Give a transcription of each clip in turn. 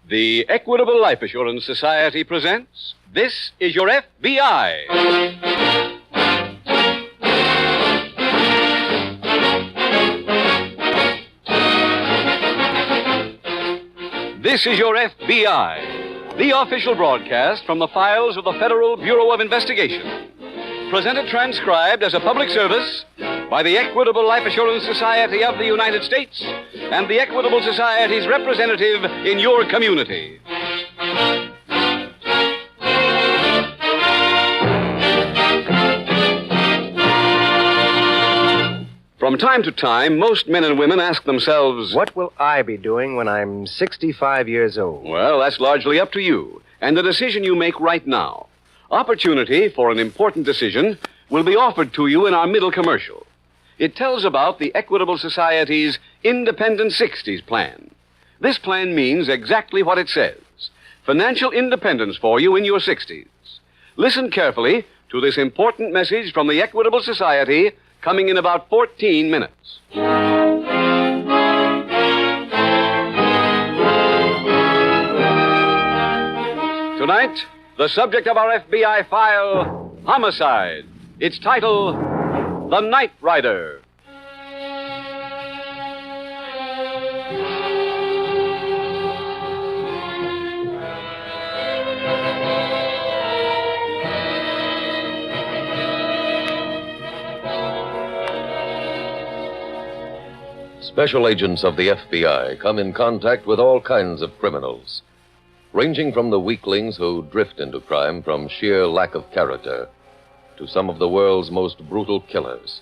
The Equitable Life Assurance Society presents This Is Your FBI. This is Your FBI, the official broadcast from the files of the Federal Bureau of Investigation. Presented transcribed as a public service by the Equitable Life Assurance Society of the United States and the Equitable Society's representative in your community. From time to time, most men and women ask themselves, what will I be doing when I'm 65 years old? Well, that's largely up to you and the decision you make right now. Opportunity for an important decision will be offered to you in our middle commercial. It tells about the Equitable Society's Independent 60s plan. This plan means exactly what it says. Financial independence for you in your 60s. Listen carefully to this important message from the Equitable Society coming in about 14 minutes. Tonight, the subject of our FBI file, homicide. Its title, The Night Rider. Special agents of the FBI come in contact with all kinds of criminals, ranging from the weaklings who drift into crime from sheer lack of character to some of the world's most brutal killers.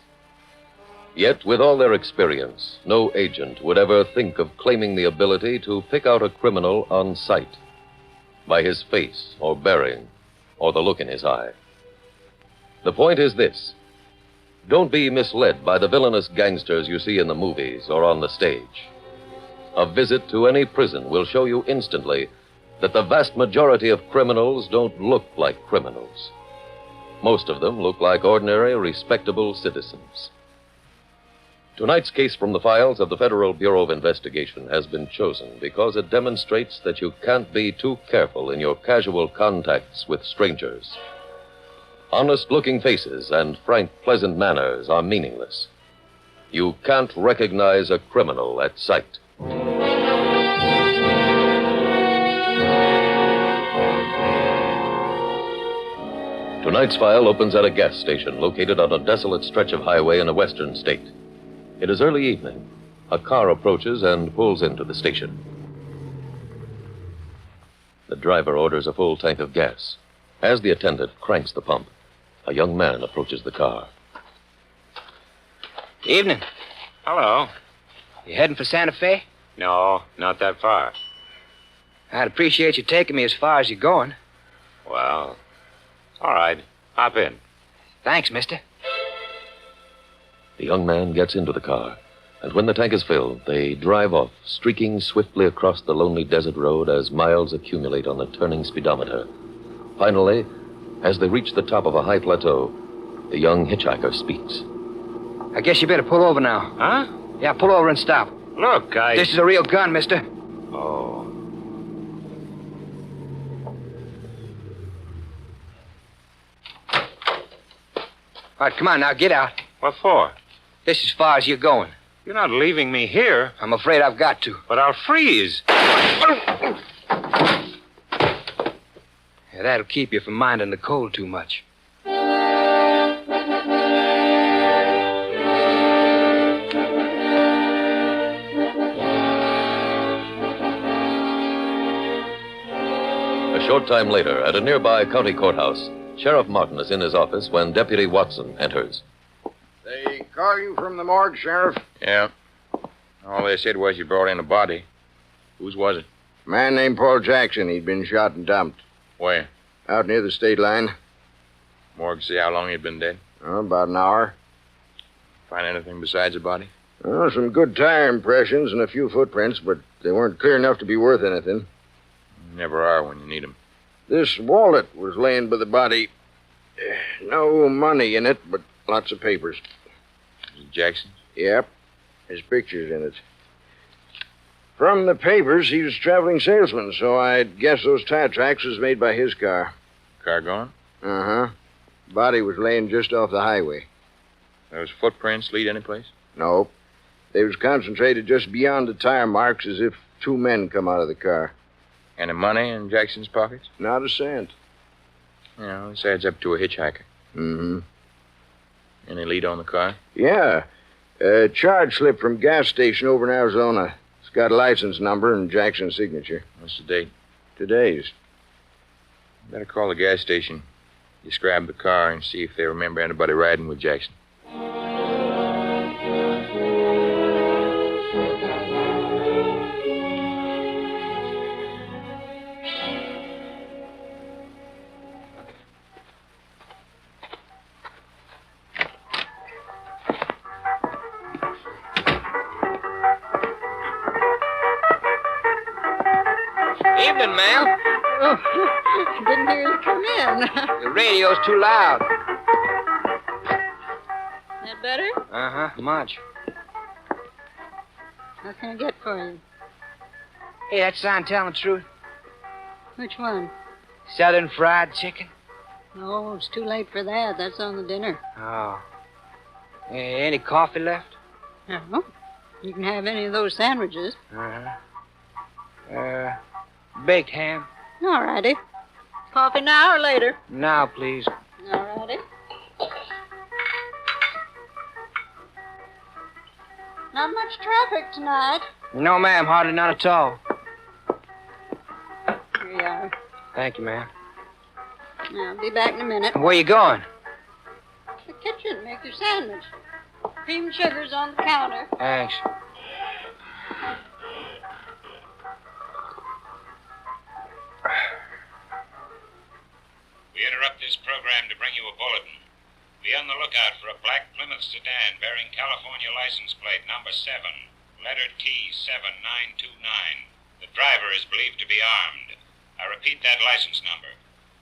Yet, with all their experience, no agent would ever think of claiming the ability to pick out a criminal on sight, by his face or bearing or the look in his eye. The point is this. Don't be misled by the villainous gangsters you see in the movies or on the stage. A visit to any prison will show you instantly that the vast majority of criminals don't look like criminals. Most of them look like ordinary, respectable citizens. Tonight's case from the files of the Federal Bureau of Investigation has been chosen because it demonstrates that you can't be too careful in your casual contacts with strangers. Honest-looking faces and frank, pleasant manners are meaningless. You can't recognize a criminal at sight. Tonight's file opens at a gas station located on a desolate stretch of highway in a western state. It is early evening. A car approaches and pulls into the station. The driver orders a full tank of gas. As the attendant cranks the pump, a young man approaches the car. Evening. Hello. You heading for Santa Fe? No, not that far. I'd appreciate you taking me as far as you're going. Well, all right. Hop in. Thanks, mister. The young man gets into the car, and when the tank is filled, they drive off, streaking swiftly across the lonely desert road as miles accumulate on the turning speedometer. Finally, as they reach the top of a high plateau, the young hitchhiker speaks. I guess you better pull over now. Huh? Yeah, pull over and stop. Look, This is a real gun, mister. Oh. All right, come on now, get out. What for? This is as far as you're going. You're not leaving me here. I'm afraid I've got to. But I'll freeze. Yeah, that'll keep you from minding the cold too much. A short time later, at a nearby county courthouse, Sheriff Martin is in his office when Deputy Watson enters. They call you from the morgue, Sheriff? Yeah. All they said was you brought in a body. Whose was it? A man named Paul Jackson. He'd been shot and dumped. Where? Out near the state line. Morgue see how long he'd been dead? Oh, about an hour. Find anything besides a body? Oh, some good tire impressions and a few footprints, but they weren't clear enough to be worth anything. Never are when you need 'em. This wallet was laying by the body. No money in it, but lots of papers. Is it Jackson's? Yep. His picture's in it. From the papers, he was a traveling salesman, so I'd guess those tire tracks was made by his car. Car gone? Uh-huh. Body was laying just off the highway. Those footprints lead anyplace? Nope. They was concentrated just beyond the tire marks as if two men come out of the car. Any money in Jackson's pockets? Not a cent. Yeah, this adds up to a hitchhiker. Mm-hmm. Any lead on the car? Yeah. A charge slip from gas station over in Arizona. It's got a license number and Jackson's signature. What's the date? Today's. Better call the gas station. Describe the car and see if they remember anybody riding with Jackson. Evening, ma'am. Oh, didn't hear you come in. The radio's too loud. That better? Uh-huh, much. What can I get for you? Hey, that sign telling the truth? Which one? Southern fried chicken? No, it's too late for that. That's on the dinner. Oh. Any coffee left? No. You can have any of those sandwiches. Uh-huh. Baked ham? All righty. Coffee now or later? Now, please. All righty. Not much traffic tonight. No, ma'am, hardly none at all. Here you are. Thank you, ma'am. I'll be back in a minute. Where you going? The kitchen, make your sandwich. Cream and sugar's on the counter. Thanks. We interrupt this program to bring you a bulletin. Be on the lookout for a black Plymouth sedan bearing California license plate number 7, letter T 7929. The driver is believed to be armed. I repeat that license number.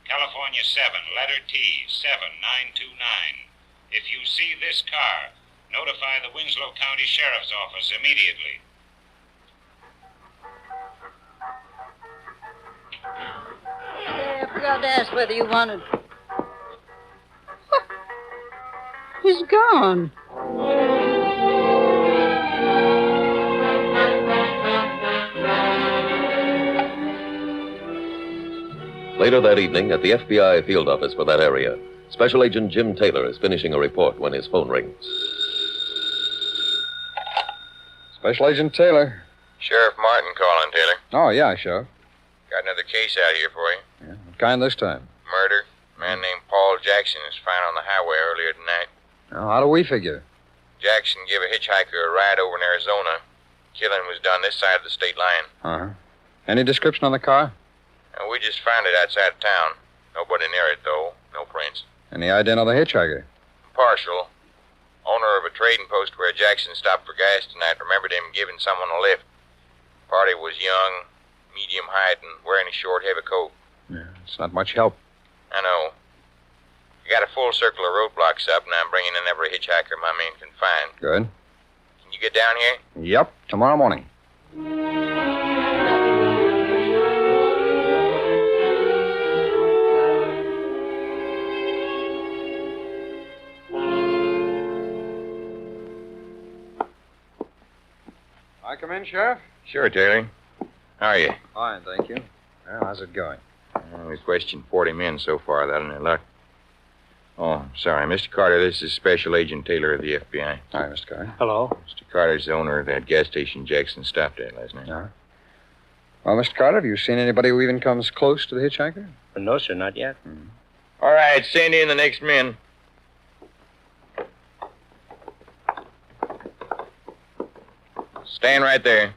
California 7, letter T 7929. If you see this car, notify the Winslow County Sheriff's Office immediately. Hey, I forgot to ask whether you wanted... He's gone. Later that evening, at the FBI field office for that area, Special Agent Jim Taylor is finishing a report when his phone rings. Special Agent Taylor. Sheriff Martin calling, Taylor. Oh, yeah, Sheriff. Got another case out here for you. Yeah. What kind this time? Murder. A man named Paul Jackson was found on the highway earlier tonight. Now, how do we figure? Jackson gave a hitchhiker a ride over in Arizona. Killing was done this side of the state line. Uh-huh. Any description on the car? And we just found it outside town. Nobody near it, though. No prints. Any idea of the hitchhiker? Partial. Owner of a trading post where Jackson stopped for gas tonight remembered him giving someone a lift. Party was young, medium height, and wearing a short, heavy coat. Yeah, it's not much help. I know. We got a full circle of roadblocks up, and I'm bringing in every hitchhiker my men can find. Good. Can you get down here? Yep, tomorrow morning. I come in, Sheriff? Sure, Taylor. How are you? Fine, thank you. Well, how's it going? We've questioned 40 men so far without any luck. Oh, sorry. Mr. Carter, this is Special Agent Taylor of the FBI. Hi, Mr. Carter. Hello. Mr. Carter's the owner of that gas station Jackson stopped at last night. Uh-huh. Well, Mr. Carter, have you seen anybody who even comes close to the hitchhiker? No, sir, not yet. All right, send in the next men. Stand right there.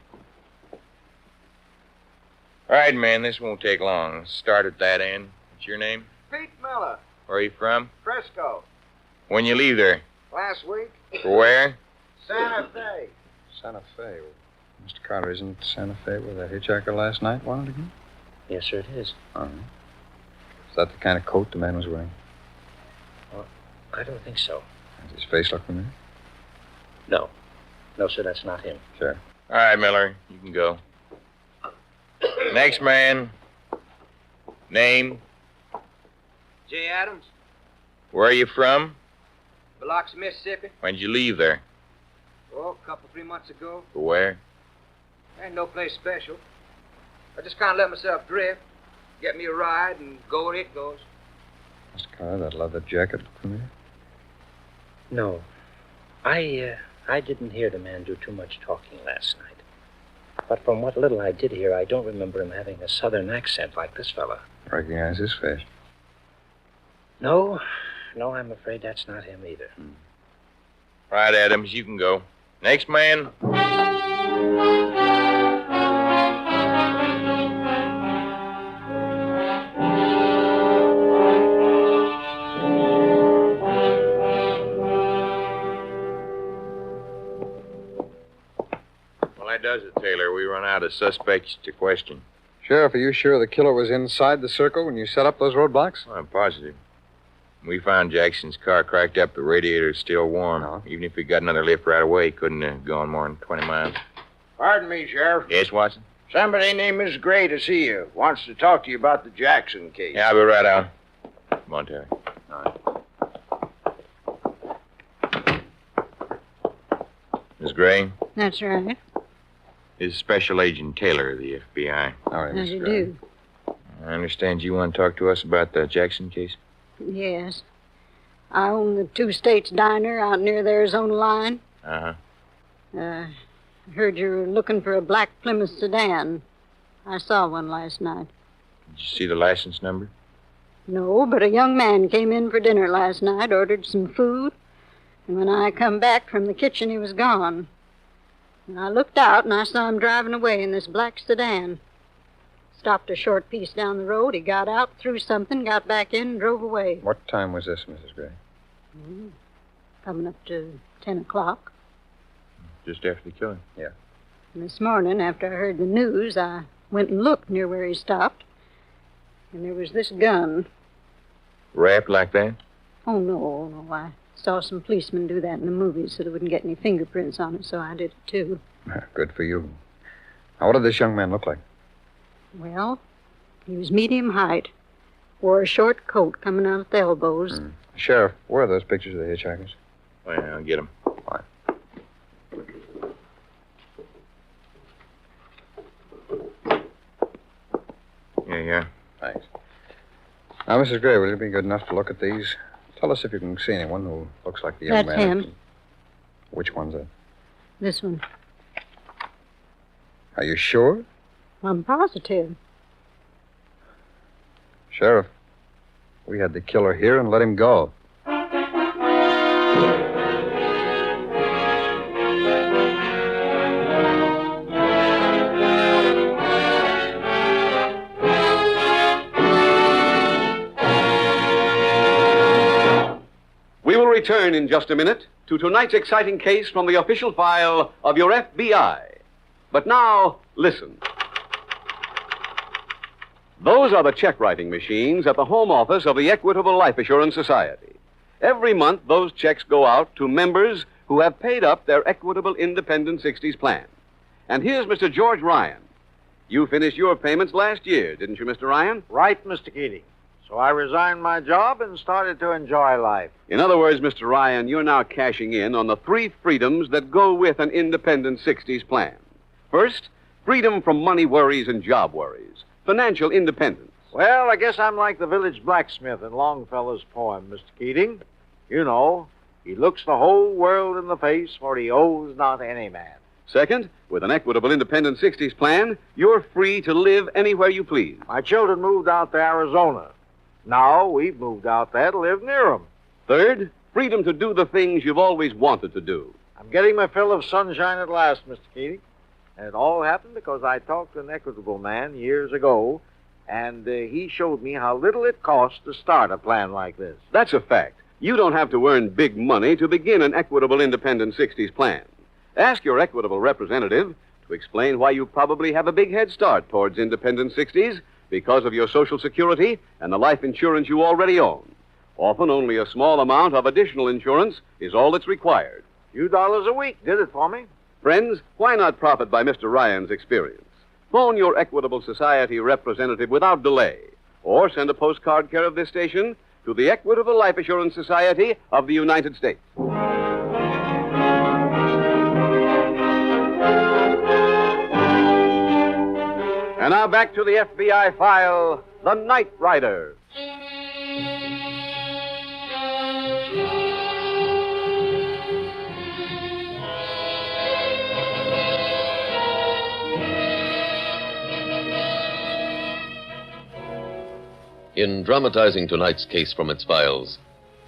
All right, man, this won't take long. Let's start at that end. What's your name? Pete Miller, Where are you from? Fresco. When you leave there? Last week, For where? Santa Fe. Santa Fe. Mr. Carter, isn't Santa Fe where that hitchhiker last night wanted to go? Yes, sir, it is. Uh-huh. Is that the kind of coat the man was wearing? I don't think so. Does his face look familiar? No. No, sir, that's not him. Sure. All right, Miller, you can go. Next man. Name? J. Adams, Where are you from? Biloxi, Mississippi. When did you leave there? Oh, a couple, 3 months ago. For where? Ain't no place special. I just kind of let myself drift, get me a ride, and go where it goes. Mr. Carr, that leather jacket look familiar? No. I didn't hear the man do too much talking last night. But from what little I did hear, I don't remember him having a southern accent like this fella. Recognize his face. No, I'm afraid that's not him either. Right, Adams, you can go. Next man. Well, that does it, Taylor. We run out of suspects to question. Sheriff, are you sure the killer was inside the circle when you set up those roadblocks? Well, I'm positive. We found Jackson's car cracked up. The radiator's still warm. Oh. Even if we got another lift right away, couldn't have gone more than 20 miles. Pardon me, Sheriff. Yes, Watson? Somebody named Miss Gray to see you. Wants to talk to you about the Jackson case. Yeah, I'll be right out. Come on, Terry. Miss Gray, That's right. this is Special Agent Taylor of the FBI. All right, As Mr. you Gray. do. I understand you want to talk to us about the Jackson case? Yes. I own the Two States Diner out near the Arizona line. Uh-huh. Heard you were looking for a black Plymouth sedan. I saw one last night. Did you see the license number? No, but a young man came in for dinner last night, ordered some food, and when I come back from the kitchen, he was gone. And I looked out, and I saw him driving away in this black sedan. Stopped a short piece down the road. He got out, threw something, got back in, and drove away. What time was this, Mrs. Gray? Coming up to 10 o'clock. Just after the killing? Yeah. And this morning, after I heard the news, I went and looked near where he stopped, and there was this gun. Wrapped like that? Oh, no. I saw some policemen do that in the movies so they wouldn't get any fingerprints on it, so I did it, too. Good for you. Now, what did this young man look like? Well, he was medium height, wore a short coat coming out at the elbows. Sheriff, where are those pictures of the hitchhikers? Well, I'll get them. Fine. Yeah. Thanks. Now, Mrs. Gray, will you be good enough to look at these? Tell us if you can see anyone who looks like the young That's man. him. Which one's that? This one. Are you sure? I'm positive. Sheriff, we had the killer here and let him go. We will return in just a minute to tonight's exciting case from the official file of your FBI. But now, listen. Those are the check writing machines at the home office of the Equitable Life Assurance Society. Every month, those checks go out to members who have paid up their Equitable Independent 60s plan. And here's Mr. George Ryan. You finished your payments last year, didn't you, Mr. Ryan? Right, Mr. Keating. So I resigned my job and started to enjoy life. In other words, Mr. Ryan, you're now cashing in on the 3 freedoms that go with an independent 60s plan. First, freedom from money worries and job worries. Financial independence. Well, I guess I'm like the village blacksmith in Longfellow's poem, Mr. Keating. You know, he looks the whole world in the face, for he owes not any man. Second, with an Equitable Independent 60s plan, you're free to live anywhere you please. My children moved out to Arizona. Now we've moved out there to live near them. Third, freedom to do the things you've always wanted to do. I'm getting my fill of sunshine at last, Mr. Keating. And it all happened because I talked to an Equitable man years ago, and he showed me how little it costs to start a plan like this. That's a fact. You don't have to earn big money to begin an Equitable Independent 60s plan. Ask your Equitable representative to explain why you probably have a big head start towards Independent 60s because of your Social Security and the life insurance you already own. Often only a small amount of additional insurance is all that's required. $2 a week did it for me. Friends, why not profit by Mr. Ryan's experience? Phone your Equitable Society representative without delay, or send a postcard care of this station to the Equitable Life Assurance Society of the United States. And now back to the FBI file, The Night Rider. In dramatizing tonight's case from its files,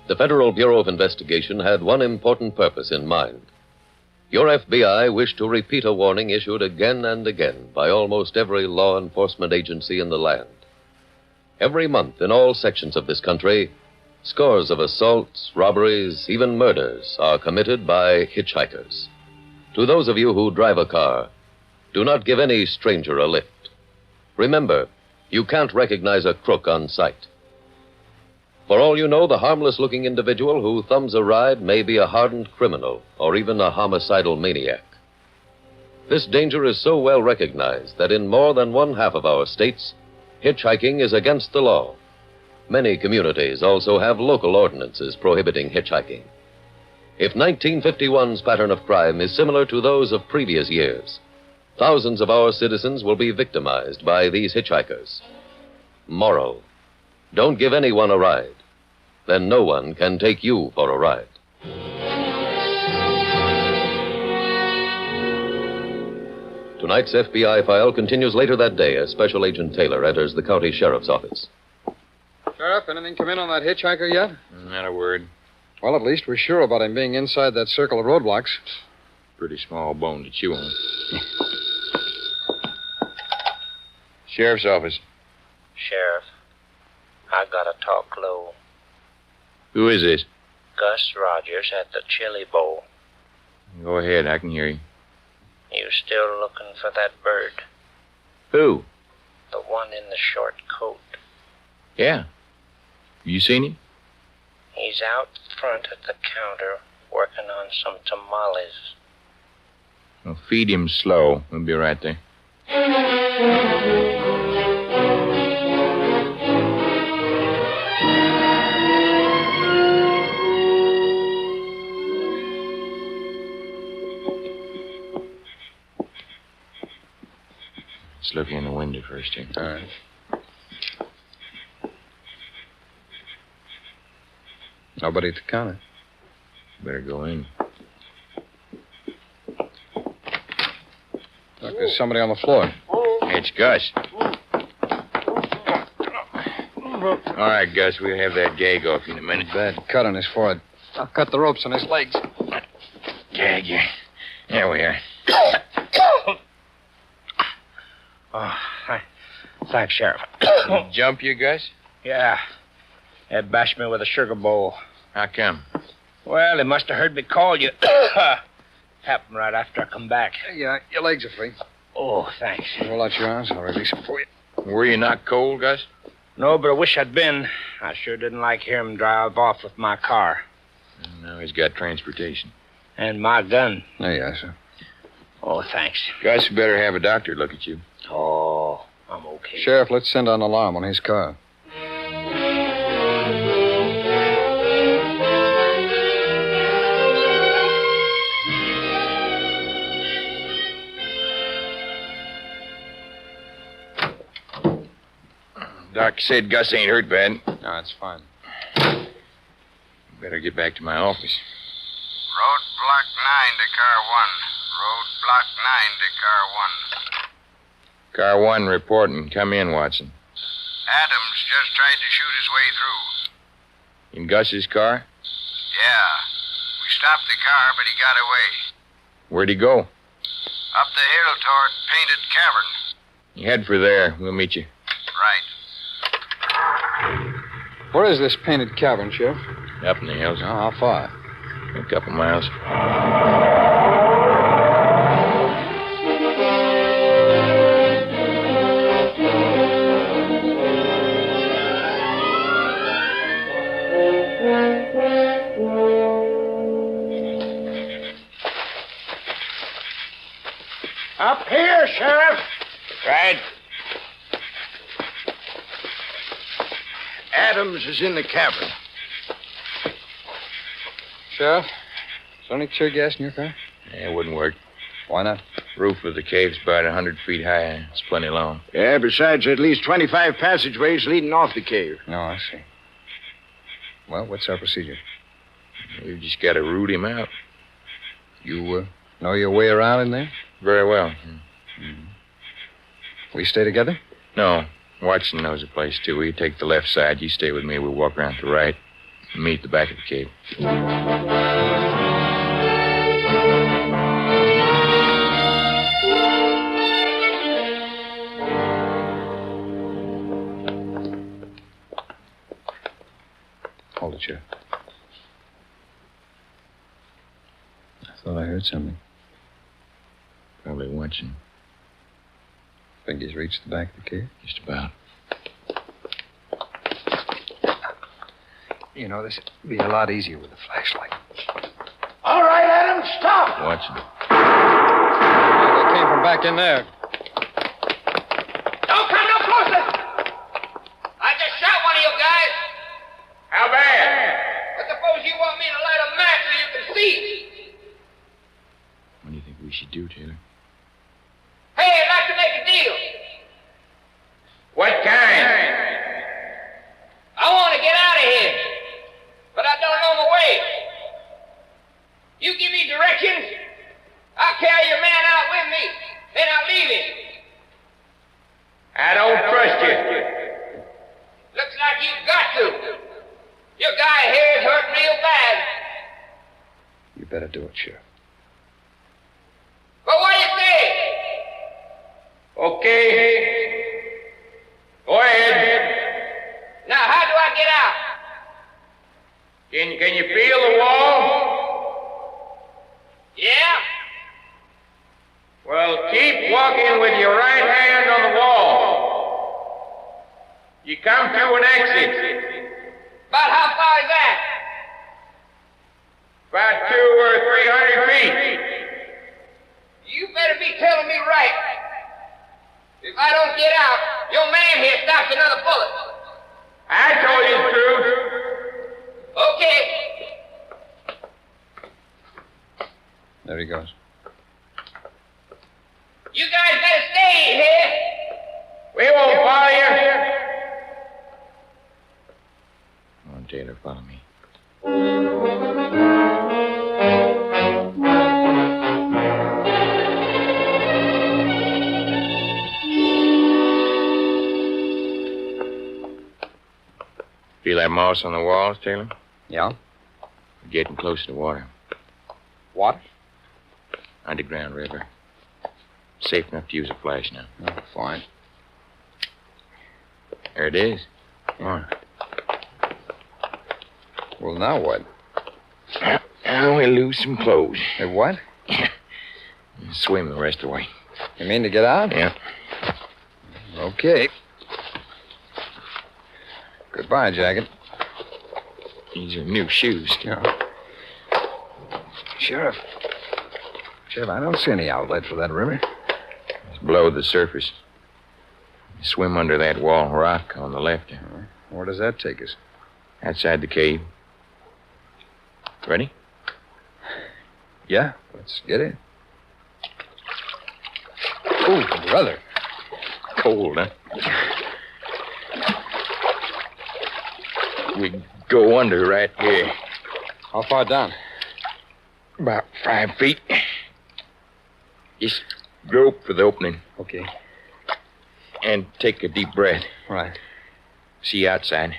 the Federal Bureau of Investigation had one important purpose in mind. Your FBI wished to repeat a warning issued again and again by almost every law enforcement agency in the land. Every month in all sections of this country, scores of assaults, robberies, even murders are committed by hitchhikers. To those of you who drive a car, do not give any stranger a lift. Remember, you can't recognize a crook on sight. For all you know, the harmless-looking individual who thumbs a ride may be a hardened criminal or even a homicidal maniac. This danger is so well recognized that in more than one half of our states, hitchhiking is against the law. Many communities also have local ordinances prohibiting hitchhiking. If 1951's pattern of crime is similar to those of previous years, thousands of our citizens will be victimized by these hitchhikers. Moral: don't give anyone a ride. Then no one can take you for a ride. Tonight's FBI file continues later that day as Special Agent Taylor enters the county sheriff's office. Sheriff, anything come in on that hitchhiker yet? Not a word. Well, at least we're sure about him being inside that circle of roadblocks. Pretty small bone to chew on. Sheriff's office. Sheriff, I gotta talk low. Who is this? Gus Rogers at the Chili Bowl. Go ahead, I can hear you. You still looking for that bird? Who? The one in the short coat. Yeah. You seen him? He's out front at the counter working on some tamales. Well, feed him slow. We'll be right there. Let's look in the window first, Jim. All right. Nobody at the counter. Better go in. Look, there's somebody on the floor. It's Gus. All right, Gus, we'll have that gag off in a minute. Bad cut on his forehead. I'll cut the ropes on his legs. Gag you. There we are. Oh, thanks, Sheriff. Jump you, Gus? Yeah. Ed bashed me with a sugar bowl. How come? Well, he must have heard me call you. Happened right after I come back. Yeah, your legs are free. Oh, thanks. Roll out your arms. I'll release them for you. Were you not cold, Gus? No, but I wish I'd been. I sure didn't like hearing him drive off with my car. Now he's got transportation. And my gun. There you are, sir. Oh, thanks. Gus, we better have a doctor look at you. Oh, I'm okay. Sheriff, let's send an alarm on his car. Doc said Gus ain't hurt bad. No, it's fine. Better get back to my office. Roadblock 9 to car 1. Roadblock 9 to car 1. Car 1 reporting. Come in, Watson. Adams just tried to shoot his way through. In Gus's car? Yeah. We stopped the car, but he got away. Where'd he go? Up the hill toward Painted Cavern. You head for there. We'll meet you. Right. Where is this Painted Cavern, Sheriff? Up in the hills. Oh, how far? A couple miles. Up here, Sheriff. Right. Adams is in the cavern. Sheriff, is there any tear gas in your car? Yeah, it wouldn't work. Why not? Roof of the cave's about 100 feet high. It's plenty long. Yeah, besides at least 25 passageways leading off the cave. No, I see. Well, what's our procedure? We've just got to root him out. You know your way around in there? Very well. Mm-hmm. We stay together? No. Watson knows the place, too. We take the left side. You stay with me. We'll walk around to the right and meet the back of the cave. Hold it, Sheriff. I thought I heard something. Probably watching. Think he's reached the back of the cave? Just about. You know, this would be a lot easier with a flashlight. All right, Adams, stop! Watching. They came from back in there. Don't come no closer! I just shot one of you guys. How bad? I suppose you want me to light a match so you can see. What do you think we should do, Taylor? Hey, I'd like to make a deal. What kind? I want to get out of here, but I don't know my way. You give me directions, I'll carry your man out with me, then I'll leave him. I don't trust you. Looks like you've got to. Your guy here is hurt real bad. You better do it, Sheriff. But what do you say? Okay. Go ahead. Now, how do I get out? Can you feel the wall? Yeah? Well, keep walking with your right hand on the wall. You come to an exit. About how far is that? About 200 or 300 feet. You better be telling me right. If I don't get out, your man here stops another bullet. I told you the truth. Okay. There he goes. You guys better stay here. We won't follow you. Come on, Taylor, follow me. Feel that moss on the walls, Taylor? Yeah? We're getting close to the water. What? Underground river. Safe enough to use a flash now. Oh, fine. There it is. Come on. Well, now what? Now we lose some clothes. Hey, what? Swim the rest of the way. You mean to get out? Yeah. Okay. Goodbye, Jacket. These are new shoes. Yeah. Sheriff, I don't see any outlet for that river. It's below the surface. Swim under that wall rock on the left. Where does that take us? Outside the cave. Ready? Yeah, let's get in. Oh, brother. Cold, huh? We go under right here. How far down? About 5 feet. Just grope for the opening. Okay. And take a deep breath. Right. See outside.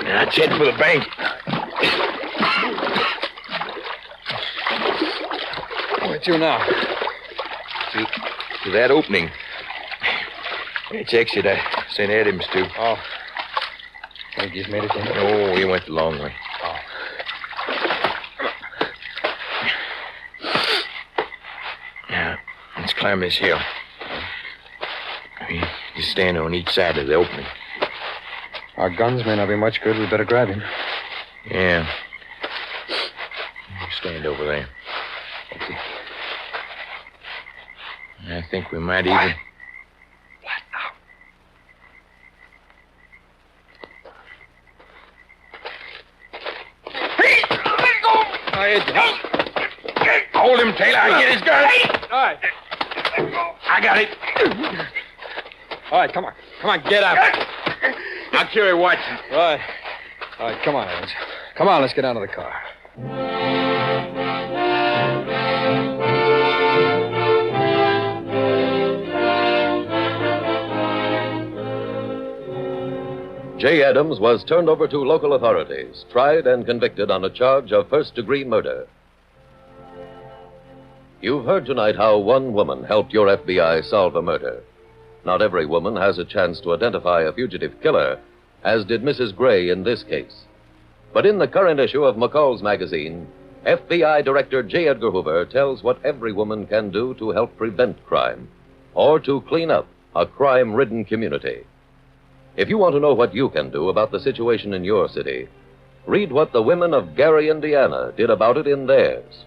That's it for the bank. Where to now? To that opening. It's exit St. Adams, too. Oh. Think he's made it in? Oh, he went the long way. Oh. Now, let's climb this hill. We He's standing on each side of the opening. Our guns may not be much good. We better grab him. Yeah. You stand over there. Okay. I think we might even... What now? Hey! Let go! Hold him, Taylor. I get his gun. All right. I got it. All right, come on. Come on, get up. I'll carry Watson. All right. All right, come on, Evans. Come on, let's get down to the car. J. Adams was turned over to local authorities, tried and convicted on a charge of first-degree murder. You've heard tonight how one woman helped your FBI solve a murder. Not every woman has a chance to identify a fugitive killer, as did Mrs. Gray in this case. But in the current issue of McCall's magazine, FBI Director J. Edgar Hoover tells what every woman can do to help prevent crime, or to clean up a crime-ridden community. If you want to know what you can do about the situation in your city, read what the women of Gary, Indiana did about it in theirs.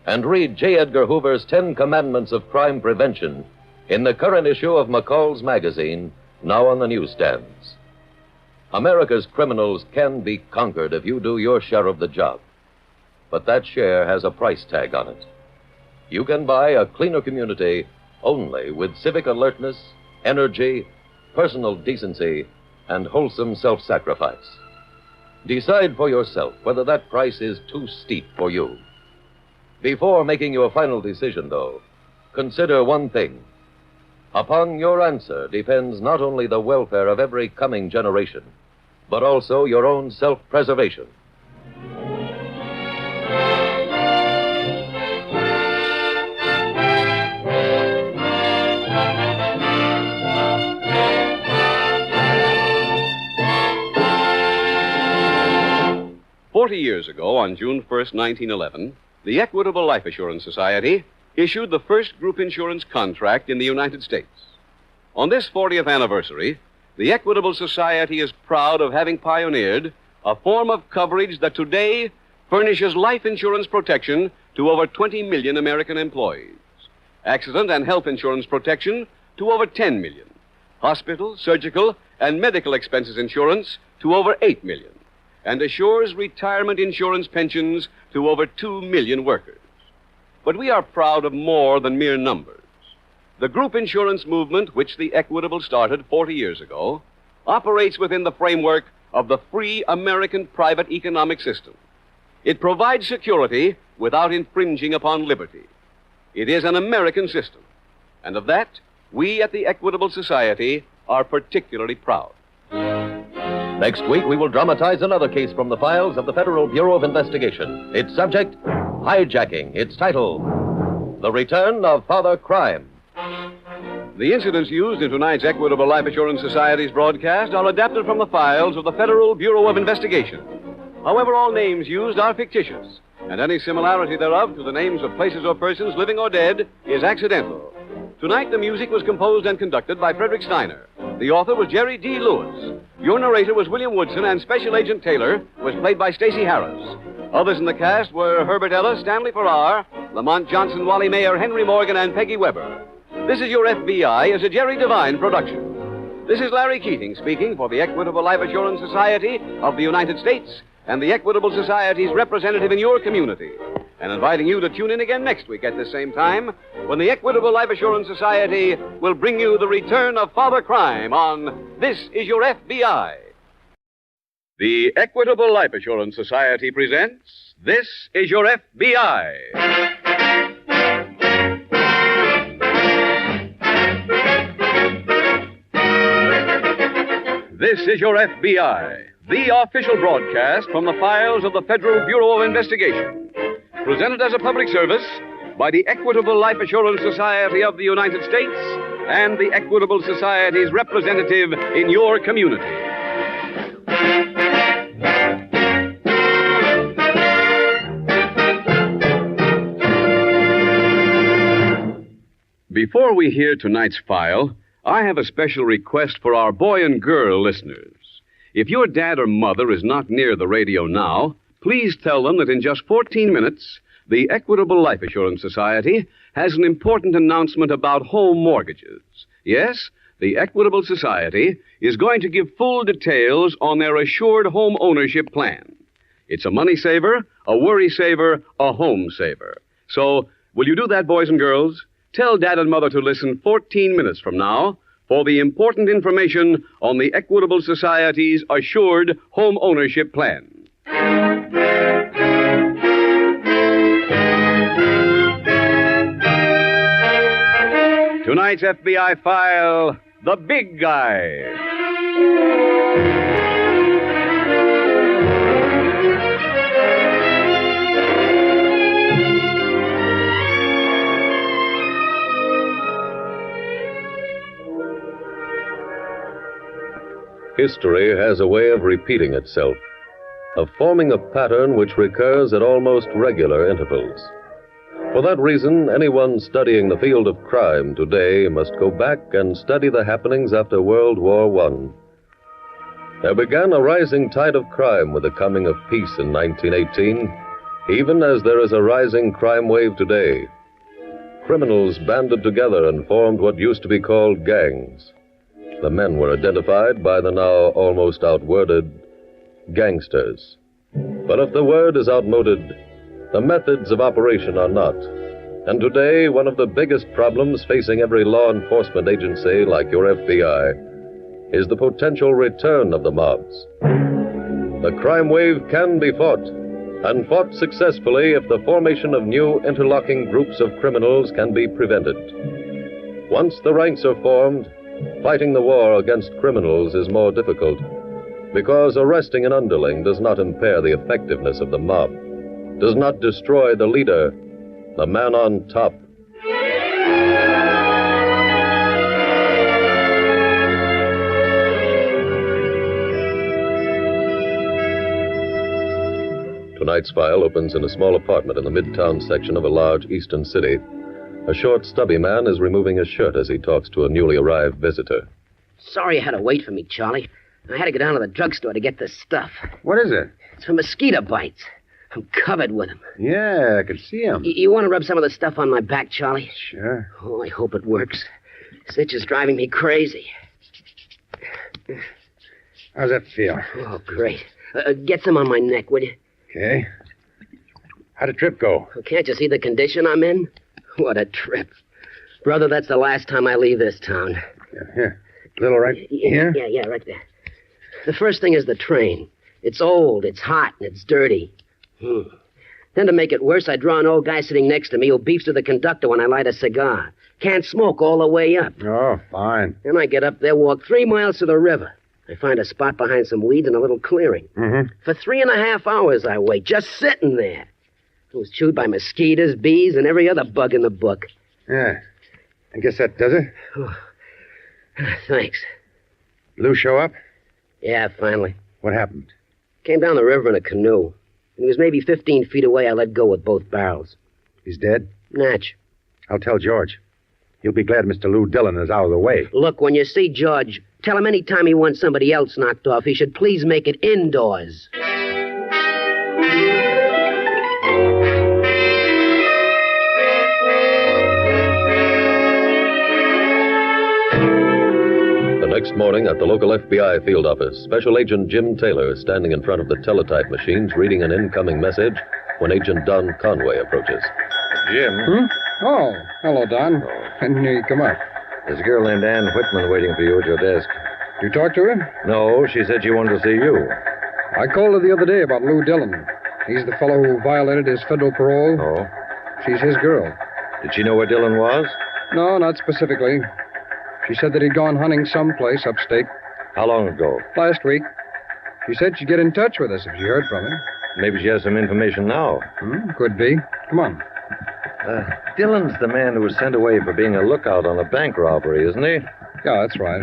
And read J. Edgar Hoover's 10 Commandments of Crime Prevention in the current issue of McCall's magazine, now on the newsstands. America's criminals can be conquered if you do your share of the job. But that share has a price tag on it. You can buy a cleaner community only with civic alertness, energy, personal decency, and wholesome self-sacrifice. Decide for yourself whether that price is too steep for you. Before making your final decision, though, consider one thing. Upon your answer depends not only the welfare of every coming generation, but also your own self-preservation. "40 years ago, on June 1st, 1911, the Equitable Life Assurance Society issued the first group insurance contract in the United States. On this 40th anniversary, the Equitable Society is proud of having pioneered a form of coverage that today furnishes life insurance protection to over 20 million American employees, accident and health insurance protection to over 10 million, hospital, surgical, and medical expenses insurance to over 8 million, and assures retirement insurance pensions to over 2 million workers. But we are proud of more than mere numbers. The group insurance movement, which the Equitable started 40 years ago, operates within the framework of the free American private economic system. It provides security without infringing upon liberty. It is an American system, and of that, we at the Equitable Society are particularly proud. Next week, we will dramatize another case from the files of the Federal Bureau of Investigation. Its subject, hijacking. Its title, The Return of Father Crime. The incidents used in tonight's Equitable Life Assurance Society's broadcast are adapted from the files of the Federal Bureau of Investigation. However, all names used are fictitious, and any similarity thereof to the names of places or persons, living or dead, is accidental. Tonight, the music was composed and conducted by Frederick Steiner. The author was Jerry D. Lewis. Your narrator was William Woodson, and Special Agent Taylor was played by Stacey Harris. Others in the cast were Herbert Ellis, Stanley Farrar, Lamont Johnson, Wally Mayer, Henry Morgan, and Peggy Weber. This Is Your FBI is a Jerry Devine production. This is Larry Keating speaking for the Equitable Life Assurance Society of the United States and the Equitable Society's representative in your community, and inviting you to tune in again next week at this same time when the Equitable Life Assurance Society will bring you the return of Father Crime on This Is Your FBI. The Equitable Life Assurance Society presents This Is Your FBI. This is Your FBI, the official broadcast from the files of the Federal Bureau of Investigation. Presented as a public service by the Equitable Life Assurance Society of the United States and the Equitable Society's representative in your community. Before we hear tonight's file, I have a special request for our boy and girl listeners. If your dad or mother is not near the radio now, please tell them that in just 14 minutes, the Equitable Life Assurance Society has an important announcement about home mortgages. Yes, the Equitable Society is going to give full details on their assured home ownership plan. It's a money saver, a worry saver, a home saver. So, will you do that, boys and girls? Tell Dad and Mother to listen 14 minutes from now for the important information on the Equitable Society's assured home ownership plan. Tonight's FBI file, The Big Guy. History has a way of repeating itself, of forming a pattern which recurs at almost regular intervals. For that reason, anyone studying the field of crime today must go back and study the happenings after World War I. There began a rising tide of crime with the coming of peace in 1918, even as there is a rising crime wave today. Criminals banded together and formed what used to be called gangs. The men were identified by the now almost outworded gangsters. But if the word is outmoded, the methods of operation are not. And today, one of the biggest problems facing every law enforcement agency like your FBI is the potential return of the mobs. The crime wave can be fought, and fought successfully if the formation of new interlocking groups of criminals can be prevented. Once the ranks are formed, fighting the war against criminals is more difficult, because arresting an underling does not impair the effectiveness of the mob, does not destroy the leader, the man on top. Tonight's file opens in a small apartment in the midtown section of a large eastern city. A short, stubby man is removing his shirt as he talks to a newly arrived visitor. Sorry you had to wait for me, Charlie. I had to go down to the drugstore to get this stuff. What is it? It's for mosquito bites. I'm covered with them. Yeah, I can see them. You want to rub some of the stuff on my back, Charlie? Sure. Oh, I hope it works. This itch is driving me crazy. How's that feel? Oh, great. Get some on my neck, will you? Okay. How'd the trip go? Can't you see the condition I'm in? What a trip. Brother, that's the last time I leave this town. Yeah, here. Little right here? Yeah, right there. The first thing is the train. It's old, it's hot, and it's dirty. Then to make it worse, I draw an old guy sitting next to me who beeps to the conductor when I light a cigar. Can't smoke all the way up. Oh, fine. Then I get up there, walk 3 miles to the river. I find a spot behind some weeds in a little clearing. Mm-hmm. For 3.5 hours I wait, just sitting there. I was chewed by mosquitoes, bees, and every other bug in the book. Yeah. I guess that does it. Oh. Thanks. Lou show up? Yeah, finally. What happened? Came down the river in a canoe. When he was maybe 15 feet away, I let go with both barrels. He's dead? Natch. I'll tell George. He'll be glad Mr. Lou Dillon is out of the way. Look, when you see George, tell him any time he wants somebody else knocked off, he should please make it indoors. Next morning at the local FBI field office, Special Agent Jim Taylor is standing in front of the teletype machines reading an incoming message when Agent Don Conway approaches. Jim? Oh, hello, Don. I knew you'd come up. There's a girl named Ann Whitman waiting for you at your desk. You talked to her? No, she said she wanted to see you. I called her the other day about Lou Dillon. He's the fellow who violated his federal parole. Oh? She's his girl. Did she know where Dillon was? No, not specifically. She said that he'd gone hunting someplace upstate. How long ago? Last week. She said she'd get in touch with us if she heard from him. Maybe she has some information now. Could be. Come on. Dillon's the man who was sent away for being a lookout on a bank robbery, isn't he? Yeah, that's right.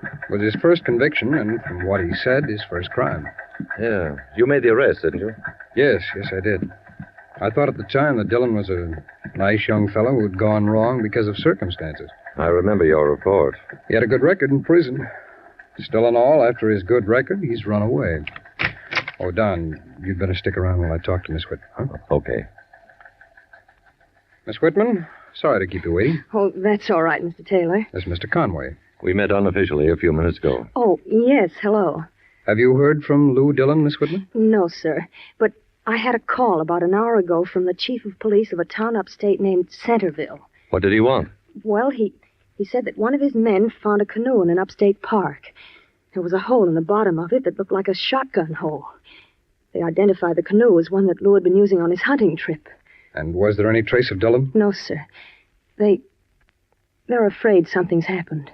It was his first conviction, and from what he said, his first crime. Yeah. You made the arrest, didn't you? Yes, I did. I thought at the time that Dillon was a nice young fellow who'd gone wrong because of circumstances. I remember your report. He had a good record in prison. Still in all, after his good record, he's run away. Oh, Don, you'd better stick around while I talk to Miss Whitman. Huh? Okay. Miss Whitman, sorry to keep you waiting. Oh, that's all right, Mr. Taylor. This is Mr. Conway. We met unofficially a few minutes ago. Oh, yes, hello. Have you heard from Lou Dillon, Miss Whitman? No, sir. But I had a call about an hour ago from the chief of police of a town upstate named Centerville. What did he want? Well, he said that one of his men found a canoe in an upstate park. There was a hole in the bottom of it that looked like a shotgun hole. They identified the canoe as one that Lou had been using on his hunting trip. And was there any trace of Dillon? No, sir. They're afraid something's happened.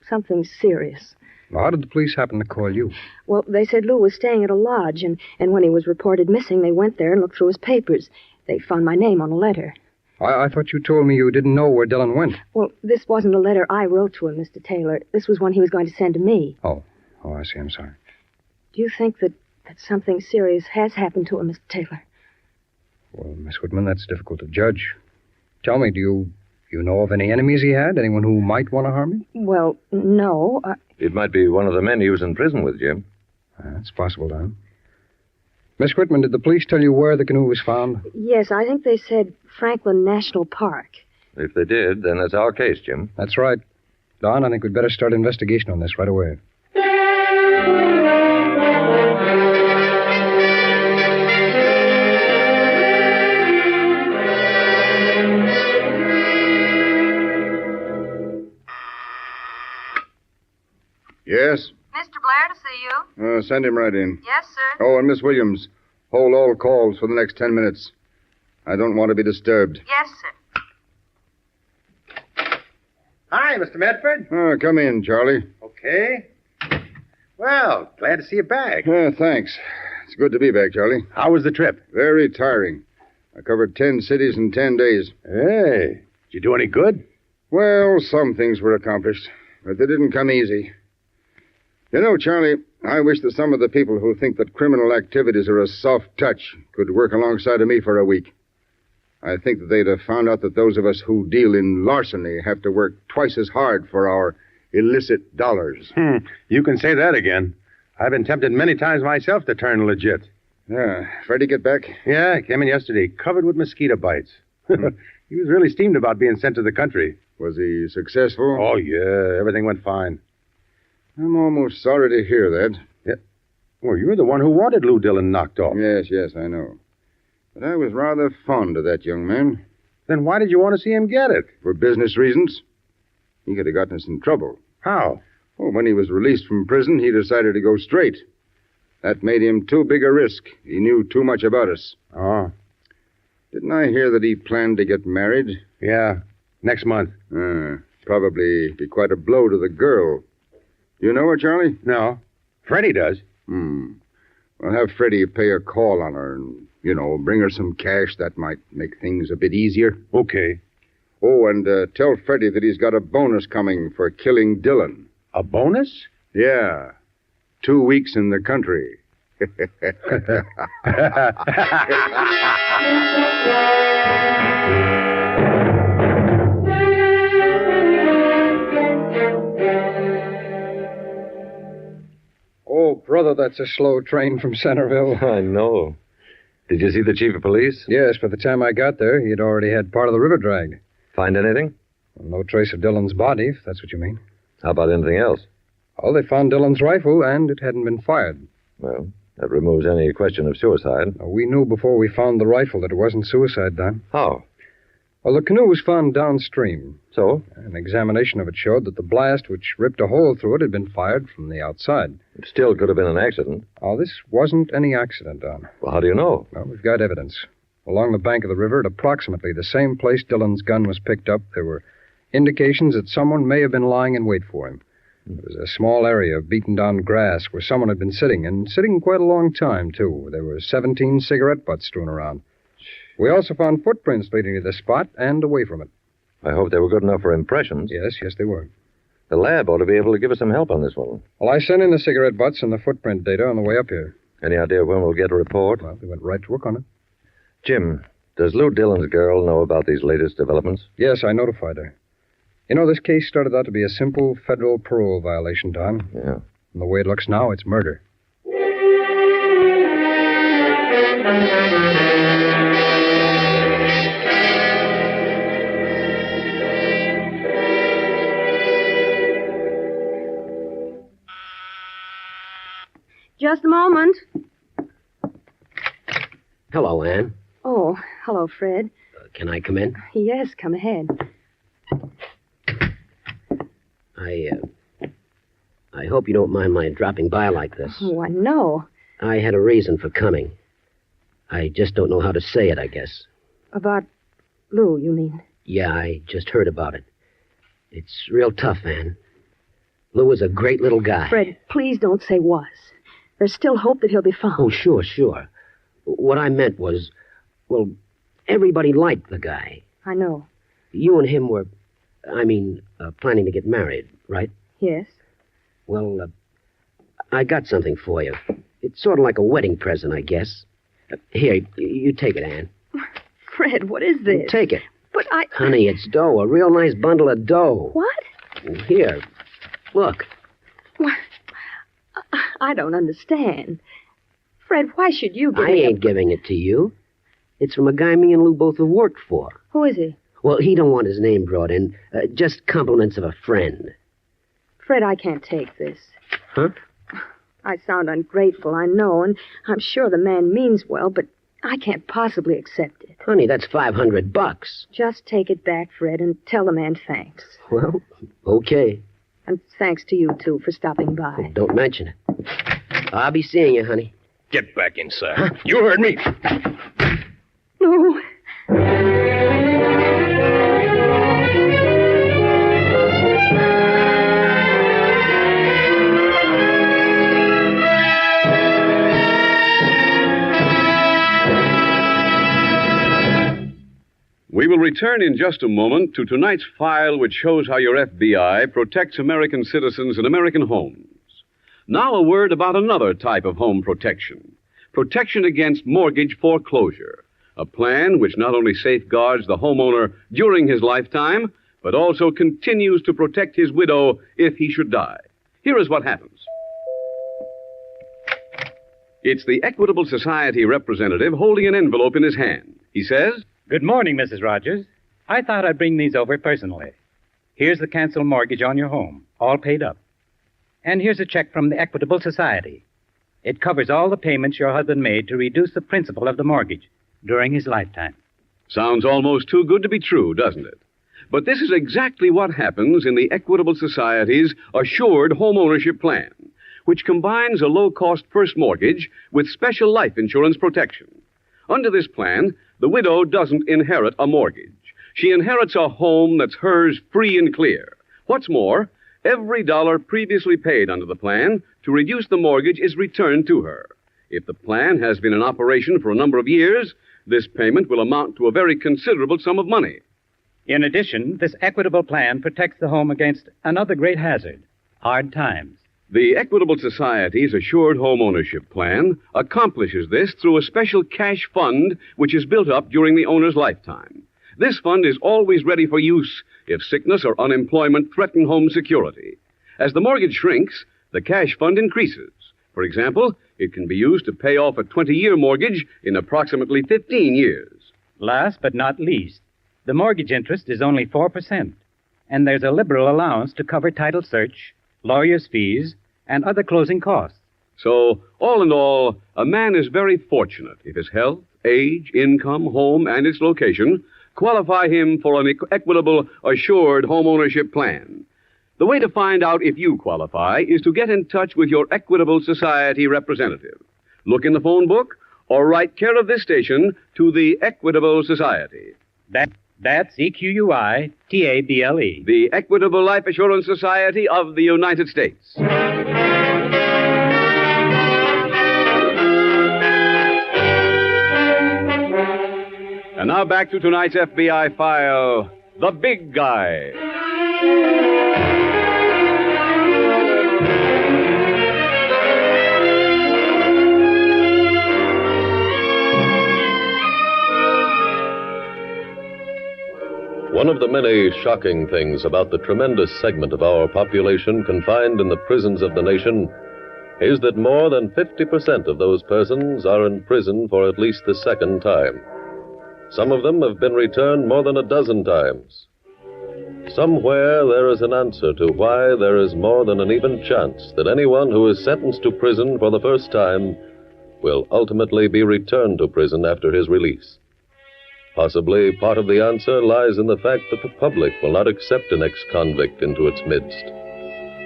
Something serious. Well, how did the police happen to call you? Well, they said Lou was staying at a lodge, and when he was reported missing, they went there and looked through his papers. They found my name on a letter. I thought you told me you didn't know where Dillon went. Well, this wasn't a letter I wrote to him, Mr. Taylor. This was one he was going to send to me. Oh, I see. I'm sorry. Do you think that something serious has happened to him, Mr. Taylor? Well, Miss Whitman, that's difficult to judge. Tell me, do you know of any enemies he had? Anyone who might want to harm him? Well, no. It might be one of the men he was in prison with, Jim. That's possible, Don. Miss Whitman, did the police tell you where the canoe was found? Yes, I think they said Franklin National Park. If they did, then that's our case, Jim. That's right. Don, I think we'd better start an investigation on this right away. Yes? Mr. Blair to see you. Send him right in. Yes, sir. Oh, and Miss Williams, hold all calls for the next 10 minutes. I don't want to be disturbed. Yes, sir. Hi, Mr. Medford. Come in, Charlie. Okay. Well, glad to see you back. Thanks. It's good to be back, Charlie. How was the trip? Very tiring. I covered 10 cities in 10 days. Hey, did you do any good? Well, some things were accomplished, but they didn't come easy. You know, Charlie, I wish that some of the people who think that criminal activities are a soft touch could work alongside of me for a week. I think that they'd have found out that those of us who deal in larceny have to work twice as hard for our illicit dollars. You can say that again. I've been tempted many times myself to turn legit. Yeah. Freddie get back? Yeah, came in yesterday, covered with mosquito bites. He was really steamed about being sent to the country. Was he successful? Oh, yeah. Everything went fine. I'm almost sorry to hear that. Yeah. Well, you're the one who wanted Lou Dillon knocked off. Yes, I know. But I was rather fond of that young man. Then why did you want to see him get it? For business reasons. He could have gotten us in trouble. How? Well, when he was released from prison, he decided to go straight. That made him too big a risk. He knew too much about us. Oh. Didn't I hear that he planned to get married? Yeah, next month. Probably be quite a blow to the girl. Do you know her, Charlie? No. Freddie does. Well, have Freddie pay a call on her and, bring her some cash. That might make things a bit easier. Okay. Oh, and tell Freddie that he's got a bonus coming for killing Dillon. A bonus? Yeah. 2 weeks in the country. Oh, brother, that's a slow train from Centerville. I know. Did you see the chief of police? Yes, by the time I got there, he'd already had part of the river dragged. Find anything? Well, no trace of Dillon's body, if that's what you mean. How about anything else? Oh, they found Dillon's rifle, and it hadn't been fired. Well, that removes any question of suicide. We knew before we found the rifle that it wasn't suicide, Don. How? Well, the canoe was found downstream. So? An examination of it showed that the blast which ripped a hole through it had been fired from the outside. It still could have been an accident. Oh, this wasn't any accident, Don. Well, how do you know? Well, we've got evidence. Along the bank of the river, at approximately the same place Dillon's gun was picked up, there were indications that someone may have been lying in wait for him. There was a small area of beaten-down grass where someone had been sitting, and sitting quite a long time, too. There were 17 cigarette butts strewn around. We also found footprints leading to the spot and away from it. I hope they were good enough for impressions. Yes, they were. The lab ought to be able to give us some help on this one. Well, I sent in the cigarette butts and the footprint data on the way up here. Any idea when we'll get a report? Well, we went right to work on it. Jim, does Lou Dillon's girl know about these latest developments? Yes, I notified her. You know, this case started out to be a simple federal parole violation, Don. Yeah. And the way it looks now, it's murder. Just a moment. Hello, Anne. Oh, hello, Fred. Can I come in? Yes, come ahead. I hope you don't mind my dropping by like this. Why, no. I had a reason for coming. I just don't know how to say it, I guess. About Lou, you mean? Yeah, I just heard about it. It's real tough, Anne. Lou is a great little guy. Fred, please don't say was. There's still hope that he'll be found. Oh, sure. What I meant was, well, everybody liked the guy. I know. You and him were, planning to get married, right? Yes. Well, I got something for you. It's sort of like a wedding present, I guess. Here, you take it, Anne. Fred, what is this? Take it. But Honey, it's dough, a real nice bundle of dough. What? Here, look. What? I don't understand. Fred, why should you give I ain't giving it to you. It's from a guy me and Lou both have worked for. Who is he? Well, he don't want his name brought in. Just compliments of a friend. Fred, I can't take this. Huh? I sound ungrateful, I know, and I'm sure the man means well, but I can't possibly accept it. Honey, that's $500. Just take it back, Fred, and tell the man thanks. Well, okay. And thanks to you, too, for stopping by. Oh, don't mention it. I'll be seeing you, honey. Get back inside. Huh? You heard me. Lou. We will return in just a moment to tonight's file, which shows how your FBI protects American citizens in American homes. Now a word about another type of home protection. Protection against mortgage foreclosure. A plan which not only safeguards the homeowner during his lifetime, but also continues to protect his widow if he should die. Here is what happens. It's the Equitable Society representative holding an envelope in his hand. He says, "Good morning, Mrs. Rogers. I thought I'd bring these over personally. Here's the canceled mortgage on your home, all paid up. And here's a check from the Equitable Society. It covers all the payments your husband made to reduce the principal of the mortgage during his lifetime." Sounds almost too good to be true, doesn't it? But this is exactly what happens in the Equitable Society's Assured Home Ownership Plan, which combines a low-cost first mortgage with special life insurance protection. Under this plan, the widow doesn't inherit a mortgage. She inherits a home that's hers free and clear. What's more, every dollar previously paid under the plan to reduce the mortgage is returned to her. If the plan has been in operation for a number of years, this payment will amount to a very considerable sum of money. In addition, this Equitable plan protects the home against another great hazard, hard times. The Equitable Society's Assured Home Ownership Plan accomplishes this through a special cash fund which is built up during the owner's lifetime. This fund is always ready for use if sickness or unemployment threaten home security. As the mortgage shrinks, the cash fund increases. For example, it can be used to pay off a 20-year mortgage in approximately 15 years. Last but not least, the mortgage interest is only 4%, and there's a liberal allowance to cover title search, lawyer's fees, and other closing costs. So, all in all, a man is very fortunate if his health, age, income, home, and its location qualify him for an Equitable Assured Home Ownership Plan. The way to find out if you qualify is to get in touch with your Equitable Society representative. Look in the phone book or write care of this station to the Equitable Society. That's EQUITABLE. The Equitable Life Assurance Society of the United States. And now back to tonight's FBI file, The Big Guy. One of the many shocking things about the tremendous segment of our population confined in the prisons of the nation is that more than 50% of those persons are in prison for at least the second time. Some of them have been returned more than a dozen times. Somewhere there is an answer to why there is more than an even chance that anyone who is sentenced to prison for the first time will ultimately be returned to prison after his release. Possibly part of the answer lies in the fact that the public will not accept an ex-convict into its midst.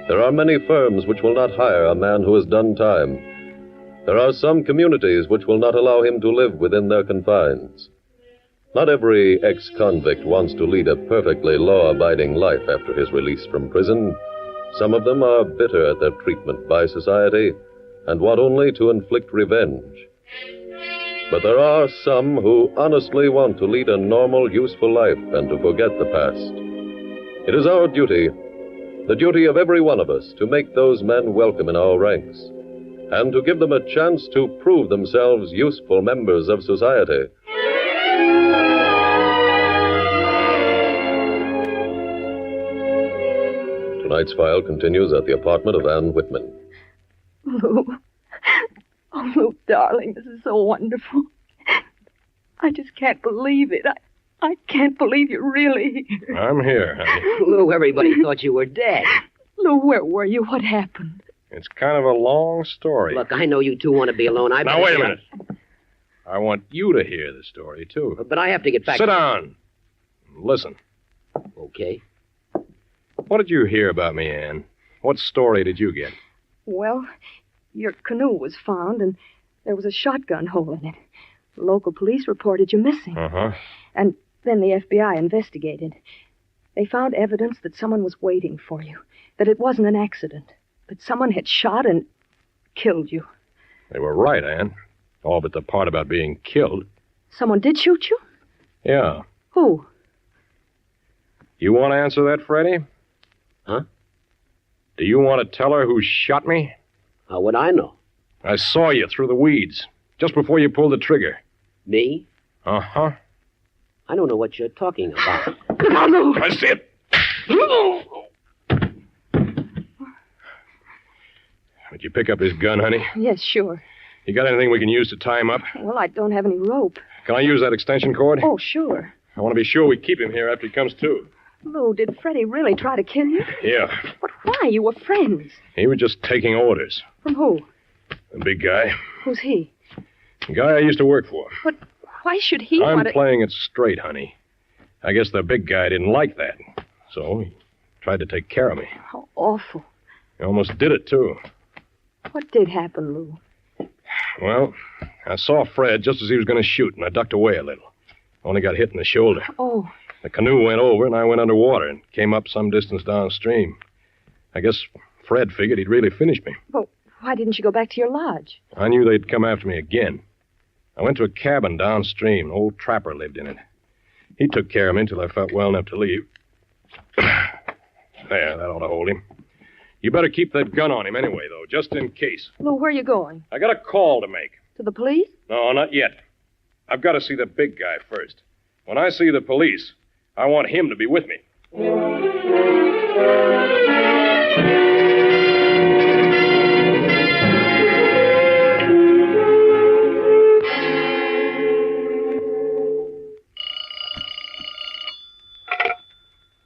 There are many firms which will not hire a man who has done time. There are some communities which will not allow him to live within their confines. Not every ex-convict wants to lead a perfectly law-abiding life after his release from prison. Some of them are bitter at their treatment by society and want only to inflict revenge. But there are some who honestly want to lead a normal, useful life and to forget the past. It is our duty, the duty of every one of us, to make those men welcome in our ranks and to give them a chance to prove themselves useful members of society. Tonight's file continues at the apartment of Ann Whitman. Lou. Oh, Lou, darling, this is so wonderful. I just can't believe it. I can't believe you're really here. I'm here, honey. Lou, everybody thought you were dead. Lou, where were you? What happened? It's kind of a long story. Look, I know you two want to be alone. Now, wait a minute. I want you to hear the story, too. But I have to get back. Sit down. Listen. Okay. What did you hear about me, Ann? What story did you get? Well, your canoe was found, and there was a shotgun hole in it. The local police reported you missing. Uh-huh. And then the FBI investigated. They found evidence that someone was waiting for you, that it wasn't an accident, that someone had shot and killed you. They were right, Ann. All but the part about being killed. Someone did shoot you? Yeah. Who? You want to answer that, Freddie? Huh? Do you want to tell her who shot me? How would I know? I saw you through the weeds, just before you pulled the trigger. Me? Uh-huh. I don't know what you're talking about. No, no. That's it. Did you pick up his gun, honey? Yes, sure. You got anything we can use to tie him up? Well, I don't have any rope. Can I use that extension cord? Oh, sure. I want to be sure we keep him here after he comes to. Lou, did Freddie really try to kill you? Yeah. But why? You were friends. He was just taking orders. From who? The big guy. Who's he? The guy I used to work for. But why should he I'm want to... playing it straight, honey. I guess the big guy didn't like that. So he tried to take care of me. How awful. He almost did it, too. What did happen, Lou? Well, I saw Fred just as he was going to shoot, and I ducked away a little. Only got hit in the shoulder. Oh. The canoe went over, and I went underwater and came up some distance downstream. I guess Fred figured he'd really finished me. Well, why didn't you go back to your lodge? I knew they'd come after me again. I went to a cabin downstream. An old trapper lived in it. He took care of me until I felt well enough to leave. There, that ought to hold him. You better keep that gun on him anyway, though, just in case. Lou, where are you going? I got a call to make. To the police? No, not yet. I've got to see the big guy first. When I see the police, I want him to be with me.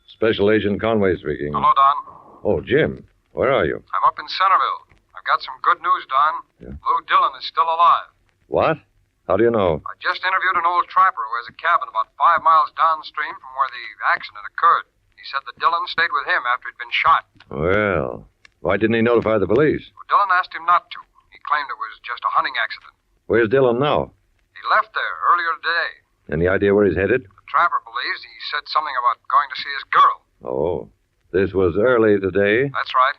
Special Agent Conway speaking. Hello, Don. Oh, Jim. Where are you? I'm up in Centerville. I've got some good news, Don. Yeah. Lou Dillon is still alive. What? How do you know? I just interviewed an old trapper who has a cabin about 5 miles downstream from where the accident occurred. He said that Dillon stayed with him after he'd been shot. Well, why didn't he notify the police? Well, Dillon asked him not to. He claimed it was just a hunting accident. Where's Dillon now? He left there earlier today. Any idea where he's headed? The trapper believes he said something about going to see his girl. Oh, this was early today. That's right.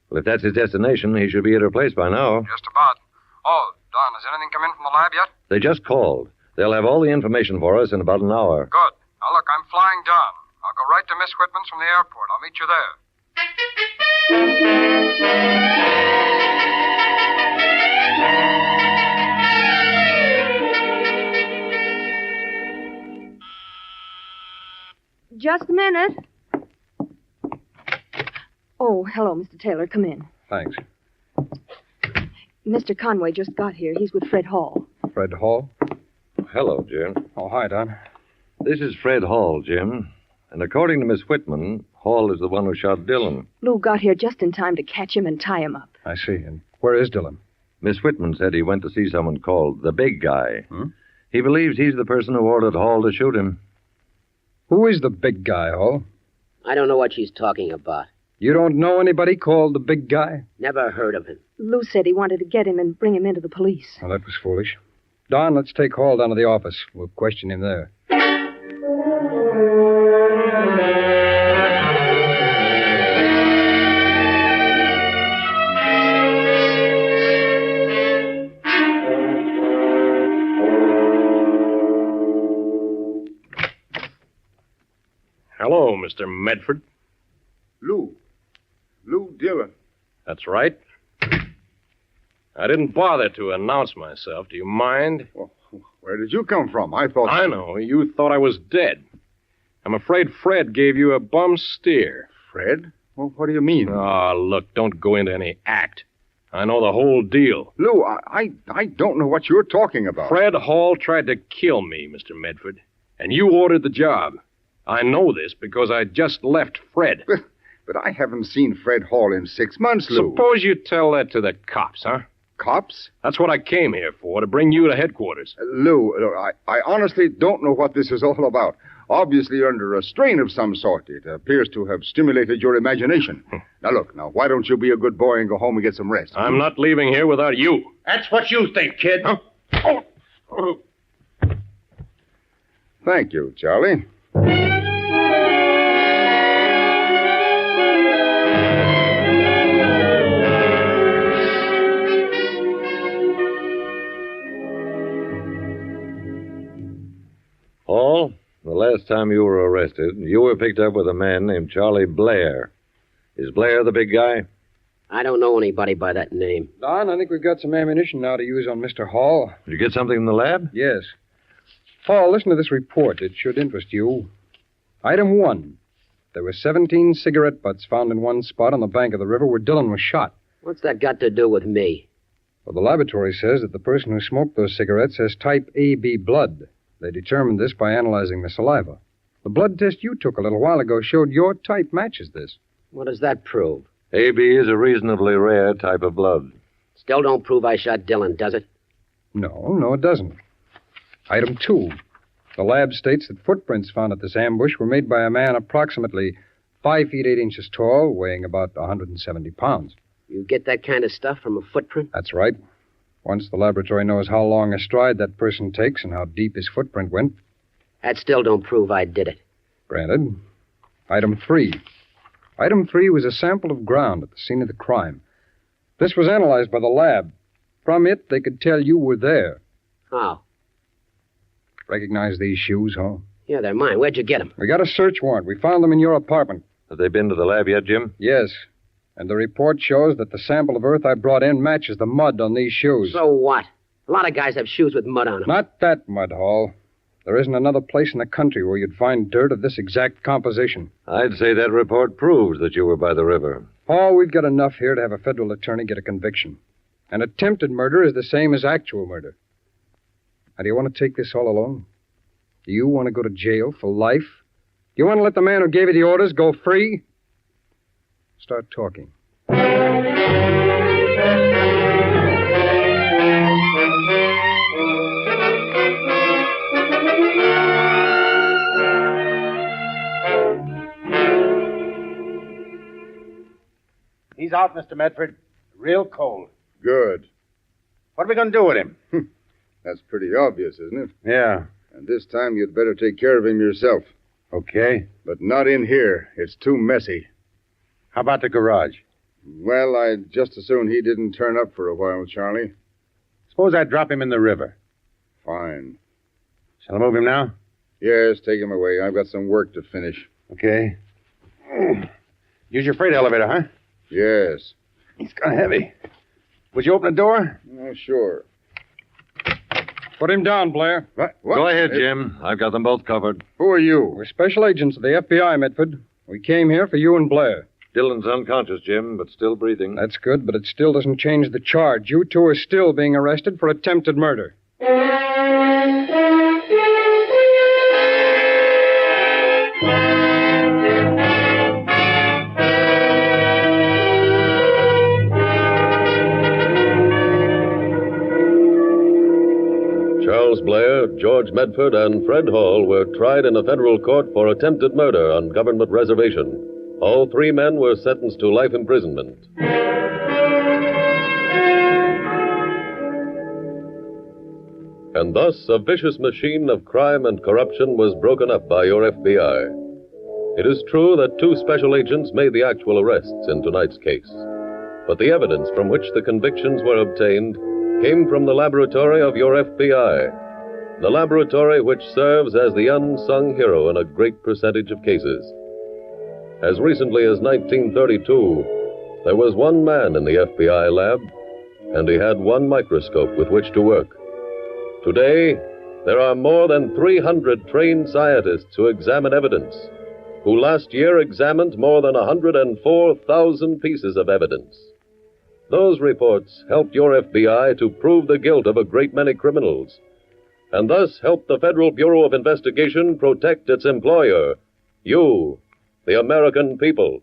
Well, if that's his destination, he should be at her place by now. Just about. Oh, Don, has anything come in from the lab yet? They just called. They'll have all the information for us in about an hour. Good. Now, look, I'm flying down. I'll go right to Miss Whitman's from the airport. I'll meet you there. just a minute. Oh, hello, Mr. Taylor. Come in. Thanks. Mr. Conway just got here. He's with Fred Hall. Fred Hall? Hello, Jim. Oh, hi, Don. This is Fred Hall, Jim. And according to Miss Whitman, Hall is the one who shot Dillon. Lou got here just in time to catch him and tie him up. I see. And where is Dillon? Miss Whitman said he went to see someone called the Big Guy. He believes he's the person who ordered Hall to shoot him. Who is the Big Guy, Hall? I don't know what she's talking about. You don't know anybody called the Big Guy? Never heard of him. Lou said he wanted to get him and bring him into the police. Well, that was foolish. Don, let's take Hall down to the office. We'll question him there. Hello, Mr. Medford. Lou Dillon. That's right. I didn't bother to announce myself. Do you mind? Well, where did you come from? I thought... I know. You thought I was dead. I'm afraid Fred gave you a bum steer. Fred? Well, what do you mean? Oh, look, don't go into any act. I know the whole deal. Lou, I don't know what you're talking about. Fred Hall tried to kill me, Mr. Medford, and you ordered the job. I know this because I just left Fred. But I haven't seen Fred Hall in 6 months, Lou. Suppose you tell that to the cops, huh? Cops? That's what I came here for, to bring you to headquarters. Lou, I honestly don't know what this is all about. Obviously, you're under a strain of some sort. It appears to have stimulated your imagination. Now, why don't you be a good boy and go home and get some rest? I'm not leaving here without you. That's what you think, kid. Huh? Oh. Thank you, Charlie. Hall, the last time you were arrested, you were picked up with a man named Charlie Blair. Is Blair the Big Guy? I don't know anybody by that name. Don, I think we've got some ammunition now to use on Mr. Hall. Did you get something in the lab? Yes. Hall, listen to this report. It should interest you. Item 1. There were 17 cigarette butts found in one spot on the bank of the river where Dillon was shot. What's that got to do with me? Well, the laboratory says that the person who smoked those cigarettes has type AB blood. They determined this by analyzing the saliva. The blood test you took a little while ago showed your type matches this. What does that prove? AB is a reasonably rare type of blood. Still don't prove I shot Dillon, does it? No, it doesn't. Item 2. The lab states that footprints found at this ambush were made by a man approximately 5 feet 8 inches tall, weighing about 170 pounds. You get that kind of stuff from a footprint? That's right. Once the laboratory knows how long a stride that person takes and how deep his footprint went. That still don't prove I did it. Granted. Item 3. Item 3 was a sample of ground at the scene of the crime. This was analyzed by the lab. From it, they could tell you were there. How? Recognize these shoes, huh? Yeah, they're mine. Where'd you get them? We got a search warrant. We found them in your apartment. Have they been to the lab yet, Jim? Yes. And the report shows that the sample of earth I brought in matches the mud on these shoes. So what? A lot of guys have shoes with mud on them. Not that mud, Hall. There isn't another place in the country where you'd find dirt of this exact composition. I'd say that report proves that you were by the river. Hall, we've got enough here to have a federal attorney get a conviction. And attempted murder is the same as actual murder. Now, do you want to take this all alone? Do you want to go to jail for life? Do you want to let the man who gave you the orders go free? Start talking. He's out, Mr. Medford. Real cold. Good. What are we going to do with him? That's pretty obvious, isn't it? Yeah. And this time you'd better take care of him yourself. Okay. But not in here. It's too messy. How about the garage? Well, I'd just as soon he didn't turn up for a while, Charlie. Suppose I drop him in the river. Fine. Shall I move him now? Yes, take him away. I've got some work to finish. Okay. Use your freight elevator, huh? Yes. It's kind of heavy. Would you open the door? Oh, sure. Put him down, Blair. What? Go ahead, Jim. I've got them both covered. Who are you? We're special agents of the FBI, Mitford. We came here for you and Blair. Dillon's unconscious, Jim, but still breathing. That's good, but it still doesn't change the charge. You two are still being arrested for attempted murder. Charles Blair, George Medford, and Fred Hall were tried in a federal court for attempted murder on government reservation. All three men were sentenced to life imprisonment. And thus, a vicious machine of crime and corruption was broken up by your FBI. It is true that two special agents made the actual arrests in tonight's case. But the evidence from which the convictions were obtained came from the laboratory of your FBI, the laboratory which serves as the unsung hero in a great percentage of cases. As recently as 1932, there was one man in the FBI lab, and he had one microscope with which to work. Today, there are more than 300 trained scientists who examine evidence, who last year examined more than 104,000 pieces of evidence. Those reports helped your FBI to prove the guilt of a great many criminals, and thus helped the Federal Bureau of Investigation protect its employer, you, the American people.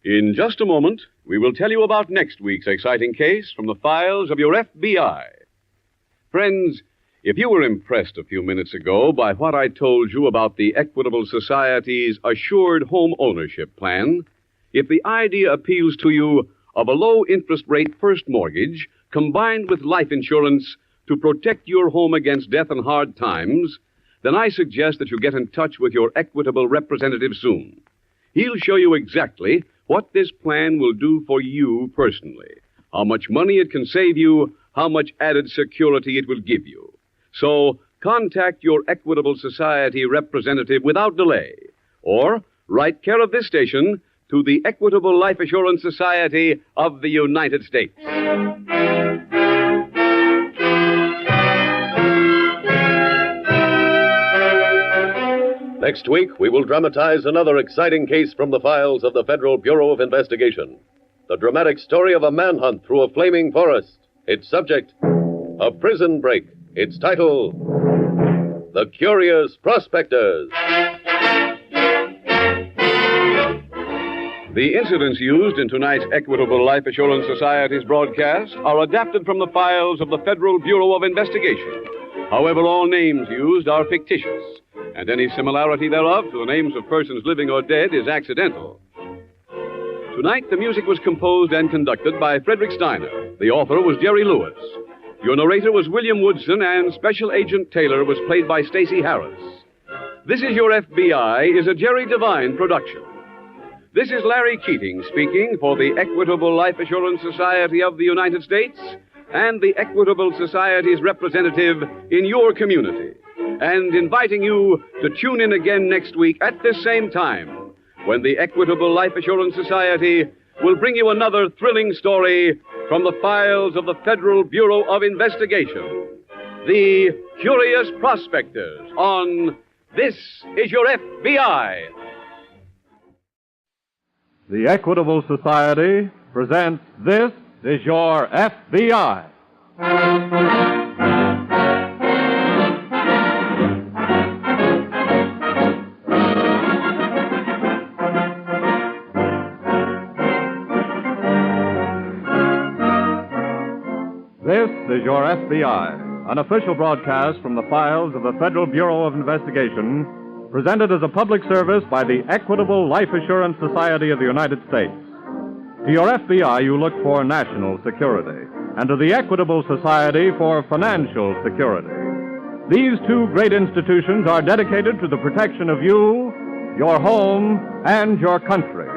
In just a moment, we will tell you about next week's exciting case from the files of your FBI. Friends, if you were impressed a few minutes ago by what I told you about the Equitable Society's Assured Home Ownership Plan, if the idea appeals to you of a low-interest rate first mortgage combined with life insurance to protect your home against death and hard times, then I suggest that you get in touch with your Equitable representative soon. He'll show you exactly what this plan will do for you personally, how much money it can save you, how much added security it will give you. So contact your Equitable Society representative without delay, or write care of this station to the Equitable Life Assurance Society of the United States. Next week, we will dramatize another exciting case from the files of the Federal Bureau of Investigation. The dramatic story of a manhunt through a flaming forest. Its subject, a prison break. Its title, The Curious Prospectors. The incidents used in tonight's Equitable Life Assurance Society's broadcast are adapted from the files of the Federal Bureau of Investigation. However, all names used are fictitious, and any similarity thereof to the names of persons living or dead is accidental. Tonight, the music was composed and conducted by Frederick Steiner. The author was Jerry Lewis. Your narrator was William Woodson, and Special Agent Taylor was played by Stacey Harris. This Is Your FBI is a Jerry Devine production. This is Larry Keating speaking for the Equitable Life Assurance Society of the United States and the Equitable Society's representative in your community, and inviting you to tune in again next week at this same time, when the Equitable Life Assurance Society will bring you another thrilling story from the files of the Federal Bureau of Investigation, The Curious Prospectors, on This Is Your FBI. The Equitable Society presents This Is Your FBI. This is Your FBI, an official broadcast from the files of the Federal Bureau of Investigation, presented as a public service by the Equitable Life Assurance Society of the United States. To your FBI, you look for national security, and to the Equitable Society for financial security. These two great institutions are dedicated to the protection of you, your home, and your country.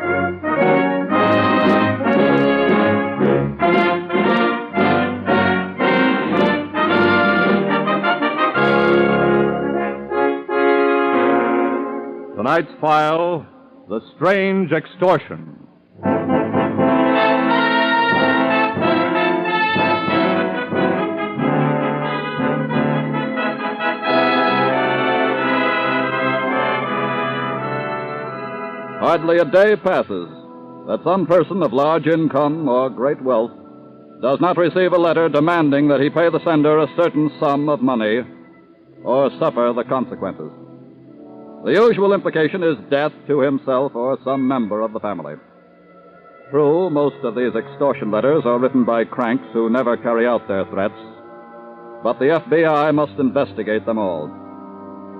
Tonight's file, The Strange Extortion. Hardly a day passes that some person of large income or great wealth does not receive a letter demanding that he pay the sender a certain sum of money or suffer the consequences. The usual implication is death to himself or some member of the family. True, most of these extortion letters are written by cranks who never carry out their threats, but the FBI must investigate them all.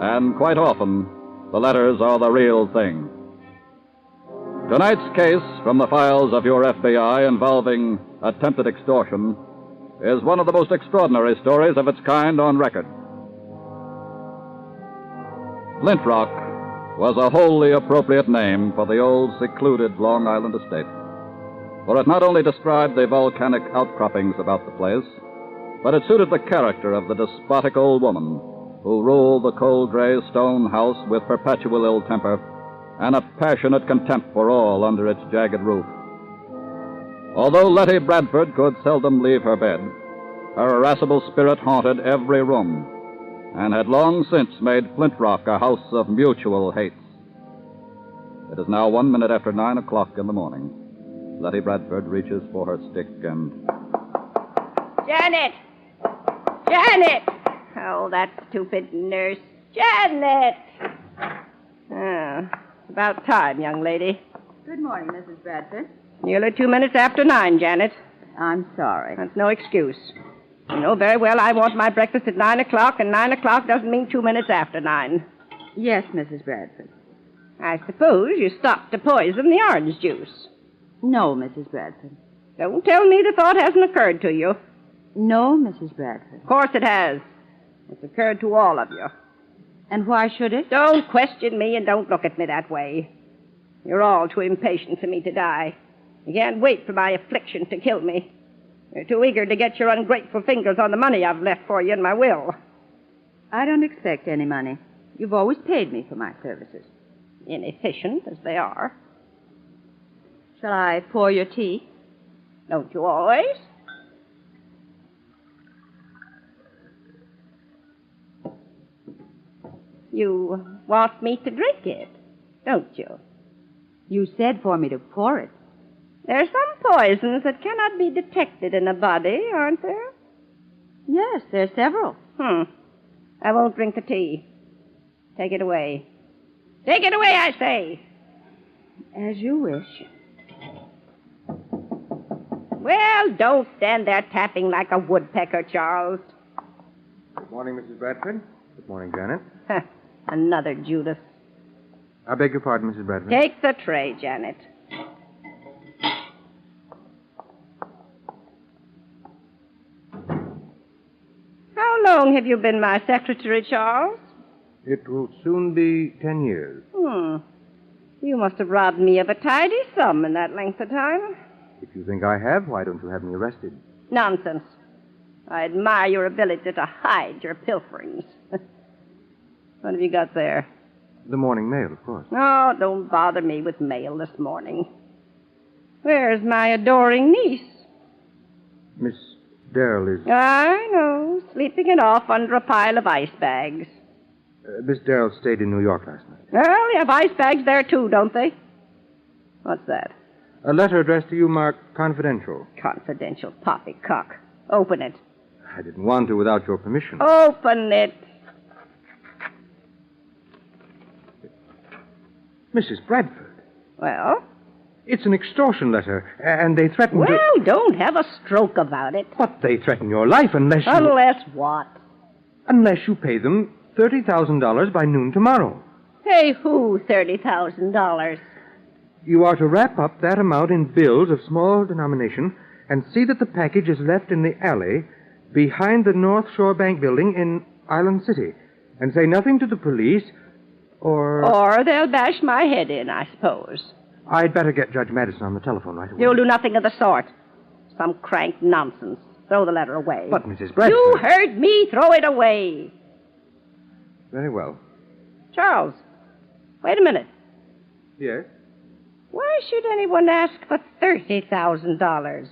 And quite often, the letters are the real thing. Tonight's case from the files of your FBI involving attempted extortion is one of the most extraordinary stories of its kind on record. Flint Rock was a wholly appropriate name for the old secluded Long Island estate, for it not only described the volcanic outcroppings about the place, but it suited the character of the despotic old woman who ruled the cold gray stone house with perpetual ill temper and a passionate contempt for all under its jagged roof. Although Letty Bradford could seldom leave her bed, her irascible spirit haunted every room and had long since made Flint Rock a house of mutual hates. It is now 1 minute after 9 o'clock in the morning. Letty Bradford reaches for her stick and... Janet! Janet! Oh, that stupid nurse. Janet! Oh, about time, young lady. Good morning, Mrs. Bradford. Nearly 2 minutes after 9, Janet. I'm sorry. That's no excuse. You know very well I want my breakfast at 9 o'clock, and 9 o'clock doesn't mean 2 minutes after 9. Yes, Mrs. Bradford. I suppose you stopped to poison the orange juice. No, Mrs. Bradford. Don't tell me the thought hasn't occurred to you. No, Mrs. Bradford. Of course it has. It's occurred to all of you. And why should it? Don't question me and don't look at me that way. You're all too impatient for me to die. You can't wait for my affliction to kill me. You're too eager to get your ungrateful fingers on the money I've left for you in my will. I don't expect any money. You've always paid me for my services. Inefficient as they are. Shall I pour your tea? Don't you always? You want me to drink it, don't you? You said for me to pour it. There are some poisons that cannot be detected in a body, aren't there? Yes, there are several. I won't drink the tea. Take it away. Take it away, I say. As you wish. Well, don't stand there tapping like a woodpecker, Charles. Good morning, Mrs. Bradford. Good morning, Janet. Another Judas. I beg your pardon, Mrs. Bradford. Take the tray, Janet. How long have you been my secretary, Charles? It will soon be 10 years. You must have robbed me of a tidy sum in that length of time. If you think I have, why don't you have me arrested? Nonsense. I admire your ability to hide your pilferings. What have you got there? The morning mail, of course. Oh, don't bother me with mail this morning. Where's my adoring niece? Miss Darrell is... I know, sleeping it off under a pile of ice bags. Miss Darrell stayed in New York last night. Well, they have ice bags there, too, don't they? What's that? A letter addressed to you marked confidential. Confidential poppycock. Open it. I didn't want to without your permission. Open it. Mrs. Bradford. Well? It's an extortion letter, and they threaten Well, to... don't have a stroke about it. But they threaten your life unless you... Unless what? Unless you pay them $30,000 by noon tomorrow. Pay who $30,000? You are to wrap up that amount in bills of small denomination and see that the package is left in the alley behind the North Shore Bank building in Island City. And say nothing to the police or... Or they'll bash my head in, I suppose. I'd better get Judge Madison on the telephone right away. You'll do nothing of the sort. Some crank nonsense. Throw the letter away. But, Mrs. Bradford... You heard me. Throw it away. Very well. Charles, Wait a minute. Yes? Why should anyone ask for $30,000?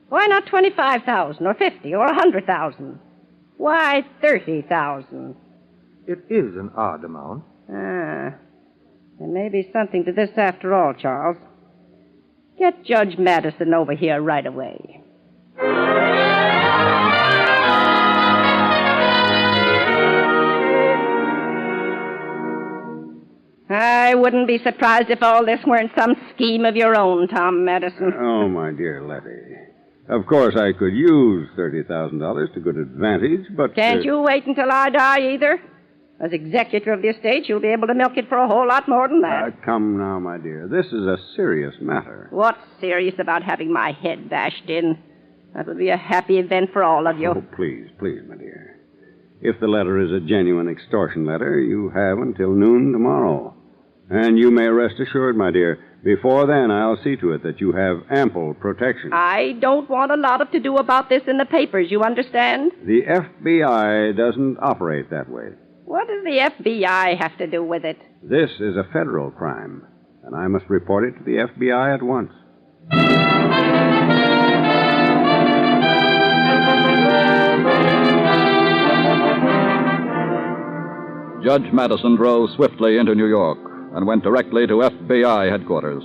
Why not 25,000 or 50 or 100,000? Why 30,000? It is an odd amount. Ah, there may be something to this after all, Charles. Get Judge Madison over here right away. I wouldn't be surprised if all this weren't some scheme of your own, Tom Madison. Oh, my dear Letty. Of course, I could use $30,000 to good advantage, but... Can't you wait until I die, either? As executor of the estate, you'll be able to milk it for a whole lot more than that. Come now, my dear. This is a serious matter. What's serious about having my head bashed in? That would be a happy event for all of you. Oh, please, my dear. If the letter is a genuine extortion letter, you have until noon tomorrow. And you may rest assured, my dear, before then I'll see to it that you have ample protection. I don't want a lot of to-do about this in the papers, you understand? The FBI doesn't operate that way. What does the FBI have to do with it? This is a federal crime, and I must report it to the FBI at once. Judge Madison drove swiftly into New York and went directly to FBI headquarters,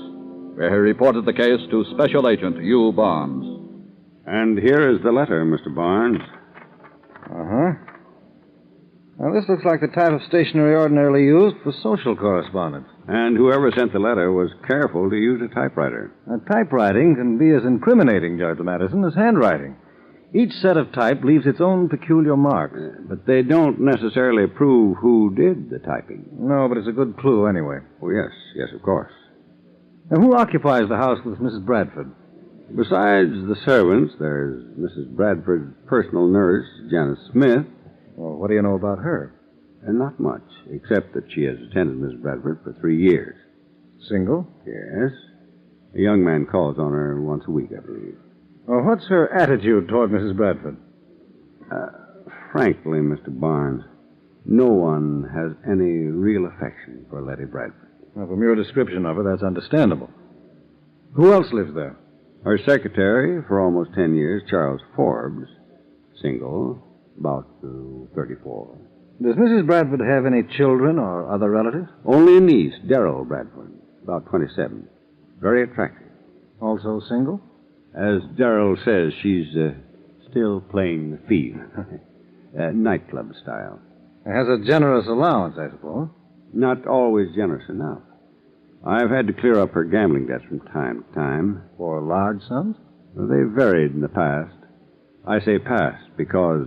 where he reported the case to Special Agent Hugh Barnes. And here is the letter, Mr. Barnes. Uh-huh. Now, this looks like the type of stationery ordinarily used for social correspondence. And whoever sent the letter was careful to use a typewriter. Typewriting can be as incriminating, Judge Madison, as handwriting. Each set of type leaves its own peculiar marks. But they don't necessarily prove who did the typing. No, but it's a good clue anyway. Oh, yes, of course. Now, who occupies the house with Mrs. Bradford? Besides the servants, there's Mrs. Bradford's personal nurse, Janice Smith. Well, what do you know about her? Not much, except that she has attended Mrs. Bradford for 3 years. Single? Yes. A young man calls on her once a week, I believe. Well, what's her attitude toward Mrs. Bradford? Frankly, Mr. Barnes, no one has any real affection for Letty Bradford. Well, from your description of her, that's understandable. Who else lives there? Her secretary for almost 10 years, Charles Forbes, single, about 34. Does Mrs. Bradford have any children or other relatives? Only a niece, Darrell Bradford, about 27. Very attractive. Also single? As Darrell says, she's still playing the field. Nightclub style. Has a generous allowance, I suppose. Not always generous enough. I've had to clear up her gambling debts from time to time. For large sums? Well, they varied in the past. I say past because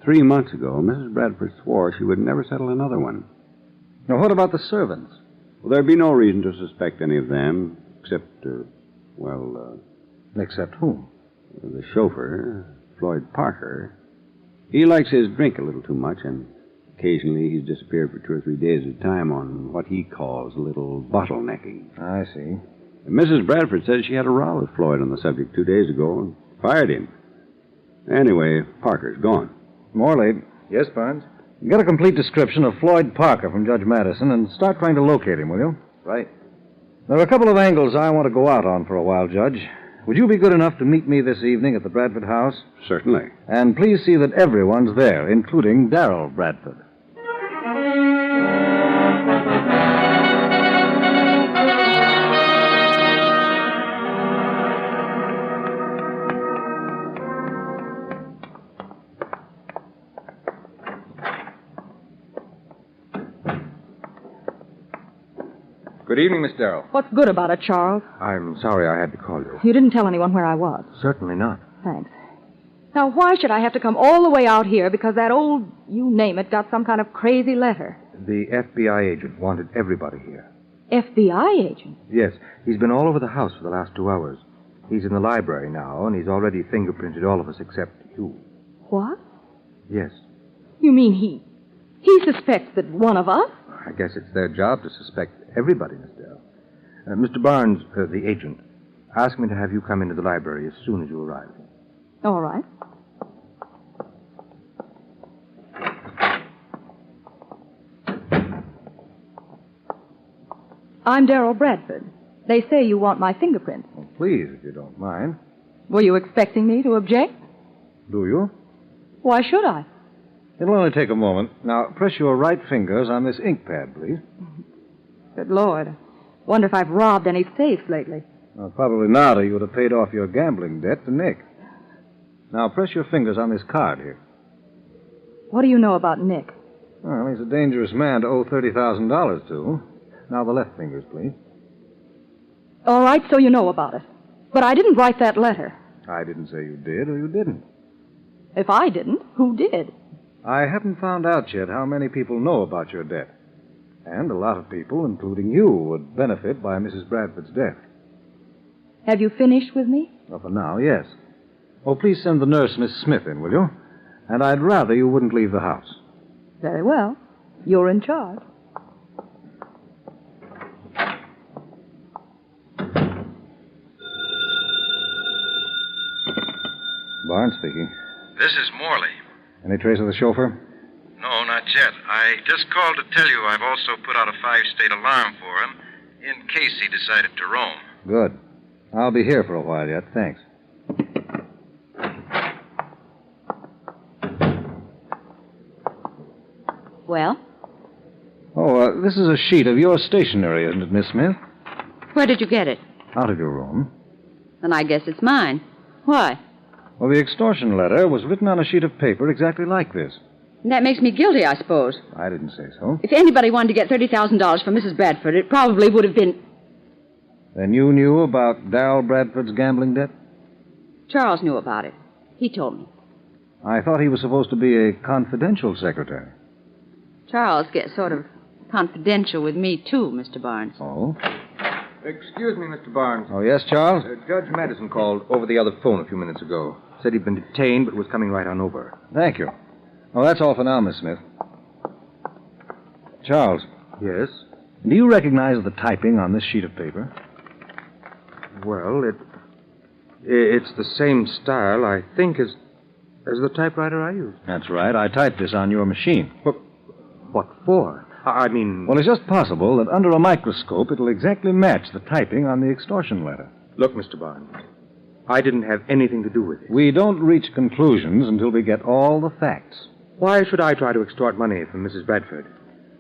3 months ago, Mrs. Bradford swore she would never settle another one. Now, what about the servants? Well, there'd be no reason to suspect any of them, except, Except whom? The chauffeur, Floyd Parker. He likes his drink a little too much, and occasionally he's disappeared for 2 or 3 days at a time on what he calls a little bottlenecking. I see. And Mrs. Bradford says she had a row with Floyd on the subject 2 days ago and fired him. Anyway, Parker's gone. Morley. Yes, Barnes? Get a complete description of Floyd Parker from Judge Madison and start trying to locate him, will you? Right. There are a couple of angles I want to go out on for a while, Judge. Would you be good enough to meet me this evening at the Bradford house? Certainly. And please see that everyone's there, including Darrell Bradford. Good evening, Miss Darrell. What's good about it, Charles? I'm sorry I had to call you. You didn't tell anyone where I was. Certainly not. Thanks. Now, why should I have to come all the way out here because that old, you name it, got some kind of crazy letter? The FBI agent wanted everybody here. FBI agent? Yes, he's been all over the house for the last 2 hours. He's in the library now, and he's already fingerprinted all of us except you. What? Yes. You mean he suspects that one of us? I guess it's their job to suspect everybody, Miss Darrell. Mr. Barnes, the agent, asked me to have you come into the library as soon as you arrive. All right. I'm Darrell Bradford. They say you want my fingerprints. Well, please, if you don't mind. Were you expecting me to object? Do you? Why should I? It'll only take a moment. Now, press your right fingers on this ink pad, please. Good Lord. Wonder if I've robbed any safes lately. Well, probably not, or you would have paid off your gambling debt to Nick. Now, press your fingers on this card here. What do you know about Nick? Well, he's a dangerous man to owe $30,000 to. Now, the left fingers, please. All right, so you know about it. But I didn't write that letter. I didn't say you did or you didn't. If I didn't, who did? I haven't found out yet how many people know about your debt. And a lot of people, including you, would benefit by Mrs. Bradford's death. Have you finished with me? Well, for now, yes. Oh, please send the nurse, Miss Smith, in, will you? And I'd rather you wouldn't leave the house. Very well. You're in charge. Barnes speaking. This is Morley. Any trace of the chauffeur? No, not yet. I just called to tell you I've also put out a 5-state alarm for him in case he decided to roam. Good. I'll be here for a while yet. Thanks. Well? Oh, this is a sheet of your stationery, isn't it, Miss Smith? Where did you get it? Out of your room. Then I guess it's mine. Why? Well, the extortion letter was written on a sheet of paper exactly like this. That makes me guilty, I suppose. I didn't say so. If anybody wanted to get $30,000 from Mrs. Bradford, it probably would have been... Then you knew about Darrell Bradford's gambling debt? Charles knew about it. He told me. I thought he was supposed to be a confidential secretary. Charles gets sort of confidential with me, too, Mr. Barnes. Oh? Excuse me, Mr. Barnes. Oh, yes, Charles? Judge Madison called over the other phone a few minutes ago. Said he'd been detained, but was coming right on over. Thank you. Oh, that's all for now, Miss Smith. Charles. Yes? Do you recognize the typing on this sheet of paper? Well, it's the same style, I think, as the typewriter I use. That's right. I typed this on your machine. What for? I mean... Well, it's just possible that under a microscope it'll exactly match the typing on the extortion letter. Look, Mr. Barnes, I didn't have anything to do with it. We don't reach conclusions until we get all the facts. Why should I try to extort money from Mrs. Bradford?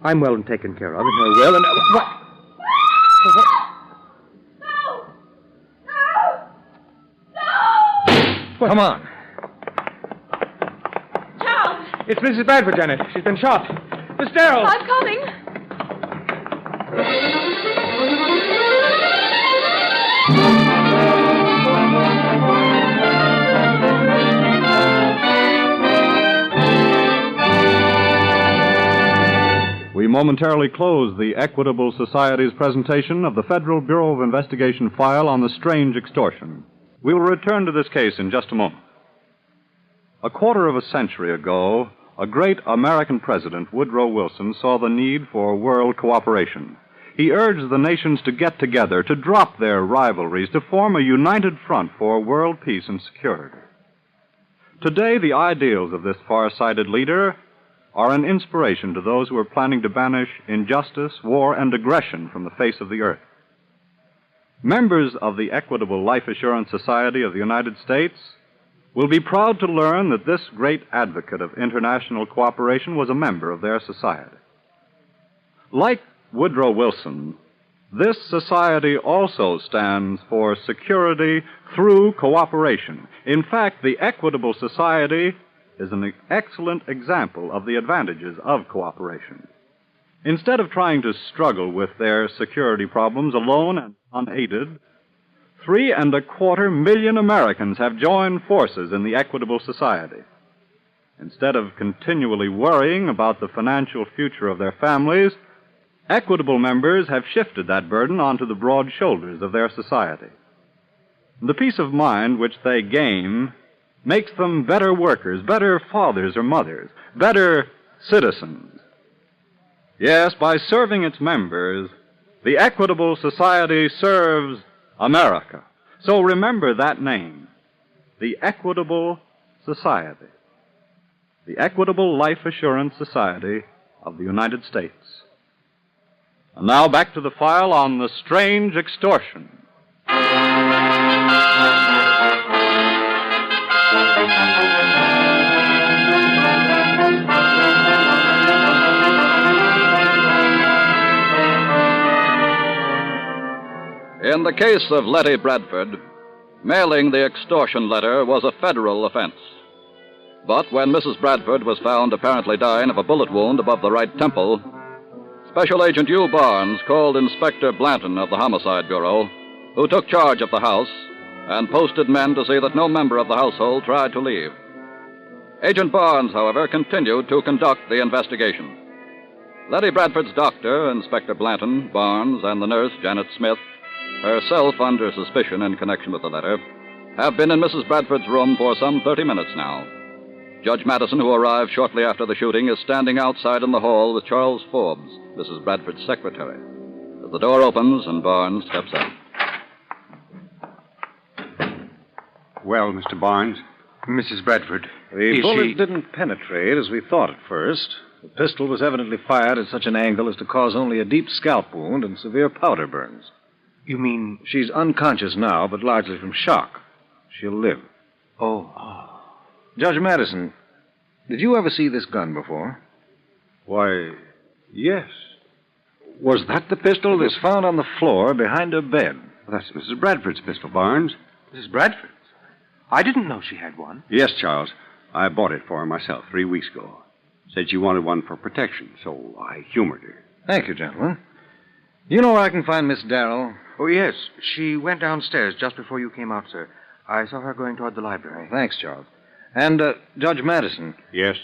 I'm well and taken care of, and her will, and... What? What? Come on. Charles! It's Mrs. Bradford, Janet. She's been shot. Miss Darrell! I'm coming. We momentarily close the Equitable Society's presentation of the Federal Bureau of Investigation file on the strange extortion. We will return to this case in just a moment. A quarter of a century ago, a great American president, Woodrow Wilson, saw the need for world cooperation. He urged the nations to get together, to drop their rivalries, to form a united front for world peace and security. Today, the ideals of this far-sighted leader are an inspiration to those who are planning to banish injustice, war, and aggression from the face of the earth. Members of the Equitable Life Assurance Society of the United States will be proud to learn that this great advocate of international cooperation was a member of their society. Like Woodrow Wilson, this society also stands for security through cooperation. In fact, the Equitable Society is an excellent example of the advantages of cooperation. Instead of trying to struggle with their security problems alone and unaided, 3.25 million Americans have joined forces in the Equitable Society. Instead of continually worrying about the financial future of their families, Equitable members have shifted that burden onto the broad shoulders of their society. The peace of mind which they gain makes them better workers, better fathers or mothers, better citizens. Yes, by serving its members, the Equitable Society serves America. So remember that name, the Equitable Society, the Equitable Life Assurance Society of the United States. And now back to the file on the strange extortion. In the case of Letty Bradford, mailing the extortion letter was a federal offense. But when Mrs. Bradford was found apparently dying of a bullet wound above the right temple, Special Agent Hugh Barnes called Inspector Blanton of the Homicide Bureau, who took charge of the house and posted men to see that no member of the household tried to leave. Agent Barnes, however, continued to conduct the investigation. Letty Bradford's doctor, Inspector Blanton, Barnes, and the nurse, Janet Smith, herself under suspicion in connection with the letter, have been in Mrs. Bradford's room for some 30 minutes now. Judge Madison, who arrived shortly after the shooting, is standing outside in the hall with Charles Forbes, Mrs. Bradford's secretary. As the door opens and Barnes steps out. Well, Mr. Barnes? Mrs. Bradford, the bullet didn't penetrate as we thought at first. The pistol was evidently fired at such an angle as to cause only a deep scalp wound and severe powder burns. You mean... She's unconscious now, but largely from shock. She'll live. Oh. Judge Madison, did you ever see this gun before? Why, yes. Was that the pistol that's found on the floor behind her bed? That's Mrs. Bradford's pistol, Barnes. Mrs. Bradford's? I didn't know she had one. Yes, Charles. I bought it for her myself 3 weeks ago. Said she wanted one for protection, so I humored her. Thank you, gentlemen. You know where I can find Miss Darrell? Oh, yes. She went downstairs just before you came out, sir. I saw her going toward the library. Thanks, Charles. And, Judge Madison. Yes?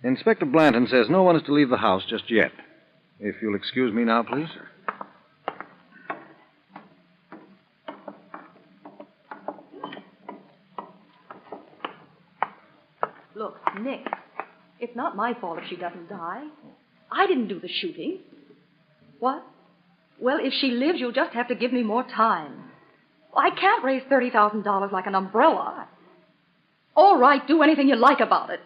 Inspector Blanton says no one is to leave the house just yet. If you'll excuse me now, please. Look, Nick, it's not my fault if she doesn't die. I didn't do the shooting. What? Well, if she lives, you'll just have to give me more time. I can't raise $30,000 like an umbrella. All right, do anything you like about it.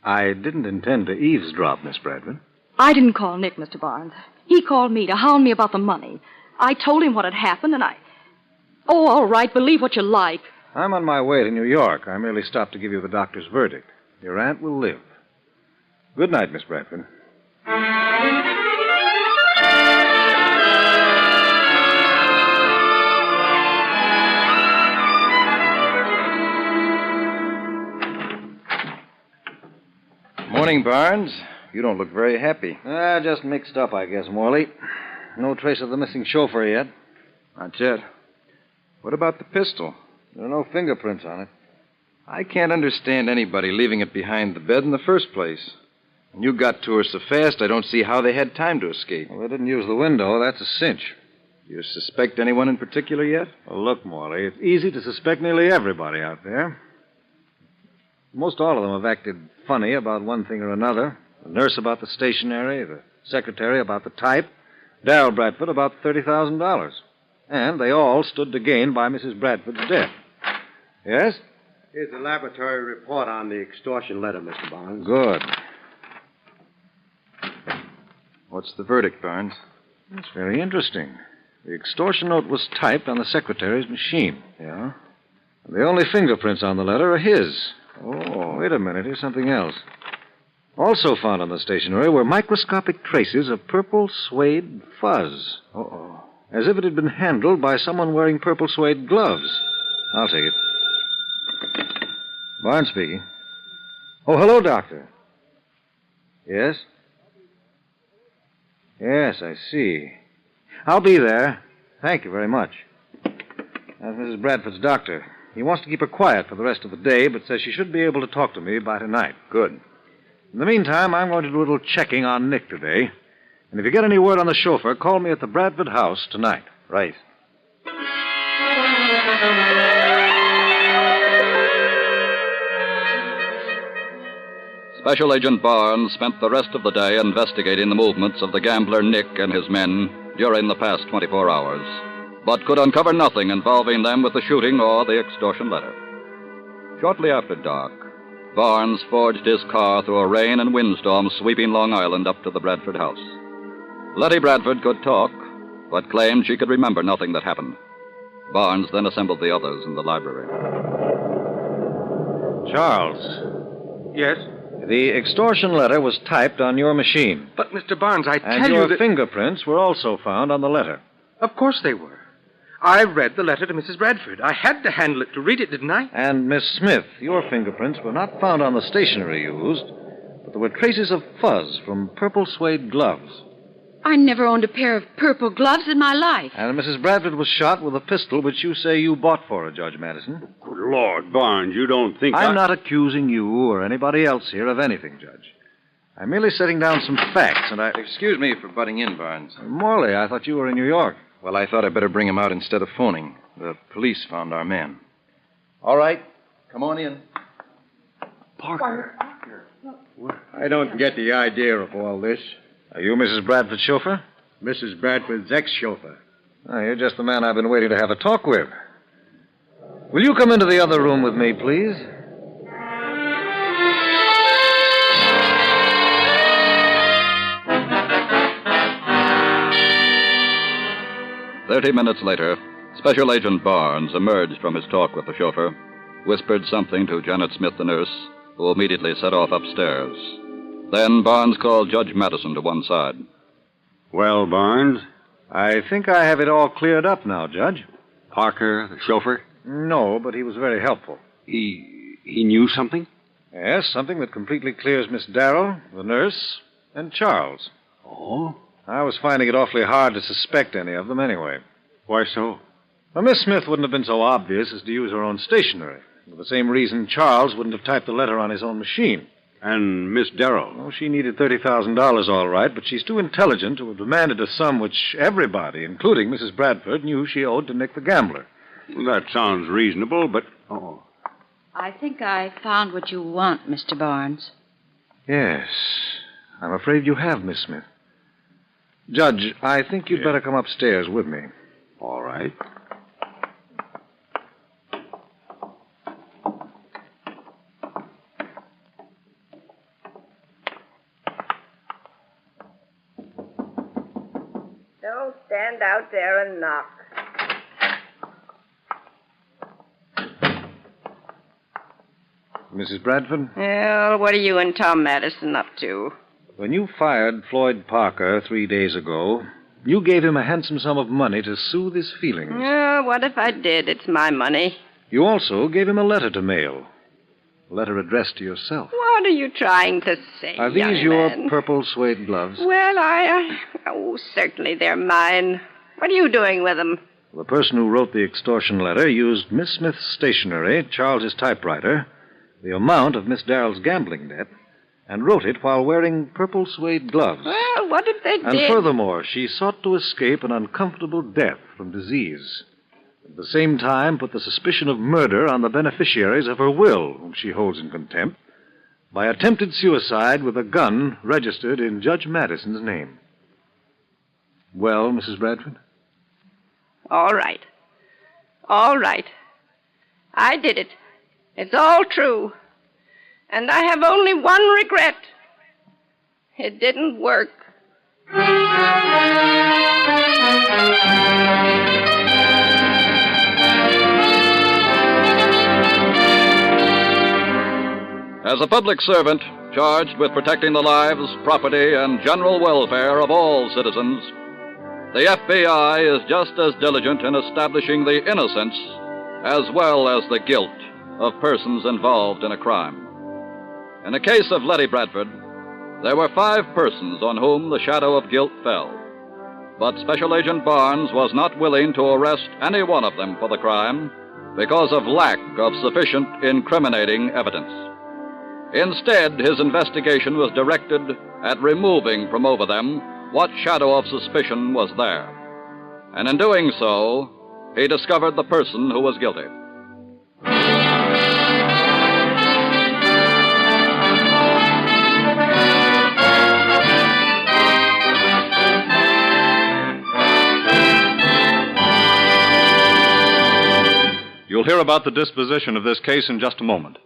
I didn't intend to eavesdrop, Miss Bradford. I didn't call Nick, Mr. Barnes. He called me to hound me about the money. I told him what had happened, and Oh, all right, believe what you like. I'm on my way to New York. I merely stopped to give you the doctor's verdict. Your aunt will live. Good night, Miss Bradford. Morning, Barnes. You don't look very happy. Just mixed up, I guess, Morley. No trace of the missing chauffeur yet. Not yet. What about the pistol? There are no fingerprints on it. I can't understand anybody leaving it behind the bed in the first place. When you got to her so fast, I don't see how they had time to escape. Well, they didn't use the window. That's a cinch. You suspect anyone in particular yet? Well, look, Morley, it's easy to suspect nearly everybody out there. Most all of them have acted funny about one thing or another. The nurse about the stationery, the secretary about the type, Darrell Bradford about $30,000. And they all stood to gain by Mrs. Bradford's death. Yes? Here's the laboratory report on the extortion letter, Mr. Barnes. Good. What's the verdict, Barnes? That's very interesting. The extortion note was typed on the secretary's machine. Yeah? And the only fingerprints on the letter are his. Oh, wait a minute. Here's something else. Also found on the stationery were microscopic traces of purple suede fuzz. Uh-oh. As if it had been handled by someone wearing purple suede gloves. I'll take it. Barnes speaking. Oh, hello, Doctor. Yes? Yes, I see. I'll be there. Thank you very much. That's Mrs. Bradford's doctor. He wants to keep her quiet for the rest of the day, but says she should be able to talk to me by tonight. Good. In the meantime, I'm going to do a little checking on Nick today. And if you get any word on the chauffeur, call me at the Bradford house tonight. Right. Special Agent Barnes spent the rest of the day investigating the movements of the gambler Nick and his men during the past 24 hours, but could uncover nothing involving them with the shooting or the extortion letter. Shortly after dark, Barnes forged his car through a rain and windstorm sweeping Long Island up to the Bradford house. Letty Bradford could talk, but claimed she could remember nothing that happened. Barnes then assembled the others in the library. Charles. Yes? The extortion letter was typed on your machine. But, Mr. Barnes, I tell And you your that... fingerprints were also found on the letter. Of course they were. I read the letter to Mrs. Bradford. I had to handle it to read it, didn't I? And Miss Smith, your fingerprints were not found on the stationery used, but there were traces of fuzz from purple suede gloves. I never owned a pair of purple gloves in my life. And Mrs. Bradford was shot with a pistol which you say you bought for her, Judge Madison. Good Lord, Barnes, you don't think I'm not accusing you or anybody else here of anything, Judge. I'm merely setting down some facts, and I... Excuse me for butting in, Barnes. Morley, I thought you were in New York. Well, I thought I'd better bring him out instead of phoning. The police found our man. All right. Come on in. Parker. I don't get the idea of all this. Are you Mrs. Bradford's chauffeur? Mrs. Bradford's ex-chauffeur. Oh, you're just the man I've been waiting to have a talk with. Will you come into the other room with me, please? "30 minutes later, Special Agent Barnes emerged from his talk with the chauffeur, whispered something to Janet Smith, the nurse, who immediately set off upstairs. Then Barnes called Judge Madison to one side. Well, Barnes? I think I have it all cleared up now, Judge. Parker, the chauffeur? No, but he was very helpful. He knew something? Yes, something that completely clears Miss Darrell, the nurse, and Charles. Oh? I was finding it awfully hard to suspect any of them anyway. Why so? Well, Miss Smith wouldn't have been so obvious as to use her own stationery. For the same reason Charles wouldn't have typed the letter on his own machine. And Miss Darrell? Oh, she needed $30,000 all right, but she's too intelligent to have demanded a sum which everybody, including Mrs. Bradford, knew she owed to Nick the gambler. Well, that sounds reasonable, but... Oh. I think I found what you want, Mr. Barnes. Yes. I'm afraid you have, Miss Smith. Judge, I think you'd better come upstairs with me. All right. Don't stand out there and knock. Mrs. Bradford? Well, what are you and Tom Madison up to? When you fired Floyd Parker 3 days ago, you gave him a handsome sum of money to soothe his feelings. What if I did? It's my money. You also gave him a letter to mail. A letter addressed to yourself. What are you trying to say, Are young these your man? purple suede gloves? Well, Oh, certainly they're mine. What are you doing with them? The person who wrote the extortion letter used Miss Smith's stationery, Charles's typewriter, the amount of Miss Darrell's gambling debt, and wrote it while wearing purple suede gloves. Well, what if they And did? furthermore, she sought to escape an uncomfortable death from disease. At the same time, put the suspicion of murder on the beneficiaries of her will, whom she holds in contempt, by attempted suicide with a gun registered in Judge Madison's name. Well, Mrs. Bradford? All right. All right. I did it. It's all true. And I have only one regret. It didn't work. As a public servant charged with protecting the lives, property, and general welfare of all citizens, the FBI is just as diligent in establishing the innocence as well as the guilt of persons involved in a crime. In the case of Letty Bradford, there were 5 persons on whom the shadow of guilt fell. But Special Agent Barnes was not willing to arrest any one of them for the crime because of lack of sufficient incriminating evidence. Instead, his investigation was directed at removing from over them what shadow of suspicion was there. And in doing so, he discovered the person who was guilty. You'll hear about the disposition of this case in just a moment.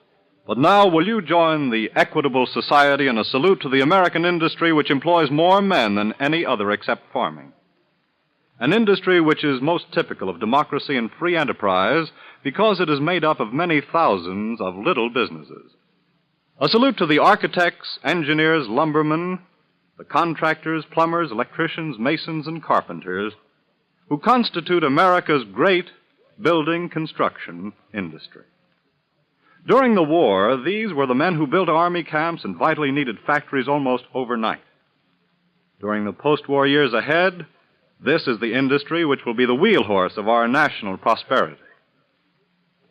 But now, will you join the Equitable Society in a salute to the American industry which employs more men than any other except farming? An industry which is most typical of democracy and free enterprise because it is made up of many thousands of little businesses. A salute to the architects, engineers, lumbermen, the contractors, plumbers, electricians, masons, and carpenters who constitute America's great building construction industry. During the war, these were the men who built army camps and vitally needed factories almost overnight. During the post-war years ahead, this is the industry which will be the wheelhorse of our national prosperity.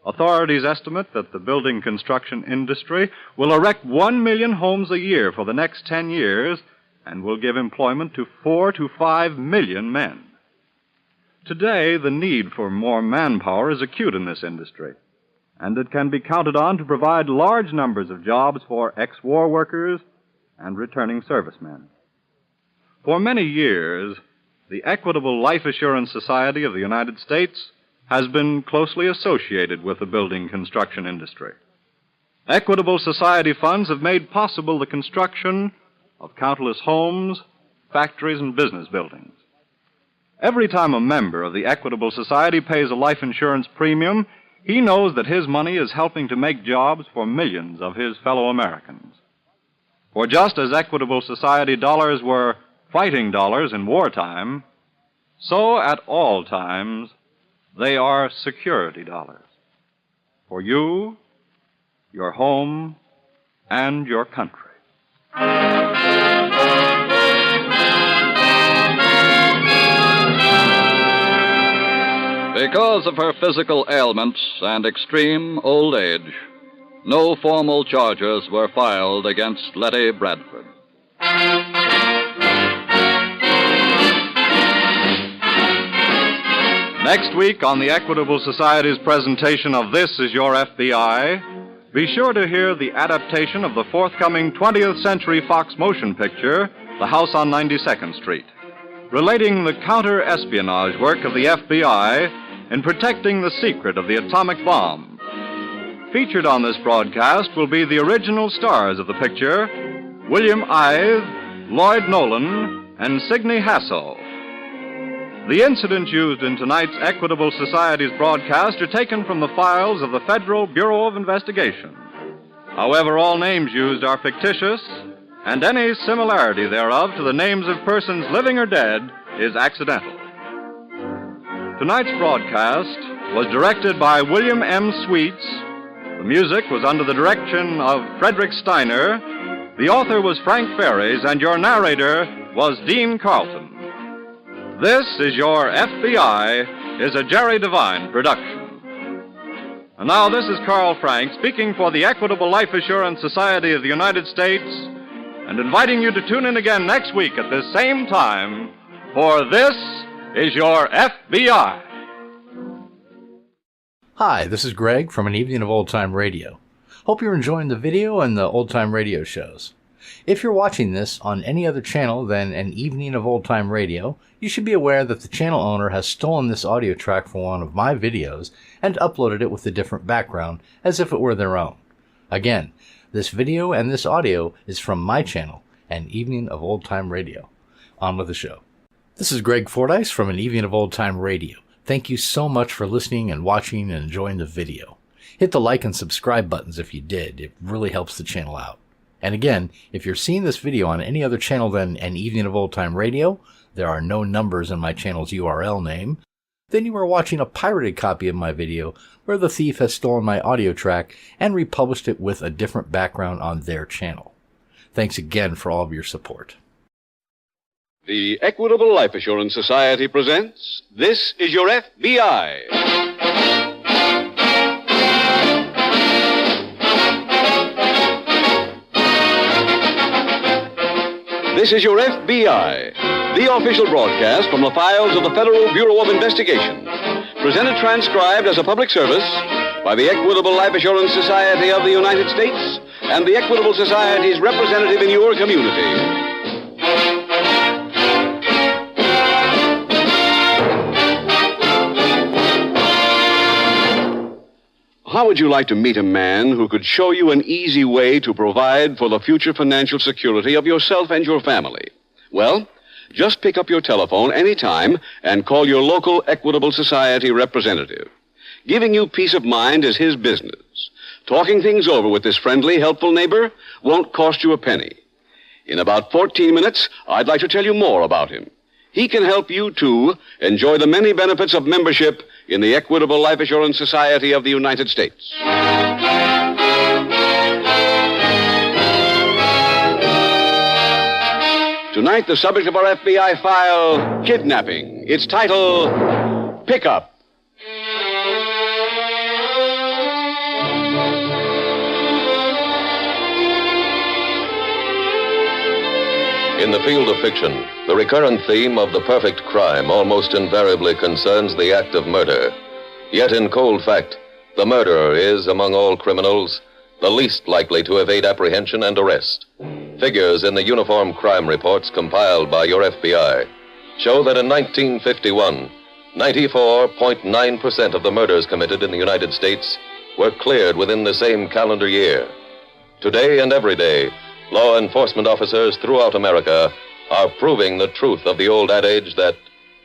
Authorities estimate that the building construction industry will erect 1 million homes a year for the next 10 years and will give employment to 4 to 5 million men. Today, the need for more manpower is acute in this industry, and it can be counted on to provide large numbers of jobs for ex-war workers and returning servicemen. For many years, the Equitable Life Assurance Society of the United States has been closely associated with the building construction industry. Equitable Society funds have made possible the construction of countless homes, factories, and business buildings. Every time a member of the Equitable Society pays a life insurance premium, he knows that his money is helping to make jobs for millions of his fellow Americans. For just as Equitable Society dollars were fighting dollars in wartime, so at all times they are security dollars for you, your home, and your country. Because of her physical ailments and extreme old age, no formal charges were filed against Letty Bradford. Next week on the Equitable Society's presentation of This Is Your FBI, be sure to hear the adaptation of the forthcoming 20th Century Fox motion picture, The House on 92nd Street, relating the counter-espionage work of the FBI in protecting the secret of the atomic bomb. Featured on this broadcast will be the original stars of the picture, William Ide, Lloyd Nolan, and Signe Hasso. The incidents used in tonight's Equitable Society's broadcast are taken from the files of the Federal Bureau of Investigation. However, all names used are fictitious, and any similarity thereof to the names of persons living or dead is accidental. Tonight's broadcast was directed by William M. Sweets. The music was under the direction of Frederick Steiner. The author was Frank Ferries, and your narrator was Dean Carlton. This Is Your FBI is a Jerry Devine production. And now this is Carl Frank speaking for the Equitable Life Assurance Society of the United States and inviting you to tune in again next week at this same time for This Is Your FBI. Hi, this is Greg from An Evening of Old Time Radio. Hope you're enjoying the video and the old time radio shows. If you're watching this on any other channel than An Evening of Old Time Radio, you should be aware that the channel owner has stolen this audio track from one of my videos and uploaded it with a different background as if it were their own. Again, this video and this audio is from my channel, An Evening of Old Time Radio. On with the show. This is Greg Fordyce from An Evening of Old Time Radio. Thank you so much for listening and watching and enjoying the video. Hit the like and subscribe buttons if you did. It really helps the channel out. And again, if you're seeing this video on any other channel than An Evening of Old Time Radio, there are no numbers in my channel's URL name, then you are watching a pirated copy of my video where the thief has stolen my audio track and republished it with a different background on their channel. Thanks again for all of your support. The Equitable Life Assurance Society presents This Is Your FBI. This is Your FBI, the official broadcast from the files of the Federal Bureau of Investigation. Presented transcribed as a public service by the Equitable Life Assurance Society of the United States and the Equitable Society's representative in your community. How would you like to meet a man who could show you an easy way to provide for the future financial security of yourself and your family? Well, just pick up your telephone anytime and call your local Equitable Society representative. Giving you peace of mind is his business. Talking things over with this friendly, helpful neighbor won't cost you a penny. In about 14 minutes, I'd like to tell you more about him. He can help you, too, enjoy the many benefits of membership in the Equitable Life Assurance Society of the United States. Tonight, the subject of our FBI file, kidnapping. Its title, Pickup. In the field of fiction, the recurrent theme of the perfect crime almost invariably concerns the act of murder. Yet in cold fact, the murderer is, among all criminals, the least likely to evade apprehension and arrest. Figures in the uniform crime reports compiled by your FBI show that in 1951, 94.9% of the murders committed in the United States were cleared within the same calendar year. Today and every day, law enforcement officers throughout America are proving the truth of the old adage that,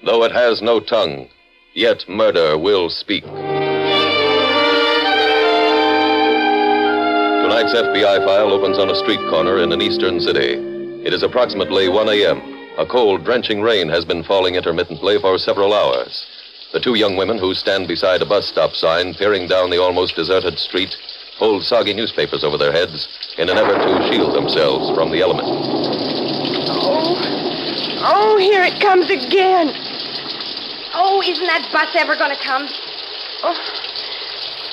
though it has no tongue, yet murder will speak. Tonight's FBI file opens on a street corner in an eastern city. It is approximately 1 a.m. A cold, drenching rain has been falling intermittently for several hours. The two young women who stand beside a bus stop sign, peering down the almost deserted street, hold soggy newspapers over their heads in an effort to shield themselves from the elements. Oh, here it comes again. Oh, isn't that bus ever going to come? Oh,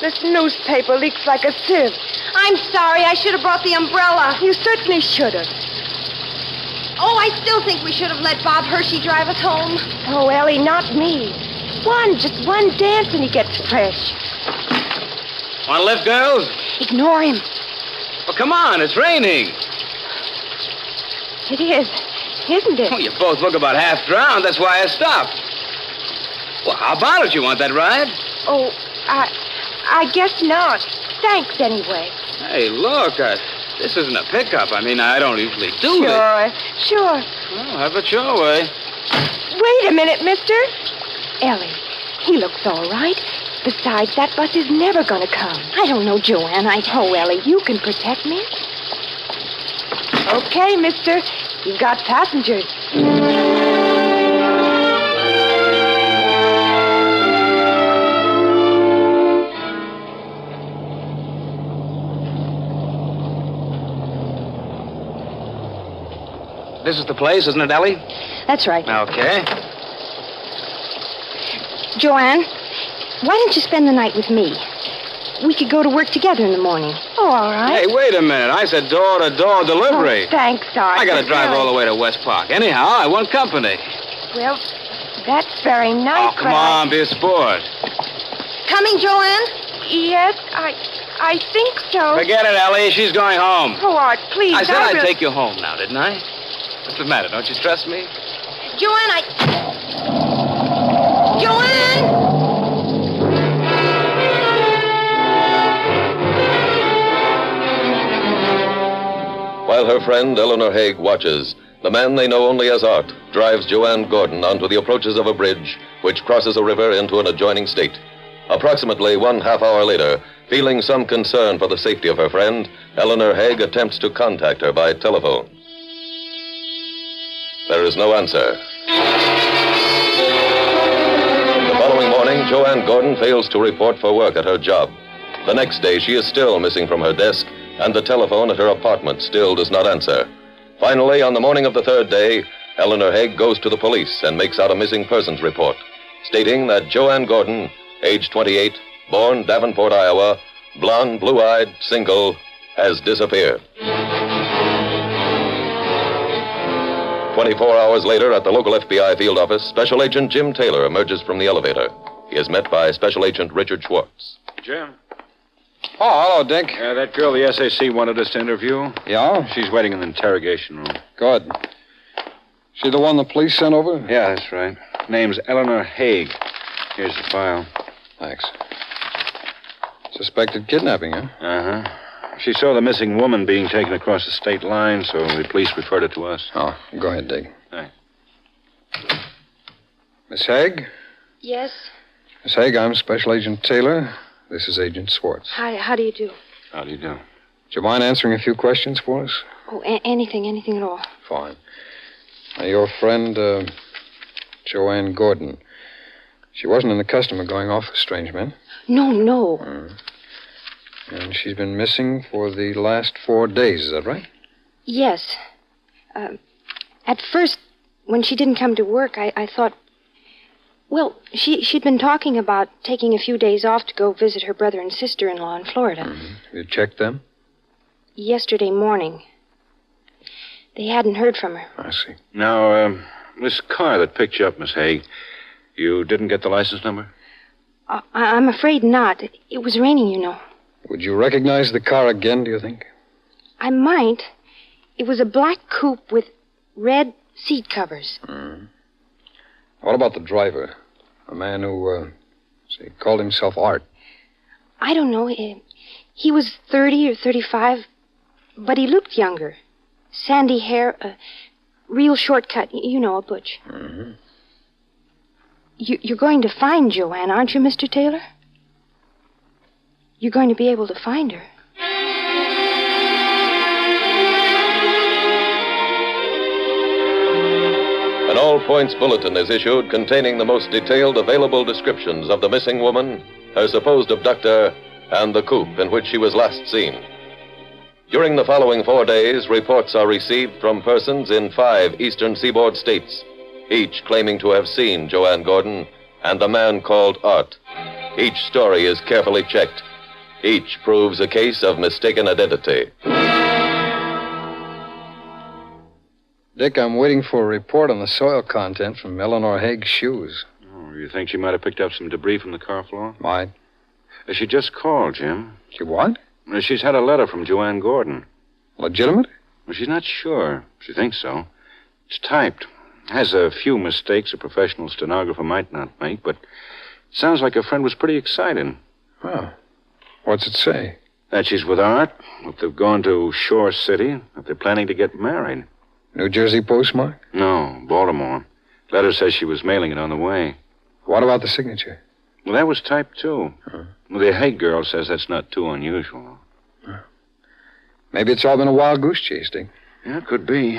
this newspaper leaks like a sieve. I'm sorry. I should have brought the umbrella. You certainly should have. Oh, I still think we should have let Bob Hershey drive us home. Oh, Ellie, not me. Just one dance and he gets fresh. Want to lift, girls? Ignore him. Well, come on, it's raining. It is, isn't it? Oh, you both look about half drowned. That's why I stopped. Well, how about it? You want that ride? Oh, I guess not. Thanks, anyway. Hey, look, this isn't a pickup. I mean, I don't usually do this. Sure. Well, have it your way. Wait a minute, mister. Ellie, he looks all right. Besides, that bus is never going to come. I don't know, Joanne. Oh, Ellie, you can protect me. Okay, mister. You've got passengers. This is the place, isn't it, Ellie? That's right. Okay. Joanne, why don't you spend the night with me? We could go to work together in the morning. Oh, all right. Hey, wait a minute. I said door-to-door delivery. Oh, thanks, Sergeant. I got to drive all the way to West Park. Anyhow, I want company. Well, that's very nice. Oh, come on, be a sport. Coming, Joanne? Yes, I think so. Forget it, Ellie. She's going home. Oh, Art, please. I said I'd take you home now, didn't I? What's the matter? Don't you trust me? Joanne, Joanne! While her friend Eleanor Haig watches, the man they know only as Art drives Joanne Gordon onto the approaches of a bridge which crosses a river into an adjoining state. Approximately 1/2 hour later, feeling some concern for the safety of her friend, Eleanor Haig attempts to contact her by telephone. There is no answer. The following morning, Joanne Gordon fails to report for work at her job. The next day, she is still missing from her desk, and the telephone at her apartment still does not answer. Finally, on the morning of the third day, Eleanor Haig goes to the police and makes out a missing persons report, stating that Joanne Gordon, age 28, born Davenport, Iowa, blonde, blue-eyed, single, has disappeared. 24 hours later, at the local FBI field office, Special Agent Jim Taylor emerges from the elevator. He is met by Special Agent Richard Schwartz. Jim? Oh, hello, Dick. That girl the SAC wanted us to interview. Yeah? She's waiting in the interrogation room. Good. She the one the police sent over? Yeah, that's right. Name's Eleanor Haig. Here's the file. Thanks. Suspected kidnapping, huh? Uh-huh. She saw the missing woman being taken across the state line, so the police referred it to us. Oh, go ahead, Dick. Thanks. Miss Haig? Yes? Miss Haig, I'm Special Agent Taylor. This is Agent Swartz. Hi, how do you do? How do you do? Do you mind answering a few questions for us? Oh, anything at all. Fine. Now, your friend, Joanne Gordon. She wasn't in the custom of going off with strange men. No. And she's been missing for the last 4 days, is that right? Yes. At first, when she didn't come to work, I thought... Well, she'd been talking about taking a few days off to go visit her brother and sister-in-law in Florida. Mm-hmm. You checked them? Yesterday morning. They hadn't heard from her. I see. Now, this car that picked you up, Miss Haig, you didn't get the license number? I'm afraid not. It was raining, you know. Would you recognize the car again, do you think? I might. It was a black coupe with red seat covers. What about the driver? A man who, called himself Art. I don't know. He was 30 or 35, but he looked younger. Sandy hair, a real short cut. You know, a butch. Mm-hmm. You're going to find Joanne, aren't you, Mr. Taylor? You're going to be able to find her. An all-points bulletin is issued containing the most detailed available descriptions of the missing woman, her supposed abductor, and the coupe in which she was last seen. During the following 4 days, reports are received from persons in 5 eastern seaboard states, each claiming to have seen Joanne Gordon and the man called Art. Each story is carefully checked. Each proves a case of mistaken identity. Dick, I'm waiting for a report on the soil content from Eleanor Haig's shoes. Oh, you think she might have picked up some debris from the car floor? Might. She just called, Jim. She what? She's had a letter from Joanne Gordon. Legitimate? Well, she's not sure. She thinks so. It's typed. Has a few mistakes a professional stenographer might not make, but it sounds like her friend was pretty excited. Oh. What's it say? That she's with Art, that they've gone to Shore City, that they're planning to get married. New Jersey postmark? No, Baltimore. Letter says she was mailing it on the way. What about the signature? Well, that was typed, too. Well, the Haig girl says that's not too unusual. Maybe it's all been a wild goose chase, Dick. Yeah, it could be.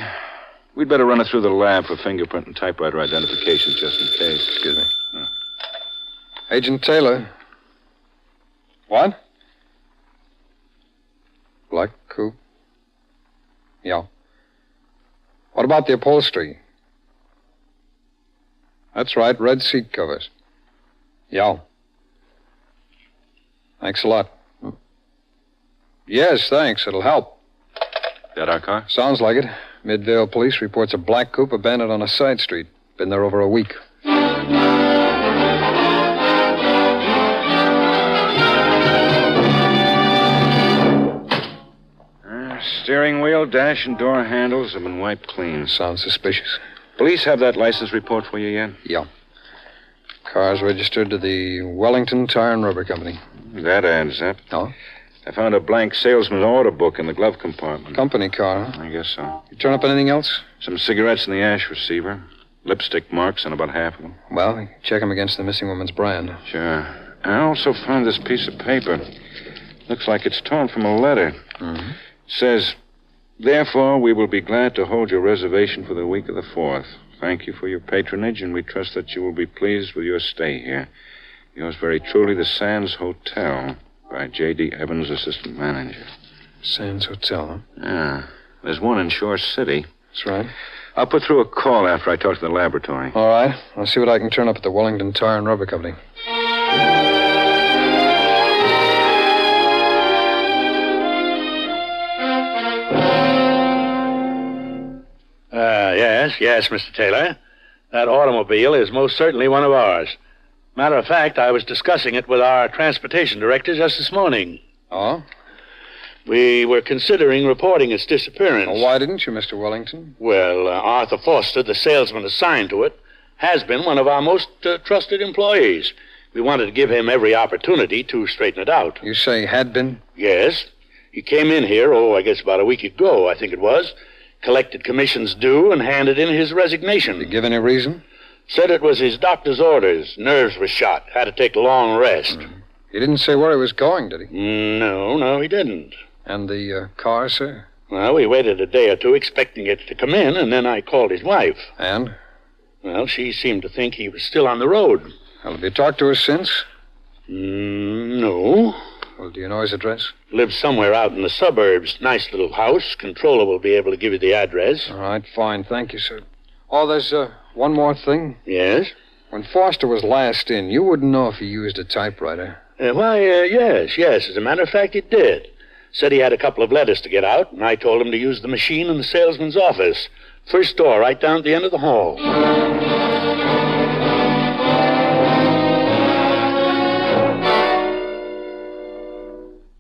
We'd better run it through the lab for fingerprint and typewriter identification just in case. Excuse me. Agent Taylor. What? Black coupe. Yeah. What about the upholstery? That's right, red seat covers. Yeah. Thanks a lot. Yes, thanks. It'll help. That our car? Sounds like it. Midvale Police reports a black coupe abandoned on a side street. Been there over a week. Steering wheel, dash, and door handles have been wiped clean. Sounds suspicious. Police have that license report for you yet? Yeah. Car's registered to the Wellington Tire and Rubber Company. That adds up. Oh? I found a blank salesman's order book in the glove compartment. Company car, huh? I guess so. You turn up anything else? Some cigarettes in the ash receiver. Lipstick marks on about half of them. Well, check them against the missing woman's brand. Sure. I also found this piece of paper. Looks like it's torn from a letter. Mm-hmm. It says, "Therefore, we will be glad to hold your reservation for the week of the 4th. Thank you for your patronage, and we trust that you will be pleased with your stay here. Yours very truly, the Sands Hotel, by J.D. Evans, assistant manager." Sands Hotel, huh? Yeah. There's one in Shore City. That's right. I'll put through a call after I talk to the laboratory. All right. I'll see what I can turn up at the Wellington Tire and Rubber Company. Yes, Mr. Taylor. That automobile is most certainly one of ours. Matter of fact, I was discussing it with our transportation director just this morning. Oh? We were considering reporting its disappearance. Well, why didn't you, Mr. Wellington? Well, Arthur Foster, the salesman assigned to it, has been one of our most trusted employees. We wanted to give him every opportunity to straighten it out. You say had been? Yes. He came in here, I guess about a week ago, I think it was, collected commissions due, and handed in his resignation. Did he give any reason? Said it was his doctor's orders. Nerves were shot. Had to take a long rest. He didn't say where he was going, did he? No, he didn't. And the car, sir? Well, we waited a day or two expecting it to come in, and then I called his wife. And? Well, she seemed to think he was still on the road. Well, have you talked to her since? No. Well, do you know his address? Lives somewhere out in the suburbs. Nice little house. Controller will be able to give you the address. All right, fine. Thank you, sir. Oh, there's one more thing. Yes? When Foster was last in, you wouldn't know if he used a typewriter. Yes. As a matter of fact, he did. Said he had a couple of letters to get out, and I told him to use the machine in the salesman's office. First door, right down at the end of the hall.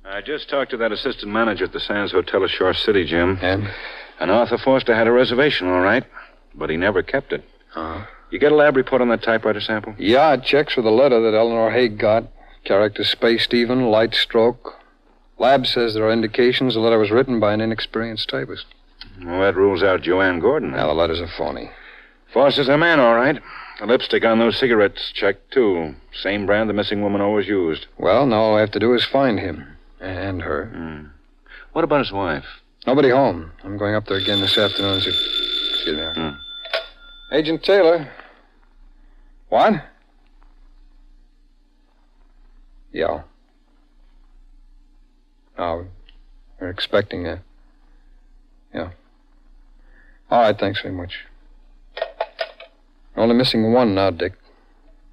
I just talked to that assistant manager at the Sands Hotel ashore City, Jim. And Arthur Foster had a reservation, all right, but he never kept it. You get a lab report on that typewriter sample? Yeah, it checks with the letter that Eleanor Haig got. Character spaced even, light stroke. Lab says there are indications the letter was written by an inexperienced typist. Well, that rules out Joanne Gordon. Now, the letters are phony. Foster's a man, all right. The lipstick on those cigarettes checked, too. Same brand the missing woman always used. Well, now all I have to do is find him. And her. What about his wife? Nobody home. I'm going up there again this afternoon. Excuse me. Agent Taylor. What? Yeah. Oh, we're expecting a... Yeah. All right, thanks very much. Only missing one now, Dick.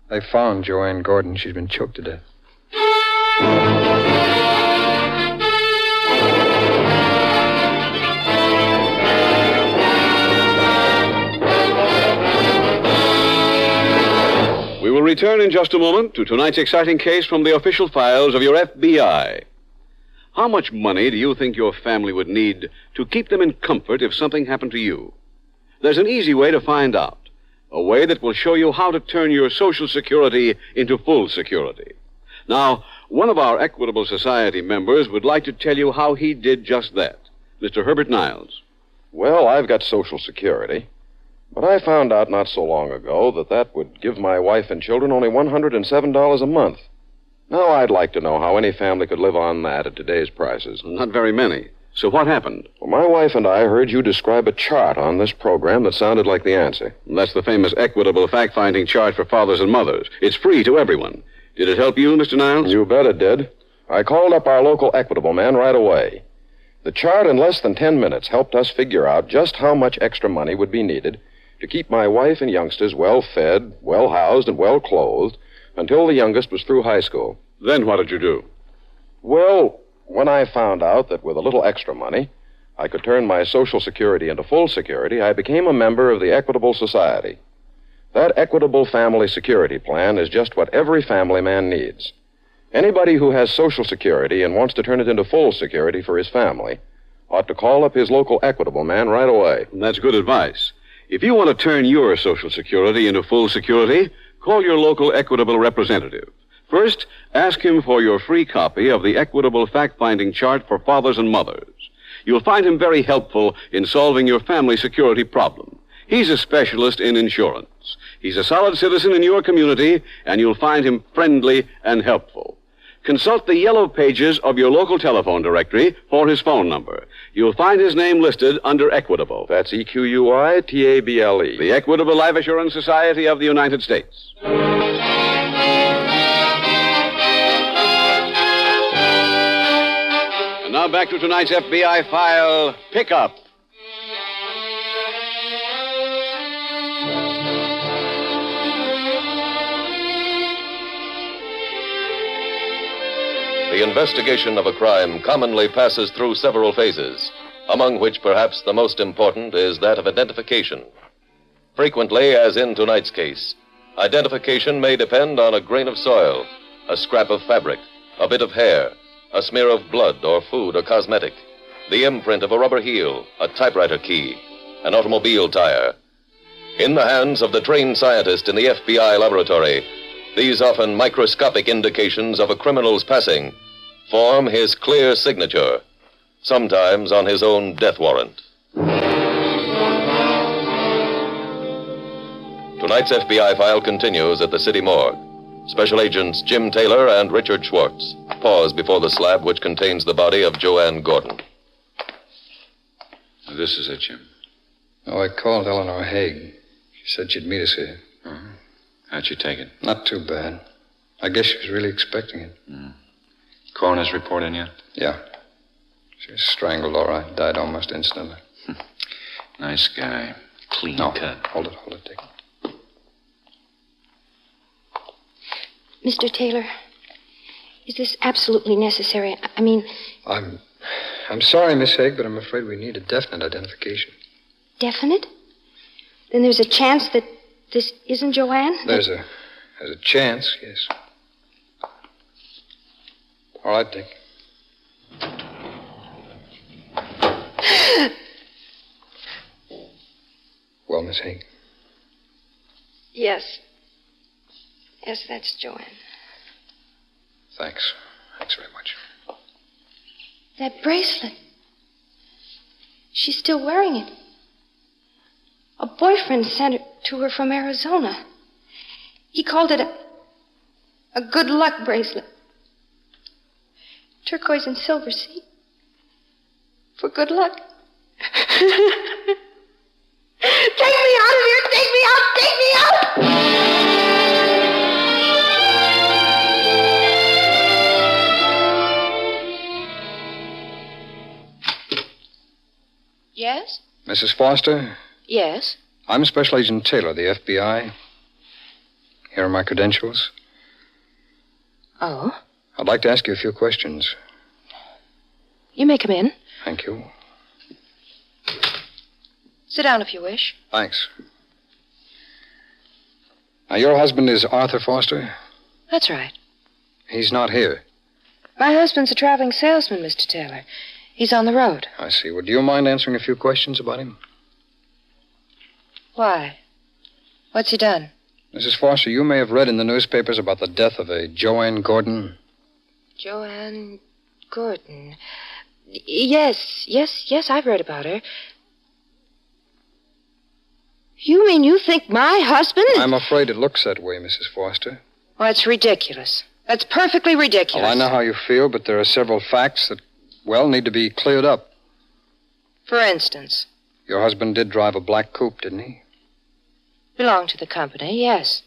They found Joanne Gordon. She's been choked to death. We will return in just a moment to tonight's exciting case from the official files of your FBI. How much money do you think your family would need to keep them in comfort if something happened to you? There's an easy way to find out. A way that will show you how to turn your Social Security into full security. Now, one of our Equitable Society members would like to tell you how he did just that. Mr. Herbert Niles. Well, I've got Social Security, but I found out not so long ago that would give my wife and children only $107 a month. Now, I'd like to know how any family could live on that at today's prices. Not very many. So what happened? Well, my wife and I heard you describe a chart on this program that sounded like the answer. That's the famous Equitable fact-finding chart for fathers and mothers. It's free to everyone. Did it help you, Mr. Niles? You bet it did. I called up our local Equitable man right away. The chart in less than 10 minutes helped us figure out just how much extra money would be needed to keep my wife and youngsters well-fed, well-housed, and well-clothed until the youngest was through high school. Then what did you do? Well, when I found out that with a little extra money, I could turn my Social Security into full security, I became a member of the Equitable Society. That Equitable Family Security Plan is just what every family man needs. Anybody who has Social Security and wants to turn it into full security for his family ought to call up his local Equitable man right away. That's good advice. If you want to turn your Social Security into full security, call your local Equitable representative. First, ask him for your free copy of the Equitable fact-finding chart for fathers and mothers. You'll find him very helpful in solving your family security problem. He's a specialist in insurance. He's a solid citizen in your community, and you'll find him friendly and helpful. Consult the yellow pages of your local telephone directory for his phone number. You'll find his name listed under Equitable. That's EQUITABLE. The Equitable Life Assurance Society of the United States. And now back to tonight's FBI file, Pickup. The investigation of a crime commonly passes through several phases, among which perhaps the most important is that of identification. Frequently, as in tonight's case, identification may depend on a grain of soil, a scrap of fabric, a bit of hair, a smear of blood or food or cosmetic, the imprint of a rubber heel, a typewriter key, an automobile tire. In the hands of the trained scientist in the FBI laboratory, These often microscopic indications of a criminal's passing form his clear signature, sometimes on his own death warrant. Tonight's FBI file continues at the city morgue. Special agents Jim Taylor and Richard Schwartz pause before the slab which contains the body of Joanne Gordon. This is it, Jim. Oh, I called Eleanor Haig. She said she'd meet us here. Uh-huh. How'd she take it? Not too bad. I guess she was really expecting it. Coroner's report in yet? Yeah. She was strangled, all right. Died almost instantly. Nice guy. Clean cut. Hold it, Dick. Mr. Taylor, is this absolutely necessary? I mean... I'm sorry, Miss Haig, but I'm afraid we need a definite identification. Definite? Then there's a chance that this isn't Joanne? There's a chance, yes. All right, Dick. Well, Miss Haig. Yes. Yes, that's Joanne. Thanks. Thanks very much. That bracelet. She's still wearing it. A boyfriend sent it to her from Arizona. He called it a good luck bracelet. Turquoise and silver, see? For good luck. Take me out of here! Take me out! Take me out! Yes? Mrs. Foster? Yes? I'm Special Agent Taylor, the FBI. Here are my credentials. Oh? I'd like to ask you a few questions. You may come in. Thank you. Sit down if you wish. Thanks. Now, your husband is Arthur Foster? That's right. He's not here. My husband's a traveling salesman, Mr. Taylor. He's on the road. I see. Would you mind answering a few questions about him? Why? What's he done? Mrs. Foster, you may have read in the newspapers about the death of a Joanne Gordon. Joanne Gordon. Yes, I've read about her. You mean you think my husband... I'm afraid it looks that way, Mrs. Foster. Well, that's ridiculous. That's perfectly ridiculous. Well, I know how you feel, but there are several facts that, well, need to be cleared up. For instance? Your husband did drive a black coupe, didn't he? Belonged to the company, yes.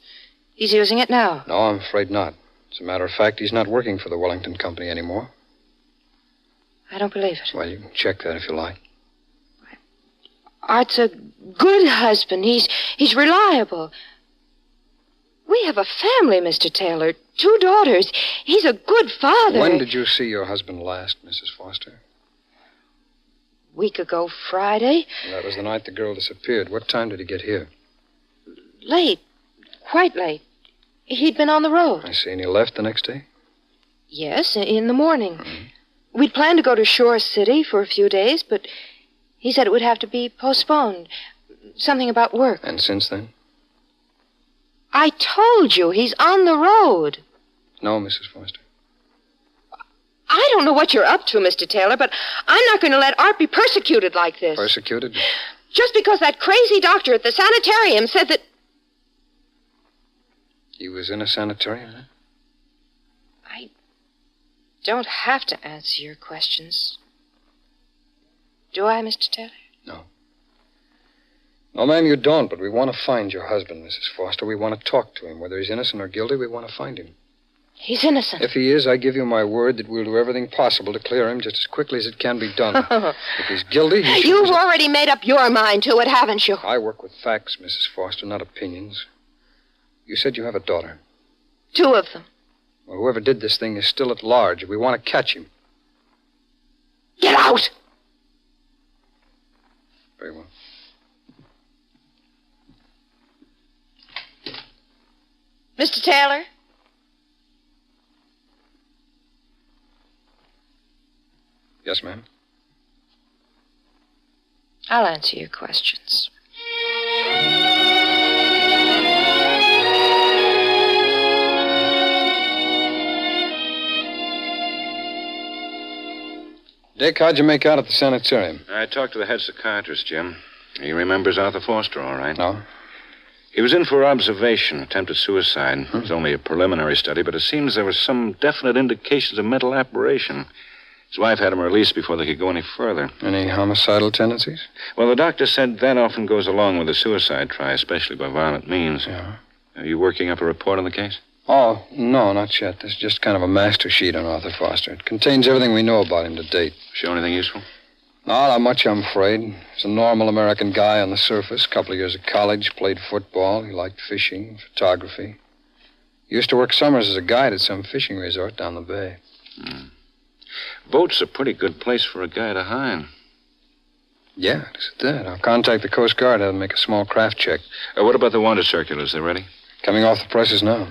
He's using it now. No, I'm afraid not. As a matter of fact, he's not working for the Wellington Company anymore. I don't believe it. Well, you can check that if you like. Art's a good husband. He's reliable. We have a family, Mr. Taylor. 2 daughters. He's a good father. When did you see your husband last, Mrs. Foster? Week ago Friday. Well, that was the night the girl disappeared. What time did he get here? Late. Quite late. He'd been on the road. I see. And he left the next day? Yes, in the morning. We'd planned to go to Shore City for a few days, but he said it would have to be postponed. Something about work. And since then? I told you, he's on the road. No, Mrs. Foster. I don't know what you're up to, Mr. Taylor, but I'm not going to let Art be persecuted like this. Persecuted? Just because that crazy doctor at the sanitarium said that... He was in a sanitarium, huh? I don't have to answer your questions. Do I, Mr. Taylor? No. No, ma'am, you don't, but we want to find your husband, Mrs. Foster. We want to talk to him. Whether he's innocent or guilty, we want to find him. He's innocent. If he is, I give you my word that we'll do everything possible to clear him just as quickly as it can be done. If he's guilty, he should... You've already made up your mind to it, haven't you? I work with facts, Mrs. Foster, not opinions. You said you have a daughter. 2 of them. Well, whoever did this thing is still at large. We want to catch him. Get out! Very well. Mr. Taylor? Yes, ma'am. I'll answer your questions. Dick, how'd you make out at the sanitarium? I talked to the head psychiatrist, Jim. He remembers Arthur Foster, all right. No? He was in for observation, attempted suicide. It was only a preliminary study, but it seems there were some definite indications of mental aberration. His wife had him released before they could go any further. Any homicidal tendencies? Well, the doctor said that often goes along with a suicide try, especially by violent means. Yeah. Are you working up a report on the case? Oh, no, not yet. This is just kind of a master sheet on Arthur Foster. It contains everything we know about him to date. Show anything useful? No, not much, I'm afraid. He's a normal American guy on the surface. Couple of years of college, played football. He liked fishing, photography. He used to work summers as a guide at some fishing resort down the bay. Boat's a pretty good place for a guy to hide. Yeah, it's that. I'll contact the Coast Guard, have them make a small craft check. What about the wanted circulars? They ready? Coming off the presses now.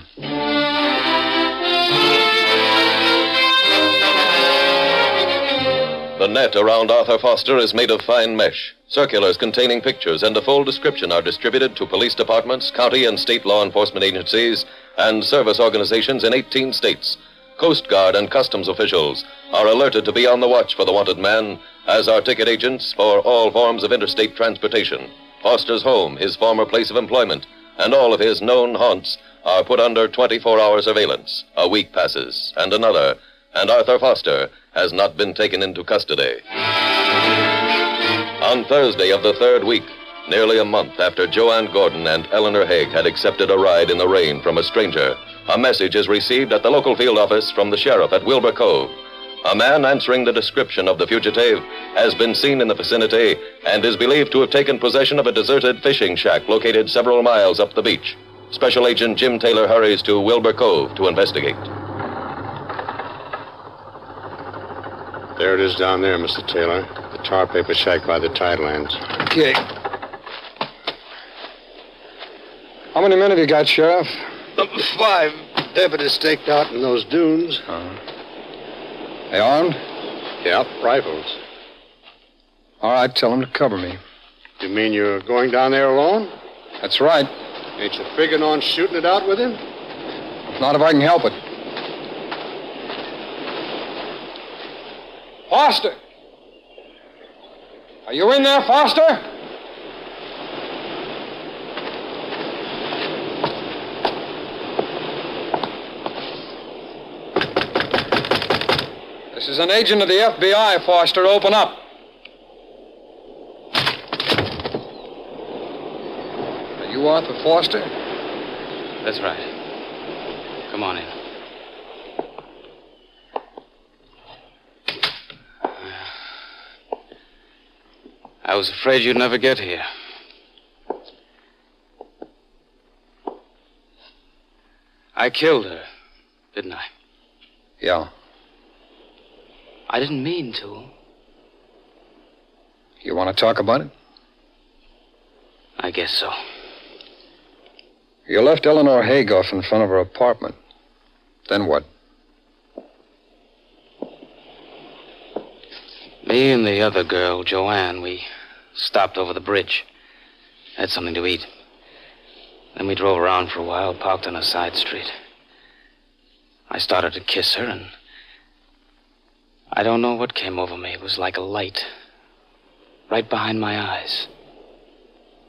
The net around Arthur Foster is made of fine mesh. Circulars containing pictures and a full description are distributed to police departments, county and state law enforcement agencies, and service organizations in 18 states. Coast Guard and customs officials are alerted to be on the watch for the wanted man, as are ticket agents for all forms of interstate transportation. Foster's home, his former place of employment, and all of his known haunts are put under 24-hour surveillance. A week passes, and another, and Arthur Foster has not been taken into custody. On Thursday of the third week, nearly a month after Joanne Gordon and Eleanor Haig had accepted a ride in the rain from a stranger, a message is received at the local field office from the sheriff at Wilbur Cove. A man answering the description of the fugitive has been seen in the vicinity and is believed to have taken possession of a deserted fishing shack located several miles up the beach. Special Agent Jim Taylor hurries to Wilbur Cove to investigate. There it is down there, Mr. Taylor. The tar paper shack by the tidelands. Okay. How many men have you got, Sheriff? 5 deputies staked out in those dunes. They armed? Yep, rifles. All right, tell them to cover me. You mean you're going down there alone? That's right. Ain't you figuring on shooting it out with him? Not if I can help it. Foster! Are you in there, Foster? This is an agent of the FBI, Foster. Open up. Are you Arthur Foster? That's right. Come on in. I was afraid you'd never get here. I killed her, didn't I? Yeah. I didn't mean to. You want to talk about it? I guess so. You left Eleanor Haig off in front of her apartment. Then what? Me and the other girl, Joanne, we stopped over the bridge. Had something to eat. Then we drove around for a while, parked on a side street. I started to kiss her, and I don't know what came over me. It was like a light. Right behind my eyes.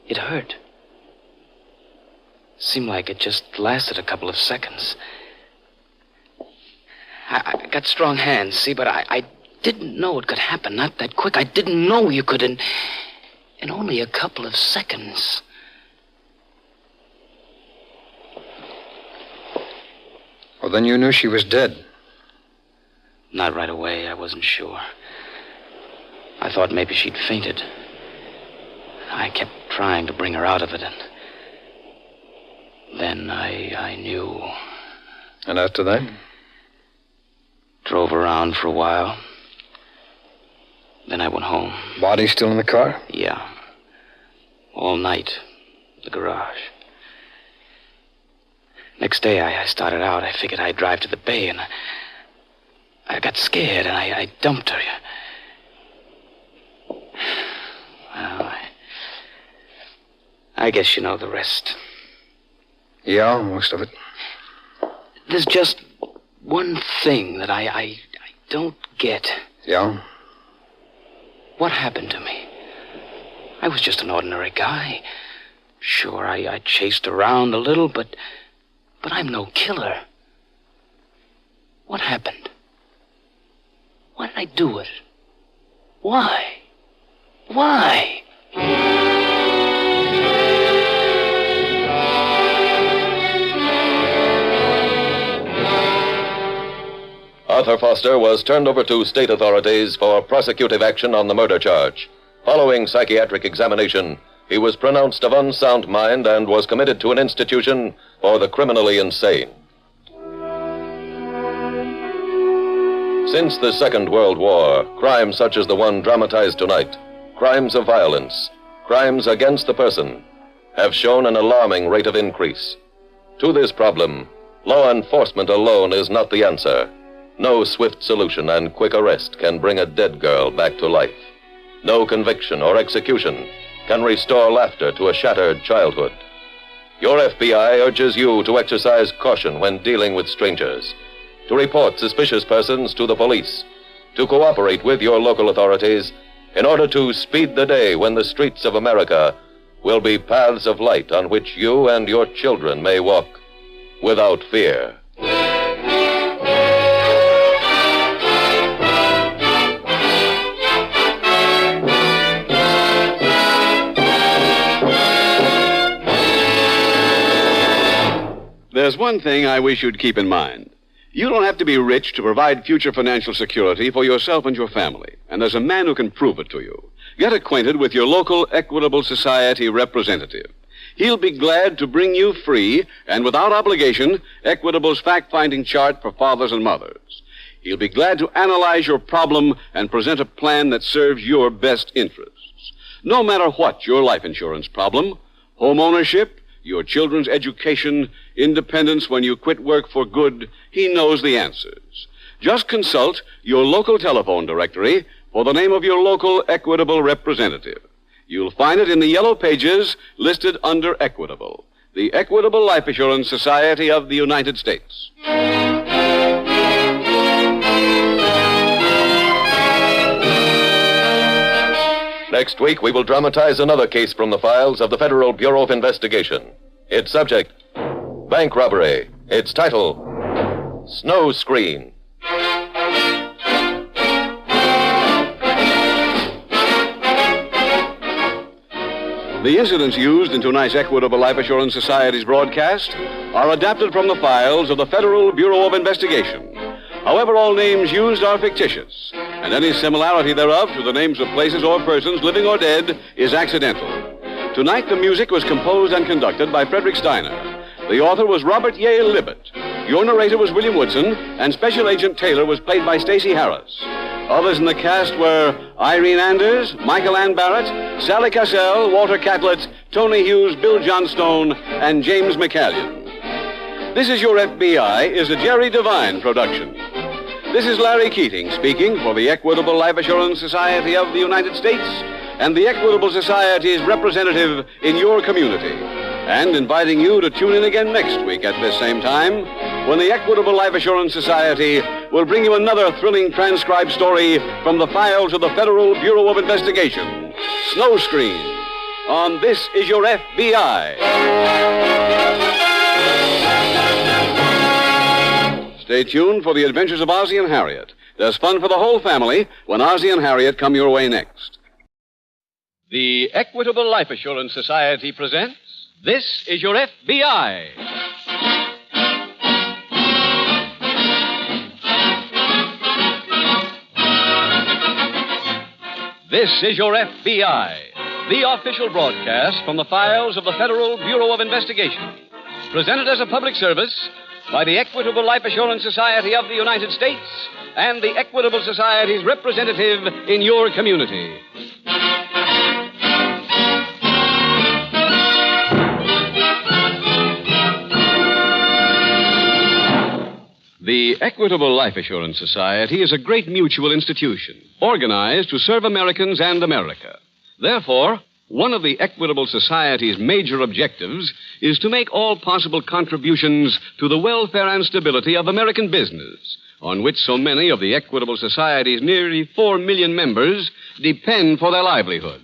It hurt. Seemed like it just lasted a couple of seconds. I got strong hands, see, but I didn't know it could happen, not that quick. I didn't know you could in only a couple of seconds. Well, then you knew she was dead. Not right away. I wasn't sure. I thought maybe she'd fainted. I kept trying to bring her out of it, and then I knew. And after that? Drove around for a while. Then I went home. Body still in the car? Yeah. All night. The garage. Next day, I started out. I figured I'd drive to the bay, and I got scared, and I dumped her. Well, I guess you know the rest. Yeah, most of it. There's just one thing that I don't get. Yeah? What happened to me? I was just an ordinary guy. Sure, I chased around a little, but I'm no killer. What happened? Why did I do it? Why? Why? Arthur Foster was turned over to state authorities for prosecutive action on the murder charge. Following psychiatric examination, he was pronounced of unsound mind and was committed to an institution for the criminally insane. Since the Second World War, crimes such as the one dramatized tonight, crimes of violence, crimes against the person, have shown an alarming rate of increase. To this problem, law enforcement alone is not the answer. No swift solution and quick arrest can bring a dead girl back to life. No conviction or execution can restore laughter to a shattered childhood. Your FBI urges you to exercise caution when dealing with strangers, to report suspicious persons to the police, to cooperate with your local authorities in order to speed the day when the streets of America will be paths of light on which you and your children may walk without fear. There's one thing I wish you'd keep in mind. You don't have to be rich to provide future financial security for yourself and your family. And there's a man who can prove it to you. Get acquainted with your local Equitable Society representative. He'll be glad to bring you free and without obligation Equitable's fact-finding chart for fathers and mothers. He'll be glad to analyze your problem and present a plan that serves your best interests. No matter what your life insurance problem, home ownership, your children's education, independence when you quit work for good, he knows the answers. Just consult your local telephone directory for the name of your local Equitable representative. You'll find it in the yellow pages listed under Equitable, the Equitable Life Assurance Society of the United States. Next week, we will dramatize another case from the files of the Federal Bureau of Investigation. Its subject, bank robbery. Its title, Snow Screen. The incidents used in tonight's Equitable Life Assurance Society's broadcast are adapted from the files of the Federal Bureau of Investigation. However, all names used are fictitious, and any similarity thereof to the names of places or persons, living or dead, is accidental. Tonight, the music was composed and conducted by Frederick Steiner. The author was Robert Yale Libet. Your narrator was William Woodson, and Special Agent Taylor was played by Stacey Harris. Others in the cast were Irene Anders, Michael Ann Barrett, Sally Cassell, Walter Catlett, Tony Hughes, Bill Johnstone, and James McCallion. This Is Your FBI is a Jerry Devine production. This is Larry Keating speaking for the Equitable Life Assurance Society of the United States and the Equitable Society's representative in your community, and inviting you to tune in again next week at this same time when the Equitable Life Assurance Society will bring you another thrilling transcribed story from the files of the Federal Bureau of Investigation, Snow Screen, on This Is Your FBI. Stay tuned for the adventures of Ozzie and Harriet. There's fun for the whole family when Ozzie and Harriet come your way next. The Equitable Life Assurance Society presents This Is Your FBI. This Is Your FBI, the official broadcast from the files of the Federal Bureau of Investigation. Presented as a public service by the Equitable Life Assurance Society of the United States and the Equitable Society's representative in your community. The Equitable Life Assurance Society is a great mutual institution organized to serve Americans and America. Therefore, one of the Equitable Society's major objectives is to make all possible contributions to the welfare and stability of American business, on which so many of the Equitable Society's nearly 4 million members depend for their livelihood.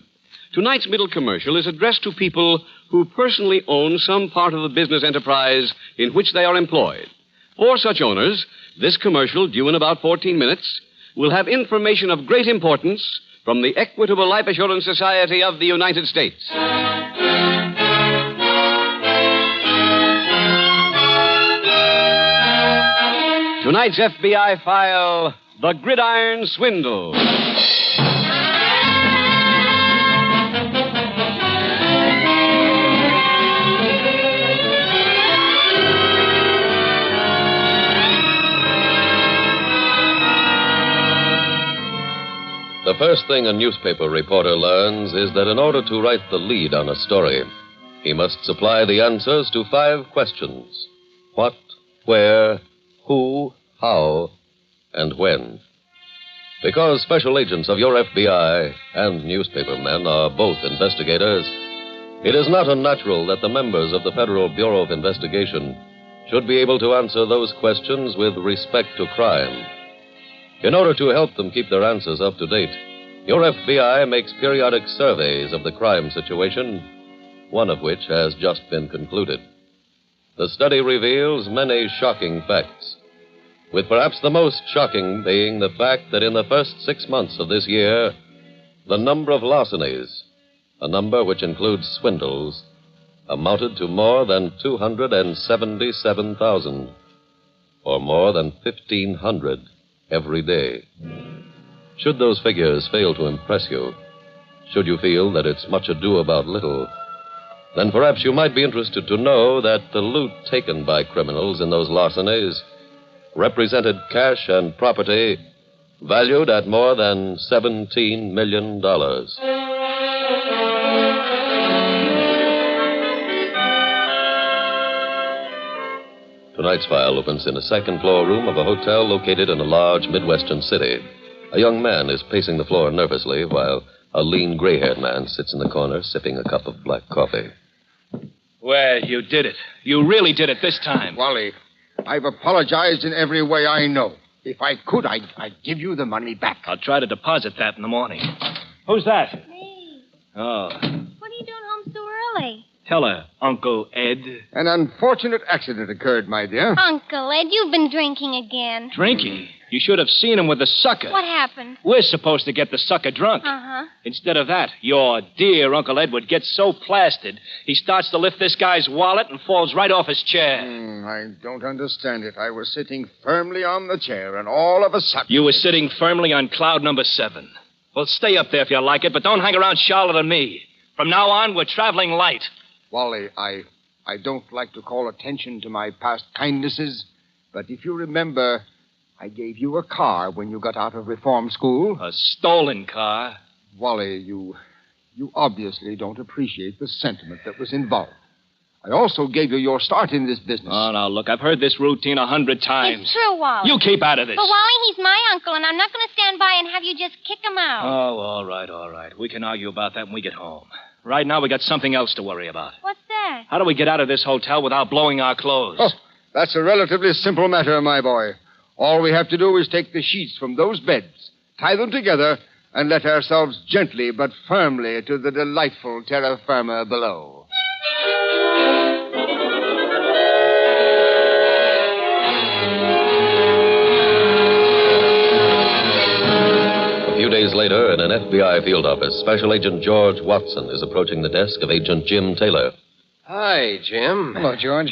Tonight's middle commercial is addressed to people who personally own some part of the business enterprise in which they are employed. For such owners, this commercial, due in about 14 minutes, will have information of great importance from the Equitable Life Assurance Society of the United States. Tonight's FBI file, The Gridiron Swindle. The first thing a newspaper reporter learns is that in order to write the lead on a story, he must supply the answers to 5 questions. What, where, who, how, and when. Because special agents of your FBI and newspapermen are both investigators, it is not unnatural that the members of the Federal Bureau of Investigation should be able to answer those questions with respect to crime. In order to help them keep their answers up to date, your FBI makes periodic surveys of the crime situation, one of which has just been concluded. The study reveals many shocking facts, with perhaps the most shocking being the fact that in the first 6 months of this year, the number of larcenies, a number which includes swindles, amounted to more than 277,000, or more than 1,500 every day. Should those figures fail to impress you, should you feel that it's much ado about little, then perhaps you might be interested to know that the loot taken by criminals in those larcenies represented cash and property valued at more than $17 million. Tonight's file opens in a second-floor room of a hotel located in a large Midwestern city. A young man is pacing the floor nervously while a lean, gray-haired man sits in the corner sipping a cup of black coffee. Well, you did it. You really did it this time. Wally, I've apologized in every way I know. If I could, I'd give you the money back. I'll try to deposit that in the morning. Who's that? Me. Oh. What are you doing home so early? Tell her, Uncle Ed. An unfortunate accident occurred, my dear. Uncle Ed, you've been drinking again. Drinking? You should have seen him with the sucker. What happened? We're supposed to get the sucker drunk. Uh-huh. Instead of that, your dear Uncle Edward gets so plastered, he starts to lift this guy's wallet and falls right off his chair. I don't understand it. I was sitting firmly on the chair, and all of a sudden... You were sitting firmly on cloud number 7. Well, stay up there if you like it, but don't hang around Charlotte and me. From now on, we're traveling light. Wally, I don't like to call attention to my past kindnesses, but if you remember, I gave you a car when you got out of reform school. A stolen car? Wally, you obviously don't appreciate the sentiment that was involved. I also gave you your start in this business. Oh, now, look, I've heard this routine 100 times. It's true, Wally. You keep out of this. But, Wally, he's my uncle, and I'm not going to stand by and have you just kick him out. Oh, all right. We can argue about that when we get home. Right now, we got something else to worry about. What's that? How do we get out of this hotel without blowing our clothes? Oh, that's a relatively simple matter, my boy. All we have to do is take the sheets from those beds, tie them together, and let ourselves gently but firmly to the delightful terra firma below. A few days later, in an FBI field office, Special Agent George Watson is approaching the desk of Agent Jim Taylor. Hi, Jim. Hello, George.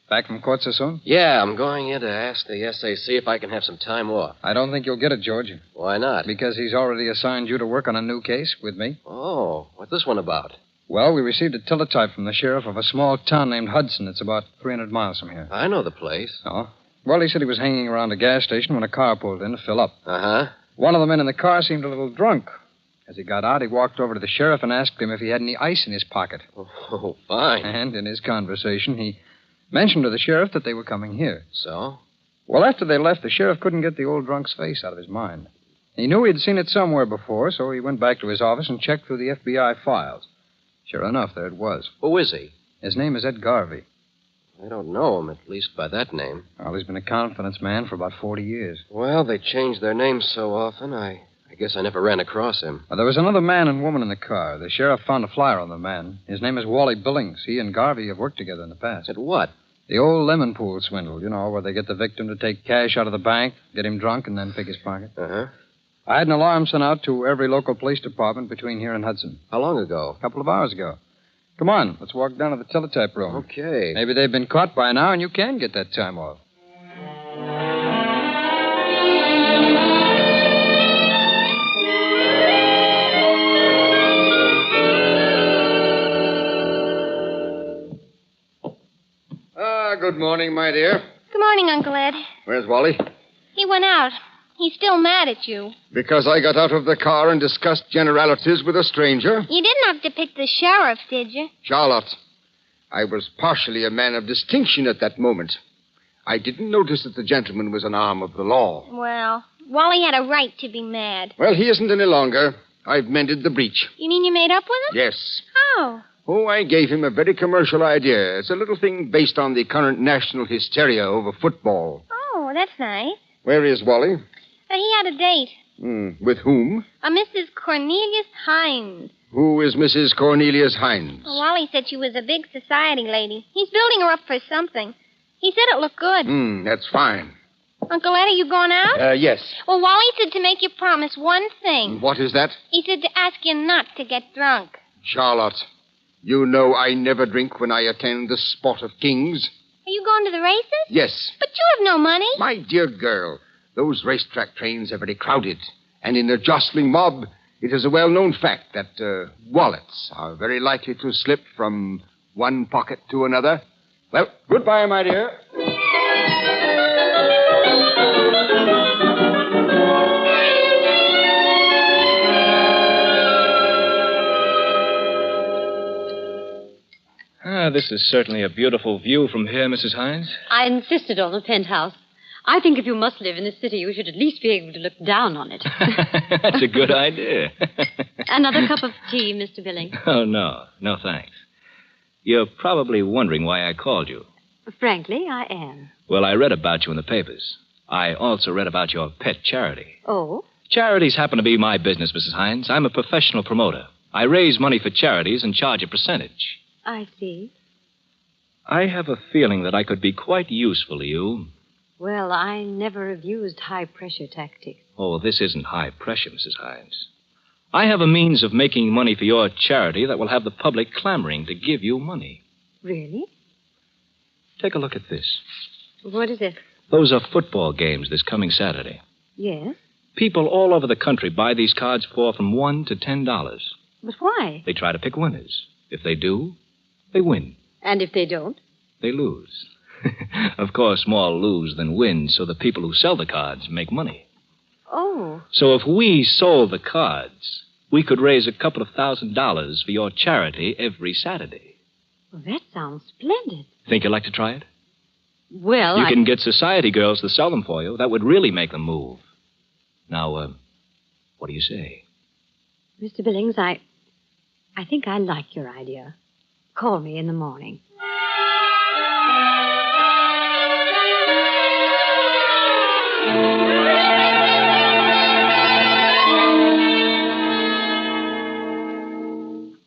Back from court so soon? Yeah, I'm going in to ask the SAC if I can have some time off. I don't think you'll get it, George. Why not? Because he's already assigned you to work on a new case with me. Oh, what's this one about? Well, we received a teletype from the sheriff of a small town named Hudson. It's about 300 miles from here. I know the place. Oh? Well, he said he was hanging around a gas station when a car pulled in to fill up. Uh-huh. One of the men in the car seemed a little drunk. As he got out, he walked over to the sheriff and asked him if he had any ice in his pocket. Oh, fine. And in his conversation, he mentioned to the sheriff that they were coming here. So? Well, after they left, the sheriff couldn't get the old drunk's face out of his mind. He knew he'd seen it somewhere before, so he went back to his office and checked through the FBI files. Sure enough, there it was. Who is he? His name is Ed Garvey. I don't know him, at least by that name. Well, he's been a confidence man for about 40 years. Well, they change their names so often, I I guess I never ran across him. Well, there was another man and woman in the car. The sheriff found a flyer on the man. His name is Wally Billings. He and Garvey have worked together in the past. At what? The old lemon pool swindle, you know, where they get the victim to take cash out of the bank, get him drunk, and then pick his pocket. Uh-huh. I had an alarm sent out to every local police department between here and Hudson. How long ago? A couple of hours ago. Come on, let's walk down to the teletype room. Okay. Maybe they've been caught by now, and you can get that time off. Good morning, my dear. Good morning, Uncle Ed. Where's Wally? He went out. He's still mad at you. Because I got out of the car and discussed generalities with a stranger? You didn't have to pick the sheriff, did you? Charlotte, I was partially a man of distinction at that moment. I didn't notice that the gentleman was an arm of the law. Well, Wally had a right to be mad. Well, he isn't any longer. I've mended the breach. You mean you made up with him? Yes. How? Oh, I gave him a very commercial idea. It's a little thing based on the current national hysteria over football. Oh, that's nice. Where is Wally? He had a date. With whom? A Mrs. Cornelius Hines. Who is Mrs. Cornelius Hines? Wally said she was a big society lady. He's building her up for something. He said it looked good. That's fine. Uncle Ed, are you going out? Yes. Well, Wally said to make you promise one thing. What is that? He said to ask you not to get drunk. Charlotte, you know I never drink when I attend the Sport of Kings. Are you going to the races? Yes. But you have no money. My dear girl, those racetrack trains are very crowded. And in a jostling mob, it is a well-known fact that wallets are very likely to slip from one pocket to another. Well, goodbye, my dear. This is certainly a beautiful view from here, Mrs. Hines. I insisted on a penthouse. I think if you must live in the city, you should at least be able to look down on it. That's a good idea. Another cup of tea, Mr. Billings? Oh, no. No, thanks. You're probably wondering why I called you. Frankly, I am. Well, I read about you in the papers. I also read about your pet charity. Oh? Charities happen to be my business, Mrs. Hines. I'm a professional promoter. I raise money for charities and charge a percentage. I see. I have a feeling that I could be quite useful to you. Well, I never have used high-pressure tactics. Oh, this isn't high pressure, Mrs. Hines. I have a means of making money for your charity that will have the public clamoring to give you money. Really? Take a look at this. What is it? Those are football games this coming Saturday. Yes? People all over the country buy these cards for from $1 to $10. But why? They try to pick winners. If they do, they win. And if they don't? They lose. Of course, more lose than win, so the people who sell the cards make money. Oh. So if we sold the cards, we could raise a couple of $1,000 for your charity every Saturday. Well, that sounds splendid. Think you'd like to try it? Well, You can get society girls to sell them for you. That would really make them move. Now, what do you say? Mr. Billings, I think I like your idea. Call me in the morning.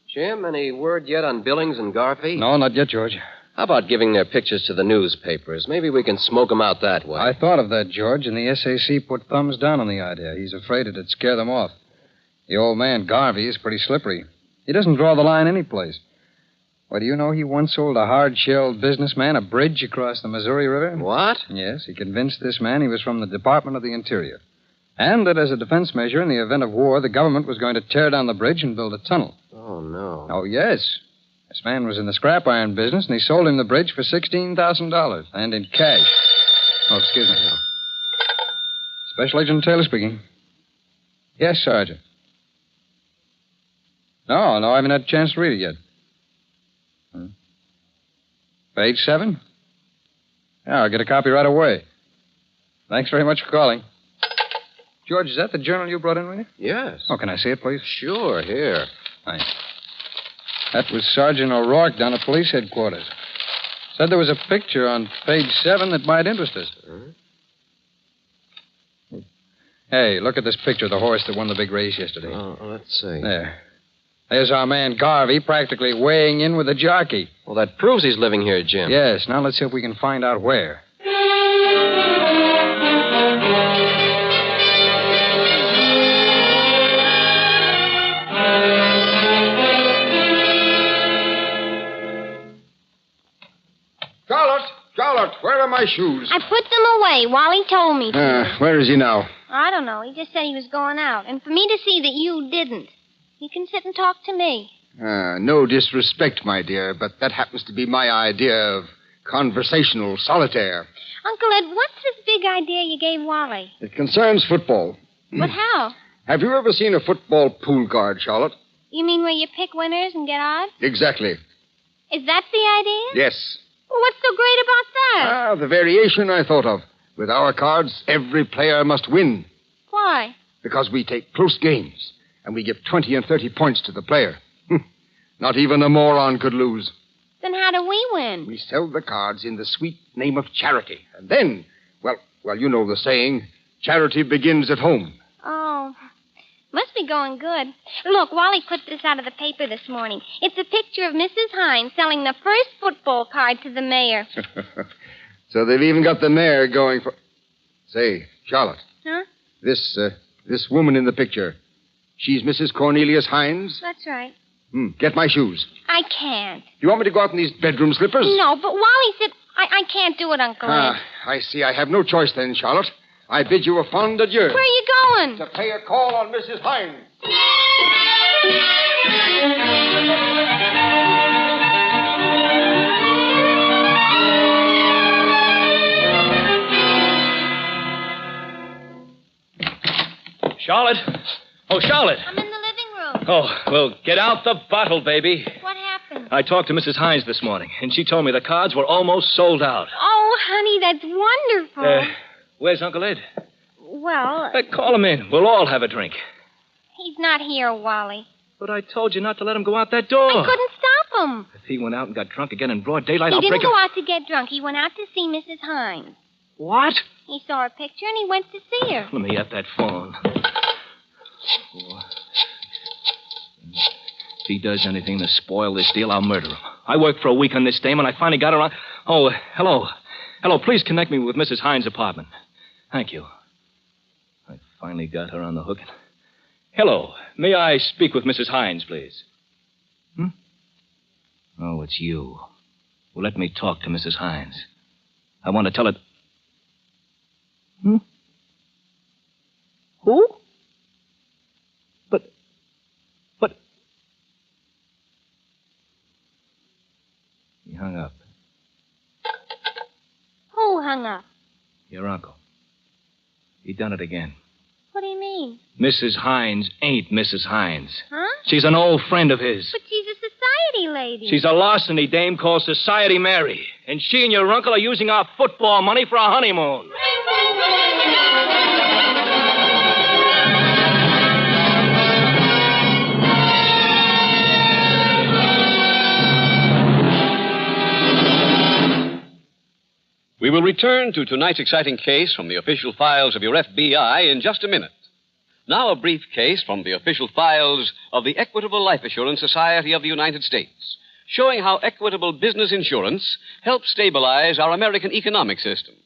Jim, any word yet on Billings and Garvey? No, not yet, George. How about giving their pictures to the newspapers? Maybe we can smoke them out that way. I thought of that, George, and the SAC put thumbs down on the idea. He's afraid it'd scare them off. The old man, Garvey, is pretty slippery. He doesn't draw the line anyplace. Why, do you know he once sold a hard-shelled businessman a bridge across the Missouri River? What? Yes, he convinced this man he was from the Department of the Interior. And that as a defense measure in the event of war, the government was going to tear down the bridge and build a tunnel. Oh, no. Oh, yes. This man was in the scrap iron business, and he sold him the bridge for $16,000, and in cash. Oh, excuse me. Special Agent Taylor speaking. Yes, Sergeant. No, I haven't had a chance to read it yet. Page 7? Yeah, I'll get a copy right away. Thanks very much for calling. George, is that the journal you brought in with you? Yes. Oh, can I see it, please? Sure, here. Thanks. That was Sergeant O'Rourke down at police headquarters. Said there was a picture on page 7 that might interest us. Hey, look at this picture of the horse that won the big race yesterday. Oh, let's see. There. There's our man Garvey practically weighing in with the jockey. Well, that proves he's living here, Jim. Yes, now let's see if we can find out where. Charlotte, where are my shoes? I put them away. Wally told me to. Where is he now? I don't know. He just said he was going out. And for me to see that you didn't. You can sit and talk to me. No disrespect, my dear, but that happens to be my idea of conversational solitaire. Uncle Ed, what's this big idea you gave Wally? It concerns football. But how? Have you ever seen a football pool guard, Charlotte? You mean where you pick winners and get odds? Exactly. Is that the idea? Yes. Well, what's so great about that? The variation I thought of. With our cards, every player must win. Why? Because we take close games, and we give 20 and 30 points to the player. Not even a moron could lose. Then how do we win? We sell the cards in the sweet name of charity. And then, well, you know the saying, charity begins at home. Oh, must be going good. Look, Wally put this out of the paper this morning. It's a picture of Mrs. Hines selling the first football card to the mayor. So they've even got the mayor going for... Say, Charlotte. Huh? This woman in the picture, she's Mrs. Cornelius Hines? That's right. Get my shoes. I can't. You want me to go out in these bedroom slippers? No, but Wally said I can't do it, Uncle Ed. I see. I have no choice then, Charlotte. I bid you a fond adieu. Where are you going? To pay a call on Mrs. Hines. Charlotte? Oh, Charlotte. I'm in the living room. Oh, well, get out the bottle, baby. What happened? I talked to Mrs. Hines this morning, and she told me the cards were almost sold out. Oh, honey, that's wonderful. Where's Uncle Ed? Well... call him in. We'll all have a drink. He's not here, Wally. But I told you not to let him go out that door. I couldn't stop him. If he went out and got drunk again in broad daylight, He I'll break didn't him. go out to get drunk. He went out to see Mrs. Hines. What? He saw her picture and he went to see her. Let me get that phone. If he does anything to spoil this deal, I'll murder him. I worked for a week on this dame, and I finally got her on... Oh, hello. Hello, please connect me with Mrs. Hines' apartment. Thank you. I finally got her on the hook. Hello. May I speak with Mrs. Hines, please? Oh, it's you. Well, let me talk to Mrs. Hines. I want to tell her... Who? But... He hung up. Who hung up? Your uncle. He done it again. What do you mean? Mrs. Hines ain't Mrs. Hines. Huh? She's an old friend of his. But she's a society lady. She's a larceny dame called Society Mary. And she and your uncle are using our football money for a honeymoon. We will return to tonight's exciting case from the official files of your FBI in just a minute. Now, a brief case from the official files of the Equitable Life Assurance Society of the United States, showing how Equitable Business Insurance helps stabilize our American economic system.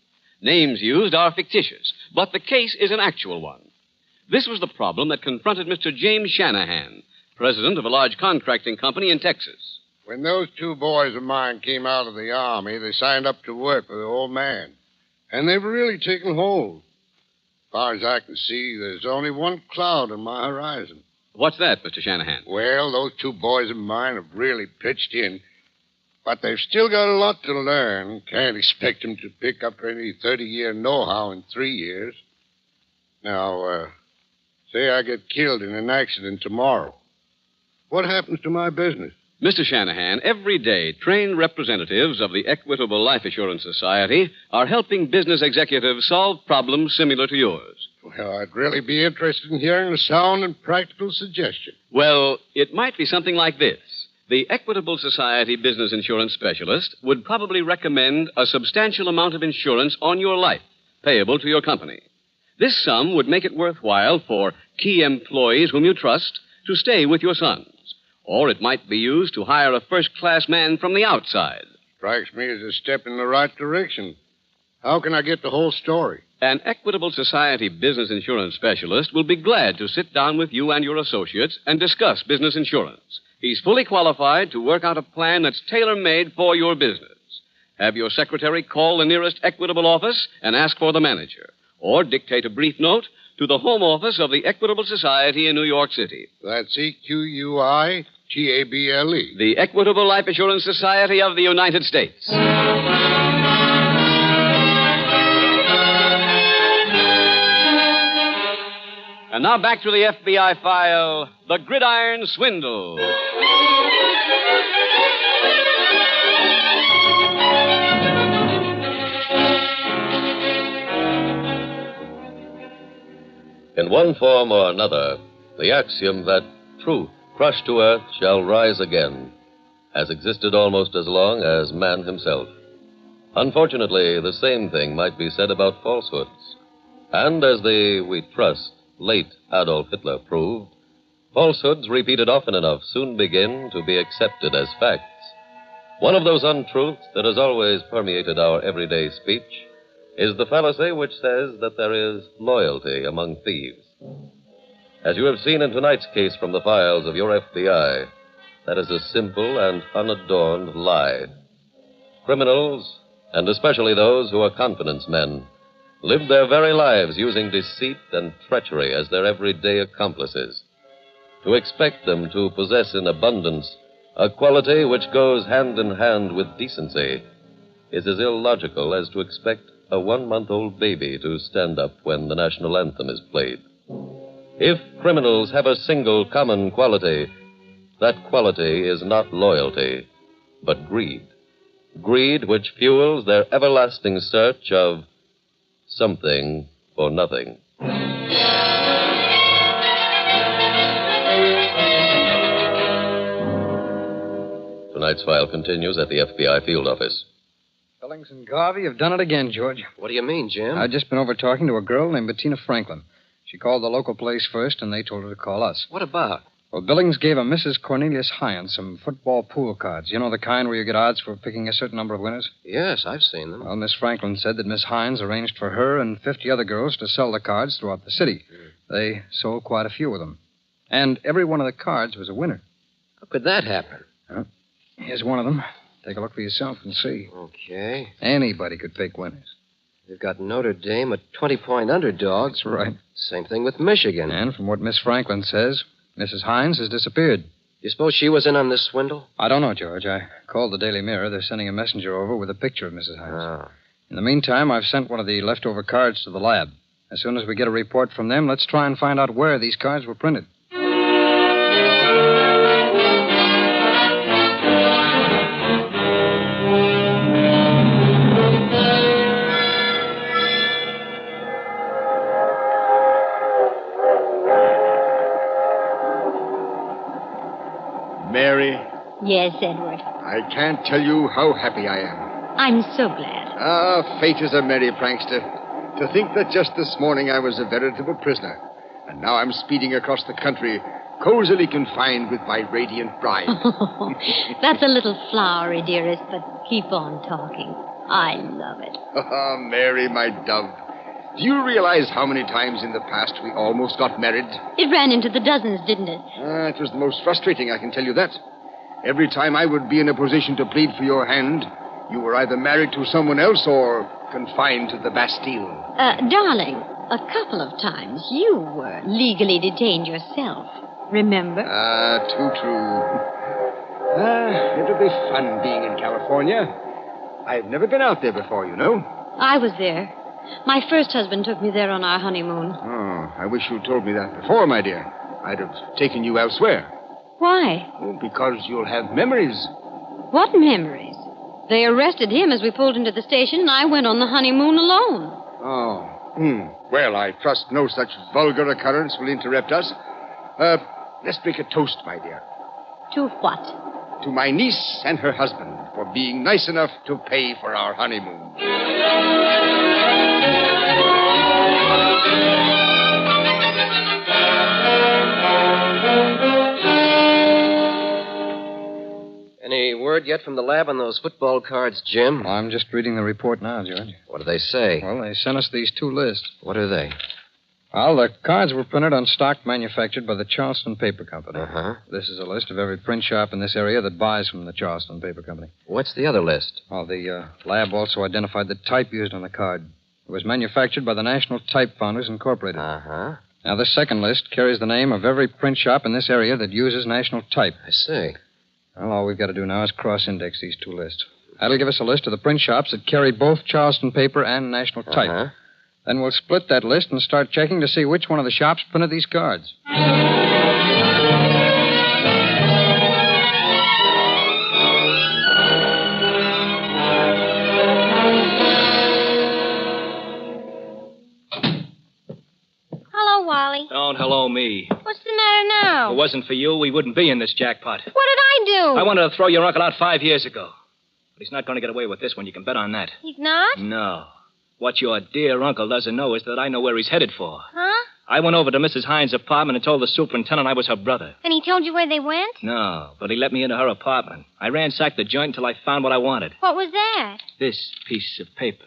Names used are fictitious, but the case is an actual one. This was the problem that confronted Mr. James Shanahan, president of a large contracting company in Texas. When those two boys of mine came out of the Army, they signed up to work for the old man. And they've really taken hold. As far as I can see, there's only one cloud on my horizon. What's that, Mr. Shanahan? Well, those two boys of mine have really pitched in. But they've still got a lot to learn. Can't expect them to pick up any 30-year know-how in 3 years. Now, say I get killed in an accident tomorrow. What happens to my business? Mr. Shanahan, every day, trained representatives of the Equitable Life Assurance Society are helping business executives solve problems similar to yours. Well, I'd really be interested in hearing a sound and practical suggestion. Well, it might be something like this. The Equitable Society business insurance specialist would probably recommend a substantial amount of insurance on your life, payable to your company. This sum would make it worthwhile for key employees whom you trust to stay with your sons. Or it might be used to hire a first-class man from the outside. Strikes me as a step in the right direction. How can I get the whole story? An Equitable Society business insurance specialist will be glad to sit down with you and your associates and discuss business insurance. He's fully qualified to work out a plan that's tailor-made for your business. Have your secretary call the nearest Equitable office and ask for the manager. Or dictate a brief note to the home office of the Equitable Society in New York City. That's EQUITABLE. The Equitable Life Assurance Society of the United States. And now back to the FBI file, The Gridiron Swindle. In one form or another, the axiom that truth crushed to earth shall rise again has existed almost as long as man himself. Unfortunately, the same thing might be said about falsehoods. And as the, we trust, late Adolf Hitler proved, falsehoods repeated often enough soon begin to be accepted as facts. One of those untruths that has always permeated our everyday speech is the fallacy which says that there is loyalty among thieves. As you have seen in tonight's case from the files of your FBI, that is a simple and unadorned lie. Criminals, and especially those who are confidence men, live their very lives using deceit and treachery as their everyday accomplices. To expect them to possess in abundance a quality which goes hand in hand with decency is as illogical as to expect a 1-month-old baby to stand up when the national anthem is played. If criminals have a single common quality, that quality is not loyalty, but greed. Greed which fuels their everlasting search of something for nothing. Tonight's file continues at the FBI field office. Billings and Garvey have done it again, George. What do you mean, Jim? I've just been over talking to a girl named Bettina Franklin. She called the local place first, and they told her to call us. What about? Well, Billings gave a Mrs. Cornelius Hines some football pool cards. You know, the kind where you get odds for picking a certain number of winners? Yes, I've seen them. Well, Miss Franklin said that Miss Hines arranged for her and 50 other girls to sell the cards throughout the city. They sold quite a few of them. And every one of the cards was a winner. How could that happen? Here's one of them. Take a look for yourself and see. Okay. Anybody could pick winners. They've got Notre Dame a 20-point underdog. That's right. Same thing with Michigan. And from what Miss Franklin says, Mrs. Hines has disappeared. You suppose she was in on this swindle? I don't know, George. I called the Daily Mirror. They're sending a messenger over with a picture of Mrs. Hines. Ah. In the meantime, I've sent one of the leftover cards to the lab. As soon as we get a report from them, let's try and find out where these cards were printed. Mary, Yes, Edward. I can't tell you how happy I am. I'm so glad. Ah, fate is a merry prankster. To think that just this morning I was a veritable prisoner, and now I'm speeding across the country, cozily confined with my radiant bride. That's a little flowery, dearest, but keep on talking. I love it. Ah, Mary, my dove. Do you realize how many times in the past we almost got married? It ran into the dozens, didn't it? It was the most frustrating, I can tell you that. Every time I would be in a position to plead for your hand, you were either married to someone else or confined to the Bastille. Darling, a couple of times you were legally detained yourself. Remember? Too true. It'll be fun being in California. I've never been out there before, you know. I was there. My first husband took me there on our honeymoon. Oh, I wish you'd told me that before, my dear. I'd have taken you elsewhere. Why? Oh, because you'll have memories. What memories? They arrested him as we pulled into the station, and I went on the honeymoon alone. Oh. Well, I trust no such vulgar occurrence will interrupt us. Let's drink a toast, my dear. To what? To my niece and her husband for being nice enough to pay for our honeymoon. Any word yet from the lab on those football cards, Jim? I'm just reading the report now, George. What do they say? Well, they sent us these two lists. What are they? Well, the cards were printed on stock manufactured by the Charleston Paper Company. Uh-huh. This is a list of every print shop in this area that buys from the Charleston Paper Company. What's the other list? Well, the lab also identified the type used on the card. It was manufactured by the National Type Founders Incorporated. Uh-huh. Now, this second list carries the name of every print shop in this area that uses National Type. I see. Well, all we've got to do now is cross-index these two lists. That'll give us a list of the print shops that carry both Charleston Paper and National Type. Uh-huh. Then we'll split that list and start checking to see which one of the shops printed these cards. Hello, Wally. Don't hello me. What's the matter now? If it wasn't for you, we wouldn't be in this jackpot. What did I do? I wanted to throw your uncle out 5 years ago. But he's not going to get away with this one. You can bet on that. He's not? No. What your dear uncle doesn't know is that I know where he's headed for. Huh? I went over to Mrs. Hines' apartment and told the superintendent I was her brother. And he told you where they went? No, but he let me into her apartment. I ransacked the joint until I found what I wanted. What was that? This piece of paper.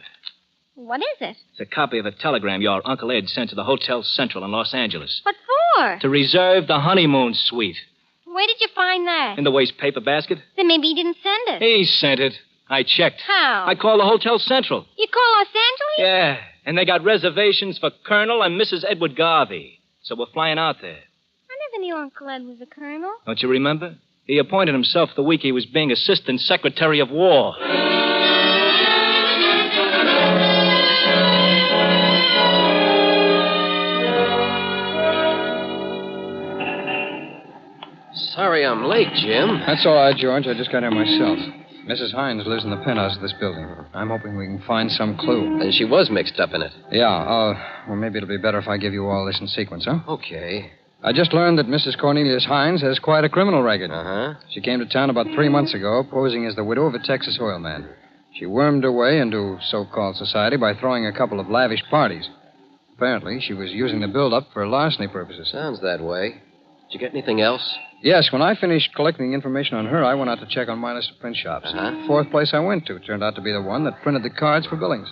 What is it? It's a copy of a telegram your Uncle Ed sent to the Hotel Central in Los Angeles. What for? To reserve the honeymoon suite. Where did you find that? In the waste paper basket. Then maybe he didn't send it. He sent it. I checked. How? I called the Hotel Central. You call Los Angeles? Yeah, and they got reservations for Colonel and Mrs. Edward Garvey. So we're flying out there. I never knew Uncle Ed was a colonel. Don't you remember? He appointed himself the week he was being Assistant Secretary of War. Sorry I'm late, Jim. That's all right, George. I just got here myself. Mrs. Hines lives in the penthouse of this building. I'm hoping we can find some clue. And she was mixed up in it. Yeah, well, maybe it'll be better if I give you all this in sequence, huh? Okay. I just learned that Mrs. Cornelius Hines has quite a criminal record. Uh-huh. She came to town about 3 months ago, posing as the widow of a Texas oil man. She wormed her way into so-called society by throwing a couple of lavish parties. Apparently, she was using the build-up for larceny purposes. Sounds that way. Did you get anything else? Yes, when I finished collecting information on her, I went out to check on my list of print shops. Uh-huh. Fourth place I went to turned out to be the one that printed the cards for Billings.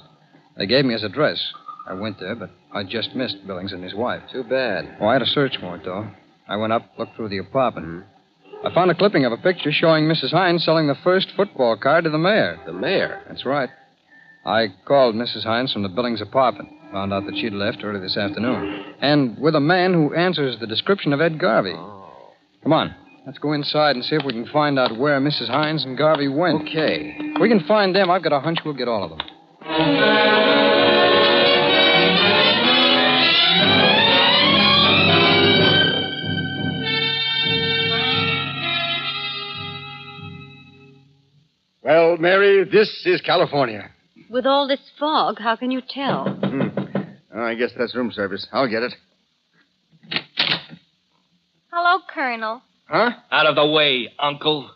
They gave me his address. I went there, but I just missed Billings and his wife. Too bad. Oh, I had a search warrant, though. I went up, looked through the apartment. I found a clipping of a picture showing Mrs. Hines selling the first football card to the mayor. The mayor? That's right. I called Mrs. Hines from the Billings apartment. Found out that she'd left early this afternoon. And with a man who answers the description of Ed Garvey. Oh. Come on. Let's go inside and see if we can find out where Mrs. Hines and Garvey went. Okay. If we can find them, I've got a hunch we'll get all of them. Well, Mary, this is California. With all this fog, how can you tell? I guess that's room service. I'll get it. Hello, Colonel. Huh? Out of the way, Uncle.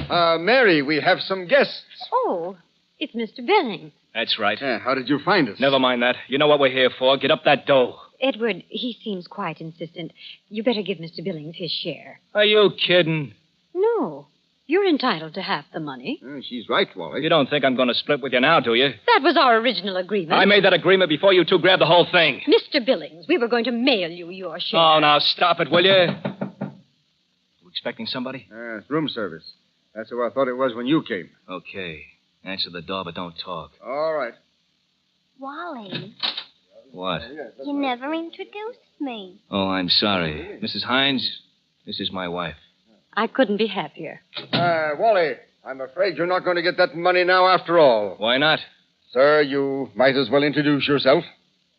Mary, we have some guests. Oh, it's Mr. Billings. That's right. How did you find us? Never mind that. You know what we're here for. Get up that dough. Edward, he seems quite insistent. You better give Mr. Billings his share. Are you kidding? No. You're entitled to half the money. She's right, Wally. You don't think I'm going to split with you now, do you? That was our original agreement. I made that agreement before you two grabbed the whole thing. Mr. Billings, we were going to mail you your share. Oh, now stop it, will you? You expecting somebody? It's room service. That's who I thought it was when you came. Okay. Answer the door, but don't talk. All right. Wally, What? you never introduced me. Oh, I'm sorry. Mrs. Hines, this is my wife. I couldn't be happier. Wally, I'm afraid you're not going to get that money now after all. Why not? Sir, you might as well introduce yourself.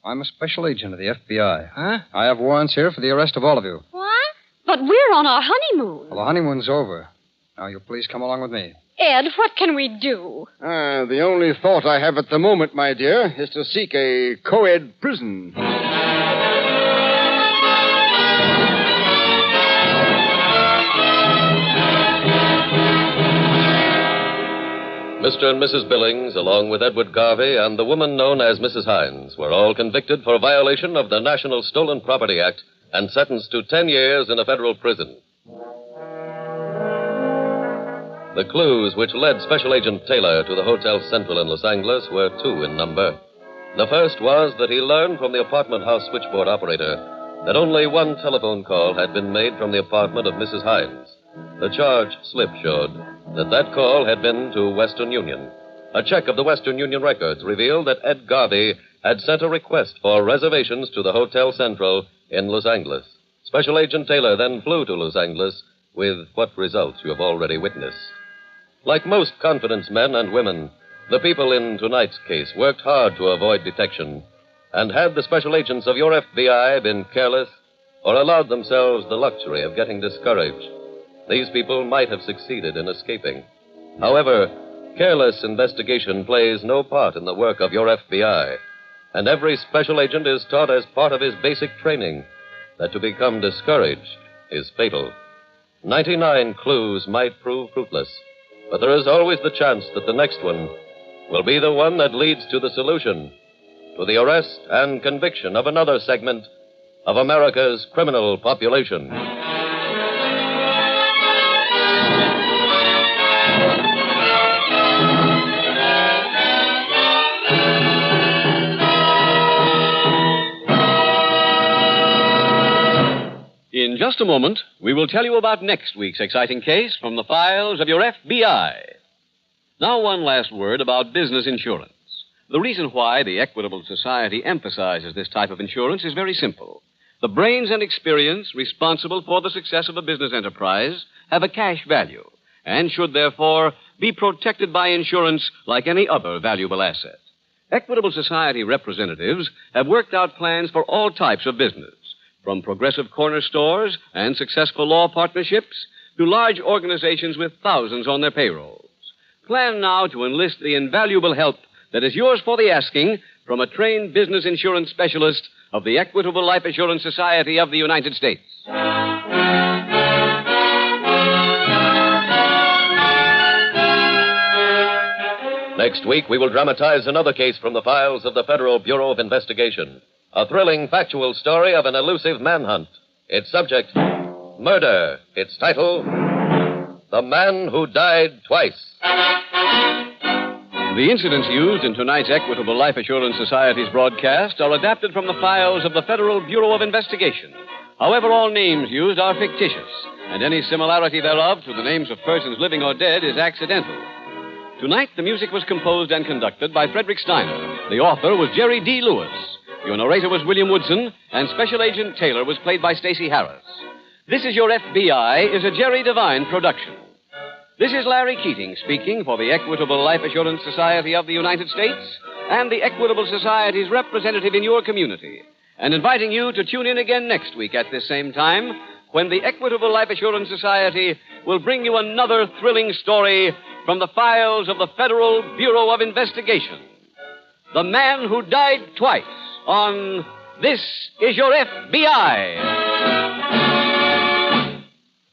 I'm a special agent of the FBI. Huh? I have warrants here for the arrest of all of you. What? But we're on our honeymoon. Well, the honeymoon's over. Now, you'll please come along with me. Ed, what can we do? The only thought I have at the moment, my dear, is to seek a co-ed prison. Mr. and Mrs. Billings, along with Edward Garvey and the woman known as Mrs. Hines, were all convicted for violation of the National Stolen Property Act and sentenced to 10 years in a federal prison. The clues which led Special Agent Taylor to the Hotel Central in Los Angeles were 2 in number. The first was that he learned from the apartment house switchboard operator that only one telephone call had been made from the apartment of Mrs. Hines. The charge slip showed that call had been to Western Union. A check of the Western Union records revealed that Ed Garvey had sent a request for reservations to the Hotel Central in Los Angeles. Special Agent Taylor then flew to Los Angeles with what results you have already witnessed. Like most confidence men and women, the people in tonight's case worked hard to avoid detection. And had the special agents of your FBI been careless or allowed themselves the luxury of getting discouraged, these people might have succeeded in escaping. However, careless investigation plays no part in the work of your FBI, and every special agent is taught as part of his basic training that to become discouraged is fatal. 99 clues might prove fruitless, but there is always the chance that the next one will be the one that leads to the solution, to the arrest and conviction of another segment of America's criminal population. In just a moment, we will tell you about next week's exciting case from the files of your FBI. Now, one last word about business insurance. The reason why the Equitable Society emphasizes this type of insurance is very simple. The brains and experience responsible for the success of a business enterprise have a cash value and should therefore be protected by insurance like any other valuable asset. Equitable Society representatives have worked out plans for all types of business, from progressive corner stores and successful law partnerships to large organizations with thousands on their payrolls. Plan now to enlist the invaluable help that is yours for the asking from a trained business insurance specialist of the Equitable Life Assurance Society of the United States. Next week, we will dramatize another case from the files of the Federal Bureau of Investigation. A thrilling, factual story of an elusive manhunt. Its subject, murder. Its title, The Man Who Died Twice. The incidents used in tonight's Equitable Life Assurance Society's broadcast are adapted from the files of the Federal Bureau of Investigation. However, all names used are fictitious, and any similarity thereof to the names of persons living or dead is accidental. Tonight, the music was composed and conducted by Frederick Steiner. The author was Jerry D. Lewis. Your narrator was William Woodson, and Special Agent Taylor was played by Stacey Harris. This Is Your FBI is a Jerry Devine production. This is Larry Keating speaking for the Equitable Life Assurance Society of the United States and the Equitable Society's representative in your community, and inviting you to tune in again next week at this same time when the Equitable Life Assurance Society will bring you another thrilling story from the files of the Federal Bureau of Investigation. The Man Who Died Twice on This Is Your FBI.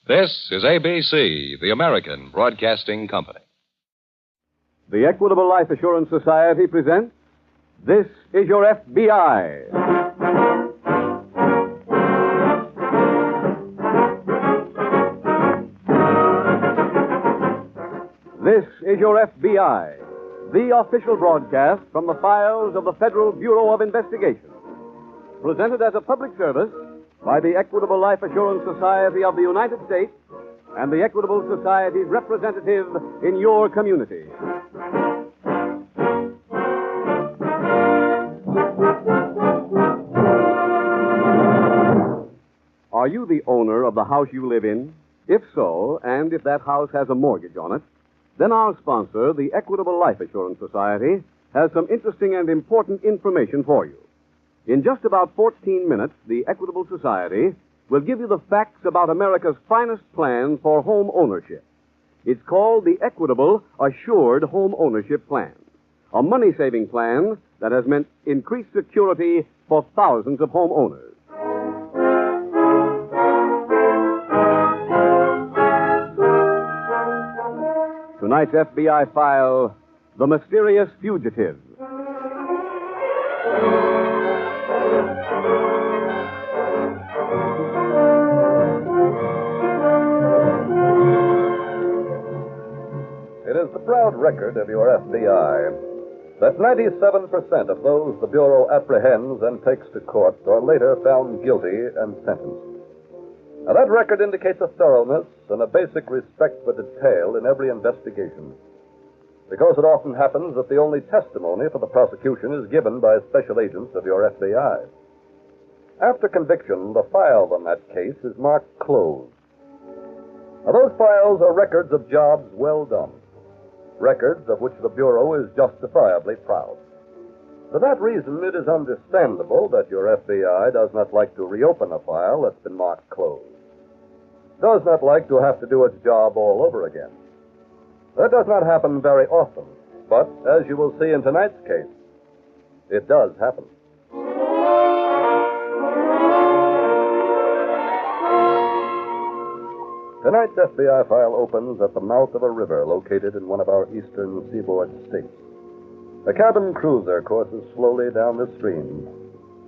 This is ABC, the American Broadcasting Company. The Equitable Life Assurance Society presents This Is Your FBI. This is Your FBI, the official broadcast from the files of the Federal Bureau of Investigation. Presented as a public service by the Equitable Life Assurance Society of the United States and the Equitable Society's representative in your community. Are you the owner of the house you live in? If so, and if that house has a mortgage on it, then our sponsor, the Equitable Life Assurance Society, has some interesting and important information for you. In just about 14 minutes, the Equitable Society will give you the facts about America's finest plan for home ownership. It's called the Equitable Assured Home Ownership Plan, a money-saving plan that has meant increased security for thousands of homeowners. Tonight's FBI file, The Mysterious Fugitive. It is the proud record of your FBI that 97% of those the Bureau apprehends and takes to court are later found guilty and sentenced. Now, that record indicates a thoroughness and a basic respect for detail in every investigation, because it often happens that the only testimony for the prosecution is given by special agents of your FBI. After conviction, the file on that case is marked closed. Now, those files are records of jobs well done, records of which the Bureau is justifiably proud. For that reason, it is understandable that your FBI does not like to reopen a file that's been marked closed, does not like to have to do its job all over again. That does not happen very often, but as you will see in tonight's case, it does happen. Tonight's FBI file opens at the mouth of a river located in one of our eastern seaboard states. A cabin cruiser courses slowly down the stream.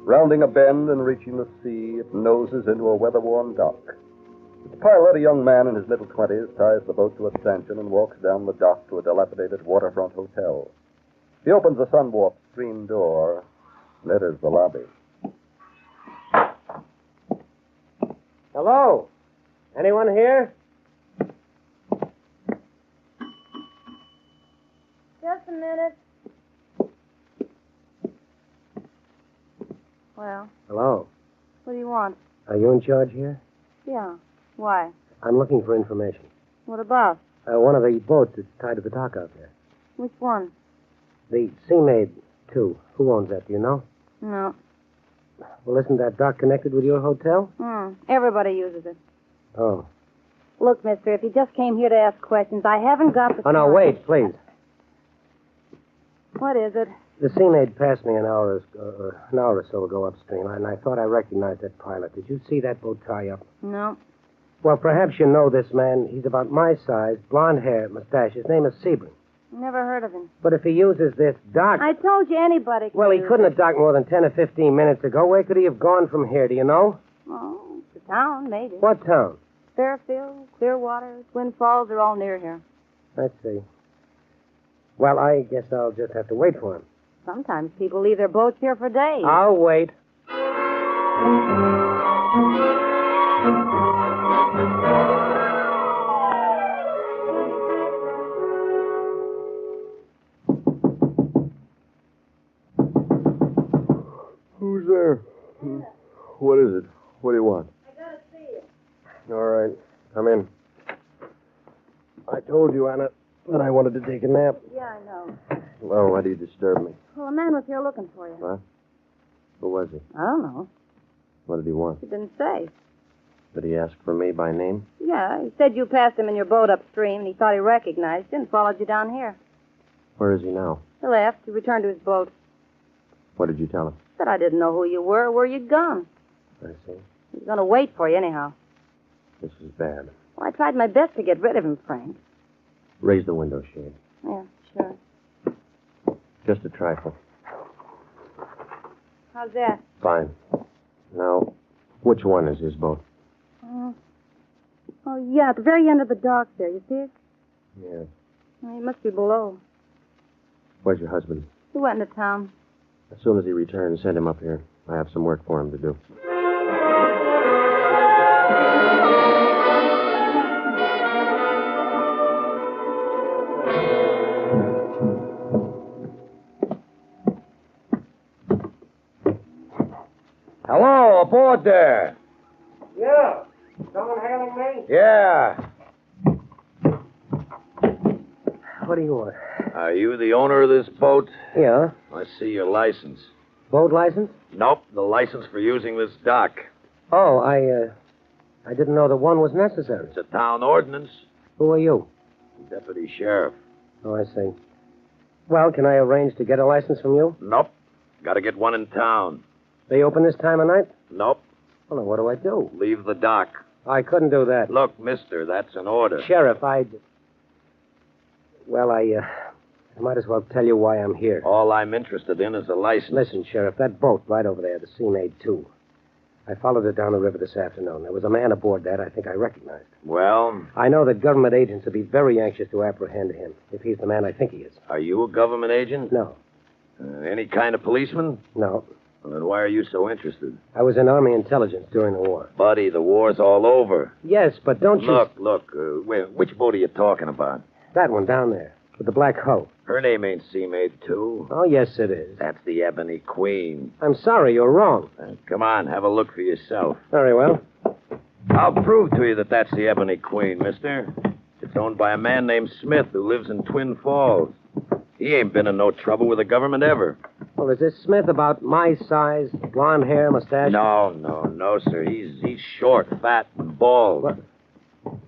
Rounding a bend and reaching the sea, it noses into a weather-worn dock. Its pilot, a young man in his middle 20s, ties the boat to a stanchion and walks down the dock to a dilapidated waterfront hotel. He opens the sun-warped screen door and enters the lobby. Hello? Anyone here? Just a minute. Well, Hello. what do you want? Are you in charge here? Yeah. Why? I'm looking for information. What about? One of the boats that's tied to the dock out there. Which one? The Sea Maid 2. Who owns that, do you know? No. Well, isn't that dock connected with your hotel? Everybody uses it. Oh. Look, mister, if you just came here to ask questions, I haven't got the Oh, no, time. wait, please. What is it? The Sea Maid passed me an hour or so ago upstream, and I thought I recognized that pilot. Did you see that boat tie up? No. Well, perhaps you know this man. He's about my size, blonde hair, mustache. His name is Sebring. Never heard of him. But if he uses this dock... I told you anybody could Well, he use couldn't it. have docked more than 10 or 15 minutes ago. Where could he have gone from here, do you know? Oh, the town, maybe. What town? Fairfield, Clearwater, Twin Falls, they're all near here. Let's see. Well, I guess I'll just have to wait for him. Sometimes people leave their boats here for days. I'll wait. Who's there? What is it? What do you want? I gotta see you. All right. Come in. I told you, Anna, that I wanted to take a nap. Yeah, I know. Well, why do you disturb me? Well, a man was here looking for you. What? Who was he? I don't know. What did he want? He didn't say. Did he ask for me by name? Yeah, he said you passed him in your boat upstream, and he thought he recognized you and followed you down here. Where is he now? He left. He returned to his boat. What did you tell him? Said I didn't know who you were or where you'd gone. I see. He was going to wait for you anyhow. This is bad. Well, I tried my best to get rid of him, Frank. Raise the window shade. Yeah, sure. Just a trifle. How's that? Fine. Now, which one is his boat? Oh, yeah, at the very end of the dock there. You see it? Yes. Well, he must be below. Where's your husband? He went into town. As soon as he returns, send him up here. I have some work for him to do. Hello, aboard there. Yeah. Someone hailing me? Yeah. What do you want? Are you the owner of this boat? Yeah. I see your license. Boat license? Nope, the license for using this dock. Oh, I didn't know that one was necessary. It's a town ordinance. Who are you? Deputy sheriff. Oh, I see. Well, can I arrange to get a license from you? Nope. Got to get one in town. They open this time of night? Nope. Well, then what do I do? Leave the dock. I couldn't do that. Look, mister, that's an order. Sheriff, Well, I might as well tell you why I'm here. All I'm interested in is a license. Listen, Sheriff, that boat right over there, the Sea Maid 2. I followed it down the river this afternoon. There was a man aboard that I think I recognized. Well? I know that government agents will be very anxious to apprehend him, if he's the man I think he is. Are you a government agent? No. Any kind of policeman? No. Well, then why are you so interested? I was in Army intelligence during the war. Buddy, the war's all over. Yes, but don't you... Look, which boat are you talking about? That one down there, with the black hull. Her name ain't Sea Maid 2. Oh, yes, it is. That's the Ebony Queen. I'm sorry, you're wrong. Come on, have a look for yourself. Very well. I'll prove to you that that's the Ebony Queen, mister. It's owned by a man named Smith who lives in Twin Falls. He ain't been in no trouble with the government ever. Well, is this Smith about my size, blonde hair, mustache? No, sir. He's short, fat, and bald.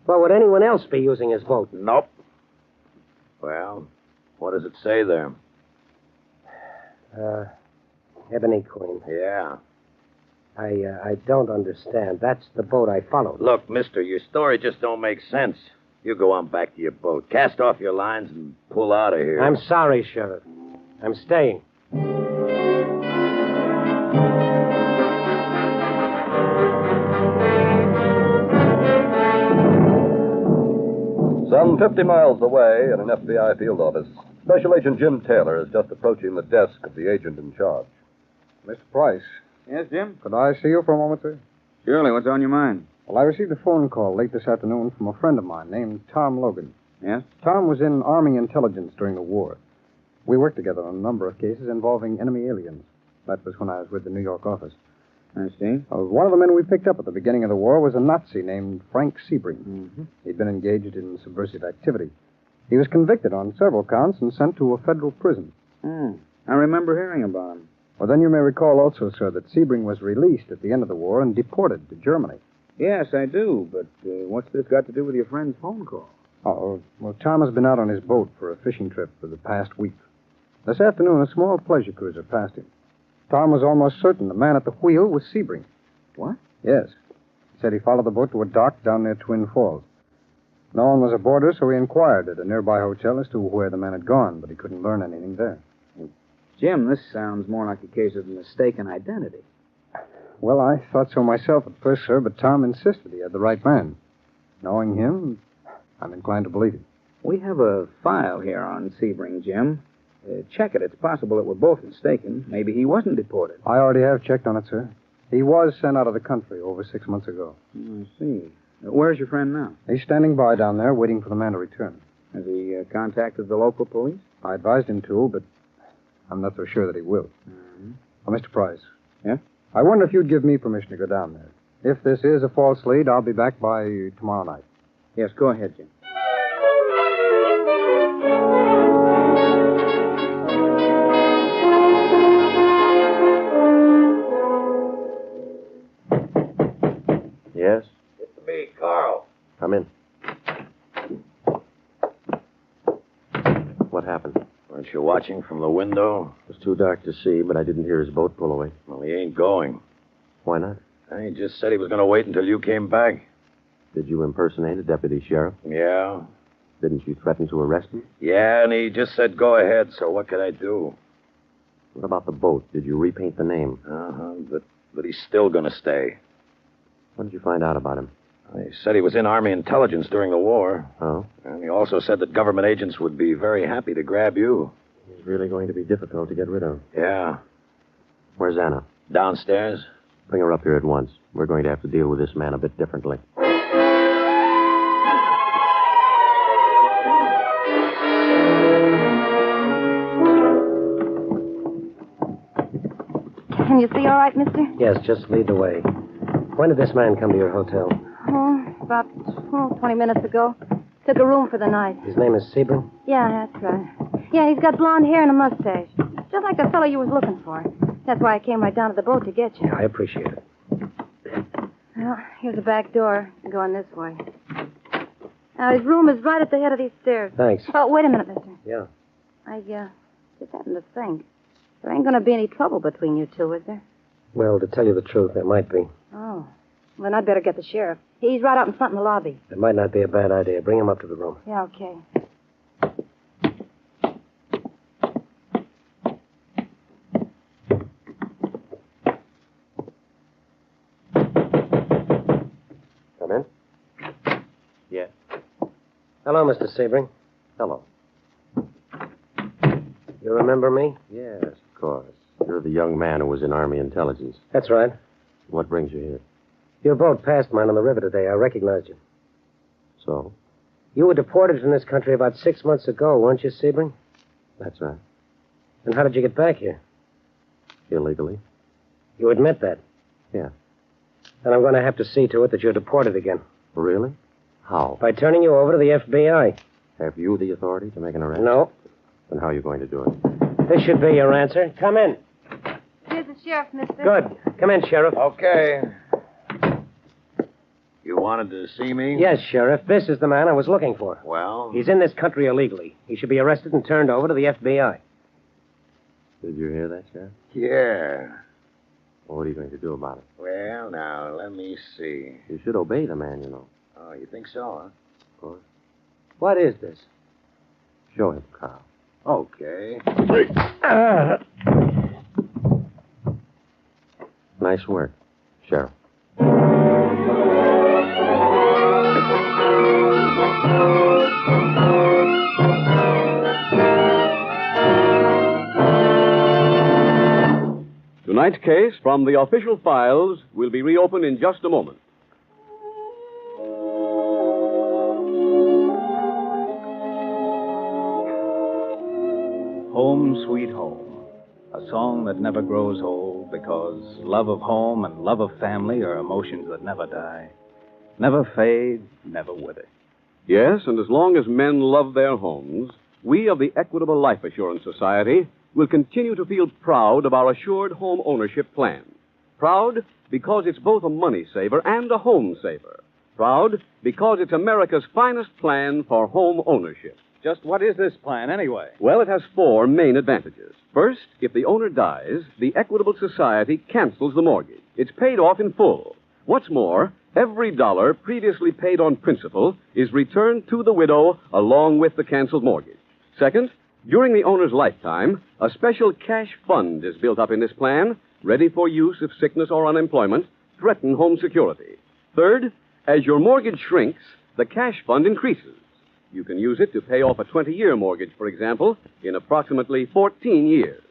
Well, would anyone else be using his boat? Nope. Well, what does it say there? Ebony Queen. Yeah. I don't understand. That's the boat I followed. Look, mister, your story just don't make sense. You go on back to your boat. Cast off your lines and pull out of here. I'm sorry, Sheriff. I'm staying. Some 50 miles away in an FBI field office, Special Agent Jim Taylor is just approaching the desk of the agent in charge. Mr. Price. Yes, Jim? Could I see you for a moment, sir? Surely. What's on your mind? Well, I received a phone call late this afternoon from a friend of mine named Tom Logan. Yes? Tom was in Army intelligence during the war. We worked together on a number of cases involving enemy aliens. That was when I was with the New York office. I see. One of the men we picked up at the beginning of the war was a Nazi named Frank Sebring. Mm-hmm. He'd been engaged in subversive activity. He was convicted on several counts and sent to a federal prison. I remember hearing about him. Well, then you may recall also, sir, that Sebring was released at the end of the war and deported to Germany. Yes, I do, but what's this got to do with your friend's phone call? Oh, well, Tom has been out on his boat for a fishing trip for the past week. This afternoon, a small pleasure cruiser passed him. Tom was almost certain the man at the wheel was Sebring. What? Yes. He said he followed the boat to a dock down near Twin Falls. No one was aboard her, so he inquired at a nearby hotel as to where the man had gone, but he couldn't learn anything there. Jim, this sounds more like a case of mistaken identity. Well, I thought so myself at first, sir, but Tom insisted he had the right man. Knowing him, I'm inclined to believe him. We have a file here on Sebring, Jim. Check it. It's possible that we're both mistaken. Maybe he wasn't deported. I already have checked on it, sir. He was sent out of the country over 6 months ago. I see. Where's your friend now? He's standing by down there, waiting for the man to return. Has he contacted the local police? I advised him to, but I'm not so sure that he will. Mm-hmm. Well, Mr. Price. Yeah? I wonder if you'd give me permission to go down there. If this is a false lead, I'll be back by tomorrow night. Yes, go ahead, Jim. Yes? It's me, Carl. Come in. What happened? Weren't you watching from the window? It was too dark to see, but I didn't hear his boat pull away. Well, he ain't going. Why not? He just said he was going to wait until you came back. Did you impersonate a deputy sheriff? Yeah. Didn't you threaten to arrest him? Yeah, and he just said go ahead, so what could I do? What about the boat? Did you repaint the name? But he's still going to stay. What did you find out about him? He said he was in Army intelligence during the war. Oh? And he also said that government agents would be very happy to grab you. He's really going to be difficult to get rid of. Yeah. Where's Anna? Downstairs. Bring her up here at once. We're going to have to deal with this man a bit differently. Can you see all right, mister? Yes, just lead the way. When did this man come to your hotel? About 20 minutes ago. Took a room for the night. His name is Sebring? Yeah, that's right. Yeah, he's got blonde hair and a mustache. Just like the fellow you was looking for. That's why I came right down to the boat to get you. Yeah, I appreciate it. Well, here's the back door. Going this way. Now, his room is right at the head of these stairs. Thanks. Oh, wait a minute, mister. Yeah. I just happened to think. There ain't going to be any trouble between you two, is there? Well, to tell you the truth, there might be. Oh. Well, then I'd better get the sheriff. He's right out in front in the lobby. It might not be a bad idea. Bring him up to the room. Yeah, okay. Hello, Mr. Sebring. Hello. You remember me? Yes, of course. You're the young man who was in Army intelligence. That's right. What brings you here? Your boat passed mine on the river today. I recognized you. So? You were deported from this country about 6 months ago, weren't you, Sebring? That's right. And how did you get back here? Illegally? You admit that? Yeah. Then I'm going to have to see to it that you're deported again. Really? How? By turning you over to the FBI. Have you the authority to make an arrest? No. Then how are you going to do it? This should be your answer. Come in. Here's the sheriff, mister. Good. Come in, Sheriff. Okay. You wanted to see me? Yes, Sheriff. This is the man I was looking for. Well? He's in this country illegally. He should be arrested and turned over to the FBI. Did you hear that, Sheriff? Yeah. Well, what are you going to do about it? Well, now, let me see. You should obey the man, you know. Oh, you think so, huh? Of course. What is this? Show him, Carl. Okay. Nice work, Sheriff. Tonight's case from the official files will be reopened in just a moment. Home, Sweet Home. A song that never grows old because love of home and love of family are emotions that never die. Never fade, never wither. Yes, and as long as men love their homes, we of the Equitable Life Assurance Society will continue to feel proud of our assured home ownership plan. Proud because it's both a money saver and a home saver. Proud because it's America's finest plan for home ownership. Just what is this plan, anyway? Well, it has 4 main advantages. First, if the owner dies, the Equitable Society cancels the mortgage. It's paid off in full. What's more, every dollar previously paid on principal is returned to the widow along with the canceled mortgage. Second, during the owner's lifetime, a special cash fund is built up in this plan, ready for use if sickness or unemployment threaten home security. Third, as your mortgage shrinks, the cash fund increases. You can use it to pay off a 20-year mortgage, for example, in approximately 14 years.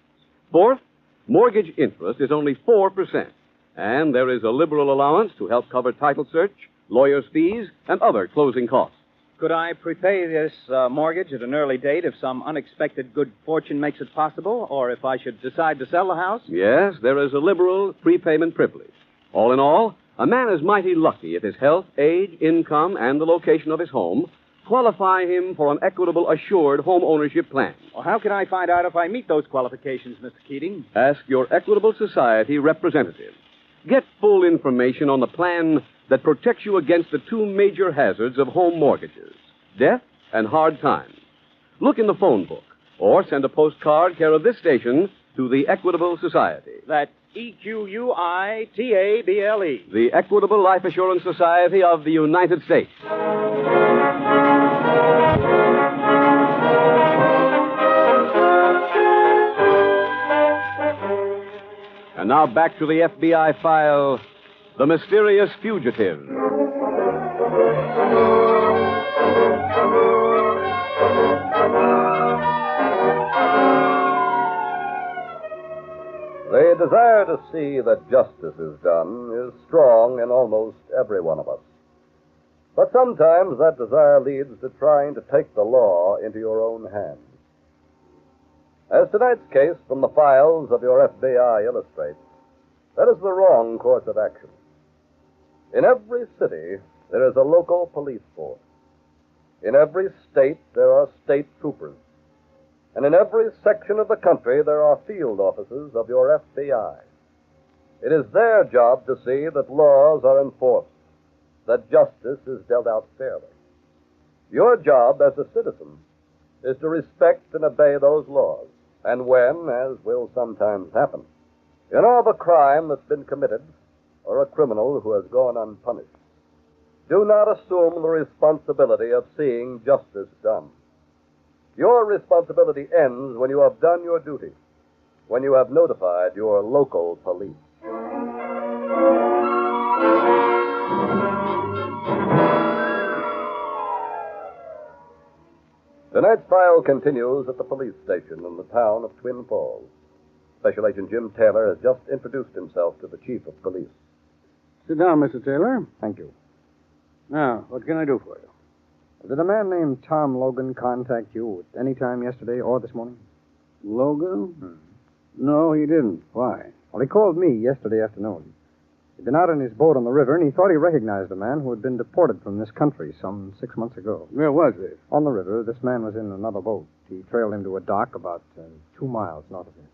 Fourth, mortgage interest is only 4%, and there is a liberal allowance to help cover title search, lawyer's fees, and other closing costs. Could I prepay this mortgage at an early date if some unexpected good fortune makes it possible, or if I should decide to sell the house? Yes, there is a liberal prepayment privilege. All in all, a man is mighty lucky if his health, age, income, and the location of his home qualify him for an Equitable Assured home ownership plan. Well, how can I find out if I meet those qualifications, Mr. Keating? Ask your Equitable Society representative. Get full information on the plan that protects you against the 2 major hazards of home mortgages, death and hard times. Look in the phone book or send a postcard care of this station to the Equitable Society. That's Equitable. The Equitable Life Assurance Society of the United States. And now back to the FBI file, The Mysterious Fugitive. The desire to see that justice is done is strong in almost every one of us. But sometimes that desire leads to trying to take the law into your own hands. As tonight's case from the files of your FBI illustrates, that is the wrong course of action. In every city, there is a local police force. In every state, there are state troopers. And in every section of the country, there are field offices of your FBI. It is their job to see that laws are enforced, that justice is dealt out fairly. Your job as a citizen is to respect and obey those laws. And when, as will sometimes happen, you know of a crime that's been committed or a criminal who has gone unpunished, do not assume the responsibility of seeing justice done. Your responsibility ends when you have done your duty, when you have notified your local police. Tonight's file continues at the police station in the town of Twin Falls. Special Agent Jim Taylor has just introduced himself to the chief of police. Sit down, Mr. Taylor. Thank you. Now, what can I do for you? Did a man named Tom Logan contact you at any time yesterday or this morning? Logan? No, he didn't. Why? Well, he called me yesterday afternoon. He'd been out on his boat on the river, and he thought he recognized a man who had been deported from this country some 6 months ago. Where was this? On the river. This man was in another boat. He trailed him to a dock about 2 miles north of here.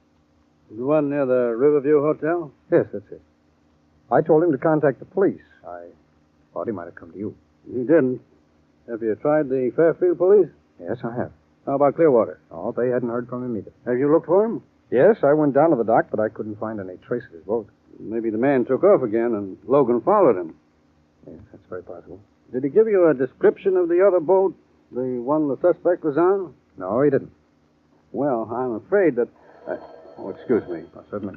The one near the Riverview Hotel? Yes, that's it. I told him to contact the police. I thought he might have come to you. He didn't. Have you tried the Fairfield police? Yes, I have. How about Clearwater? Oh, they hadn't heard from him either. Have you looked for him? Yes, I went down to the dock, but I couldn't find any trace of his boat. Maybe the man took off again and Logan followed him. Yes, that's very possible. Did he give you a description of the other boat, the one the suspect was on? No, he didn't. Well, I'm afraid that... excuse me. Oh, certainly.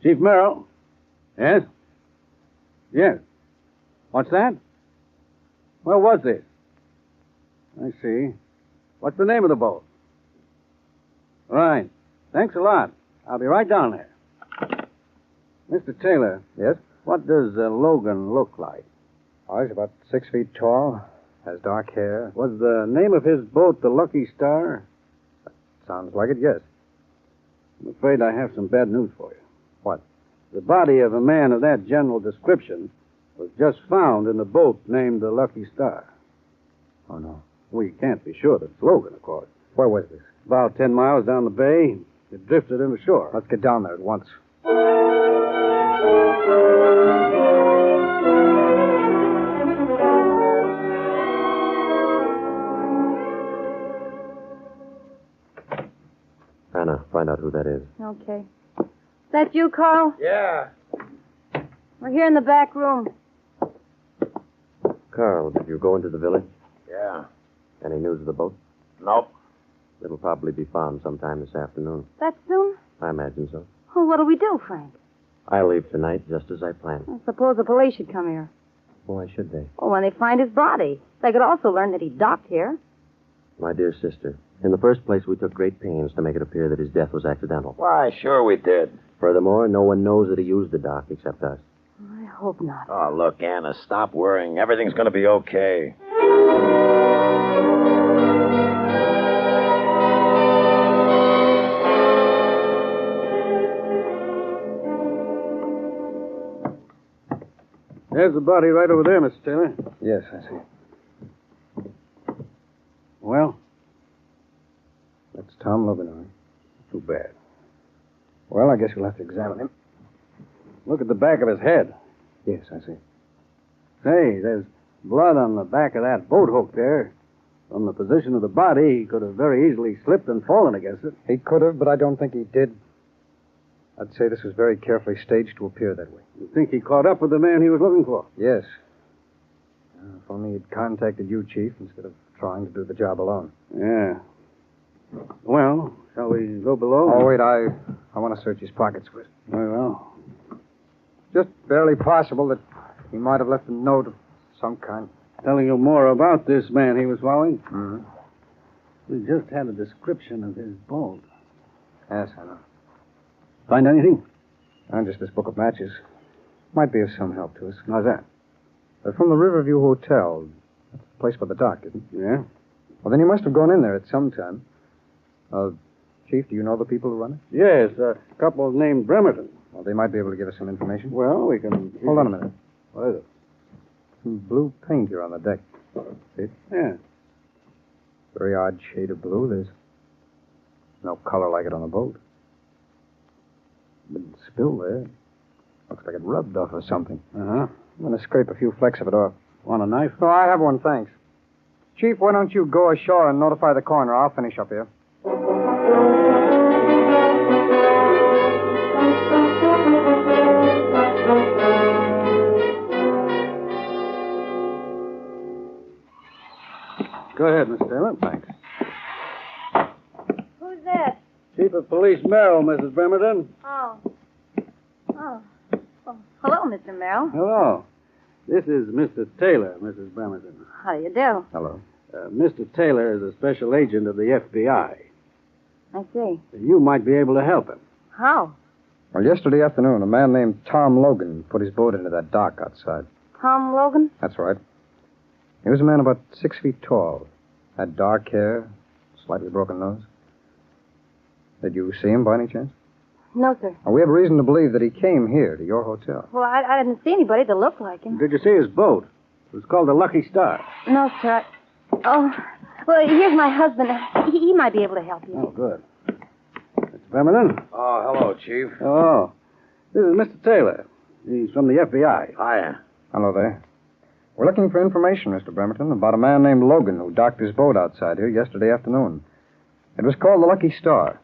Chief Merrill? Yes? Yes. What's that? Where was this? I see. What's the name of the boat? Right. Thanks a lot. I'll be right down there. Mr. Taylor. Yes? What does Logan look like? Oh, he's about 6 feet tall, has dark hair. Was the name of his boat the Lucky Star? Sounds like it, yes. I'm afraid I have some bad news for you. What? The body of a man of that general description was just found in a boat named the Lucky Star. Oh, no. We can't be sure that it's Logan, of course. Where was this? About 10 miles down the bay. It drifted in the shore. Let's get down there at once. Anna, find out who that is. Okay. Is that you, Carl? Yeah. We're here in the back room. Carl, did you go into the village? Yeah. Any news of the boat? Nope. It'll probably be found sometime this afternoon. That soon? I imagine so. Well, what'll we do, Frank? I'll leave tonight, just as I planned. I suppose the police should come here. Why should they? Well, when they find his body. They could also learn that he docked here. My dear sister, in the first place, we took great pains to make it appear that his death was accidental. Why, sure we did. Furthermore, no one knows that he used the dock except us. I hope not. Oh, look, Anna, stop worrying. Everything's going to be okay. There's the body right over there, Mr. Taylor. Yes, I see. Well? That's Tom Logan, all right. Too bad. Well, I guess we'll have to examine him. Look at the back of his head. Yes, I see. Say, there's blood on the back of that boat hook there. From the position of the body, he could have very easily slipped and fallen against it. He could have, but I don't think he did. I'd say this was very carefully staged to appear that way. You think he caught up with the man he was looking for? Yes. If only he'd contacted you, Chief, instead of trying to do the job alone. Yeah. Well, shall we go below? Oh, wait, I want to search his pockets first. Very well. Just barely possible that he might have left a note of some kind. Telling you more about this man he was following? Mm-hmm. We just had a description of his boat. Yes, I know. Find anything? Just this book of matches. Might be of some help to us. How's that? They're from the Riverview Hotel. That's the place by the dock, isn't it? Yeah? Well, then he must have gone in there at some time. Chief, do you know the people who run it? Yes, a couple named Bremerton. Well, they might be able to give us some information. Well, we can... Hold on a minute. What is it? Some blue paint here on the deck. See it? Yeah. Very odd shade of blue. There's no color like it on the boat. Been spilled there. Looks like it rubbed off or something. Uh-huh. I'm going to scrape a few flecks of it off. Want a knife? Oh, I have one, thanks. Chief, why don't you go ashore and notify the coroner? I'll finish up here. Go ahead, Mr. Taylor. Thanks. Who's that? Chief of Police Merrill, Mrs. Bremerton. Oh. Oh. Oh. Hello, Mr. Merrill. Hello. This is Mr. Taylor, Mrs. Bremerton. How do you do? Hello. Mr. Taylor is a special agent of the FBI. I see. You might be able to help him. How? Well, yesterday afternoon, a man named Tom Logan put his boat into that dock outside. Tom Logan? That's right. He was a man about 6 feet tall. Had dark hair, slightly broken nose. Did you see him by any chance? No, sir. We have reason to believe that he came here to your hotel. Well, I didn't see anybody that looked like him. Did you see his boat? It was called the Lucky Star. No, sir. Oh, well, here's my husband. He might be able to help you. Oh, good. Mr. Pemberton? Oh, hello, Chief. Oh, this is Mr. Taylor. He's from the FBI. Hiya. Hello there. We're looking for information, Mr. Bremerton, about a man named Logan who docked his boat outside here yesterday afternoon. It was called the Lucky Star.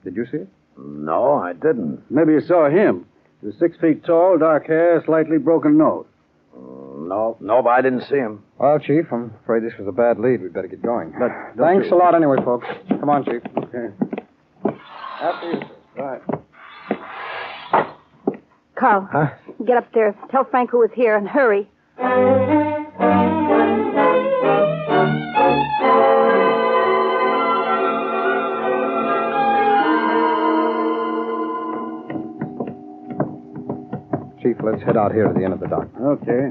Did you see it? No, I didn't. Maybe you saw him. He was 6 feet tall, dark hair, slightly broken nose. No, but I didn't see him. Well, Chief, I'm afraid this was a bad lead. We'd better get going. But thanks a lot anyway, folks. Come on, Chief. Okay. After you, sir. Right. Carl, get upstairs. Tell Frank who was here and hurry. Chief, let's head out here to the end of the dock. Okay.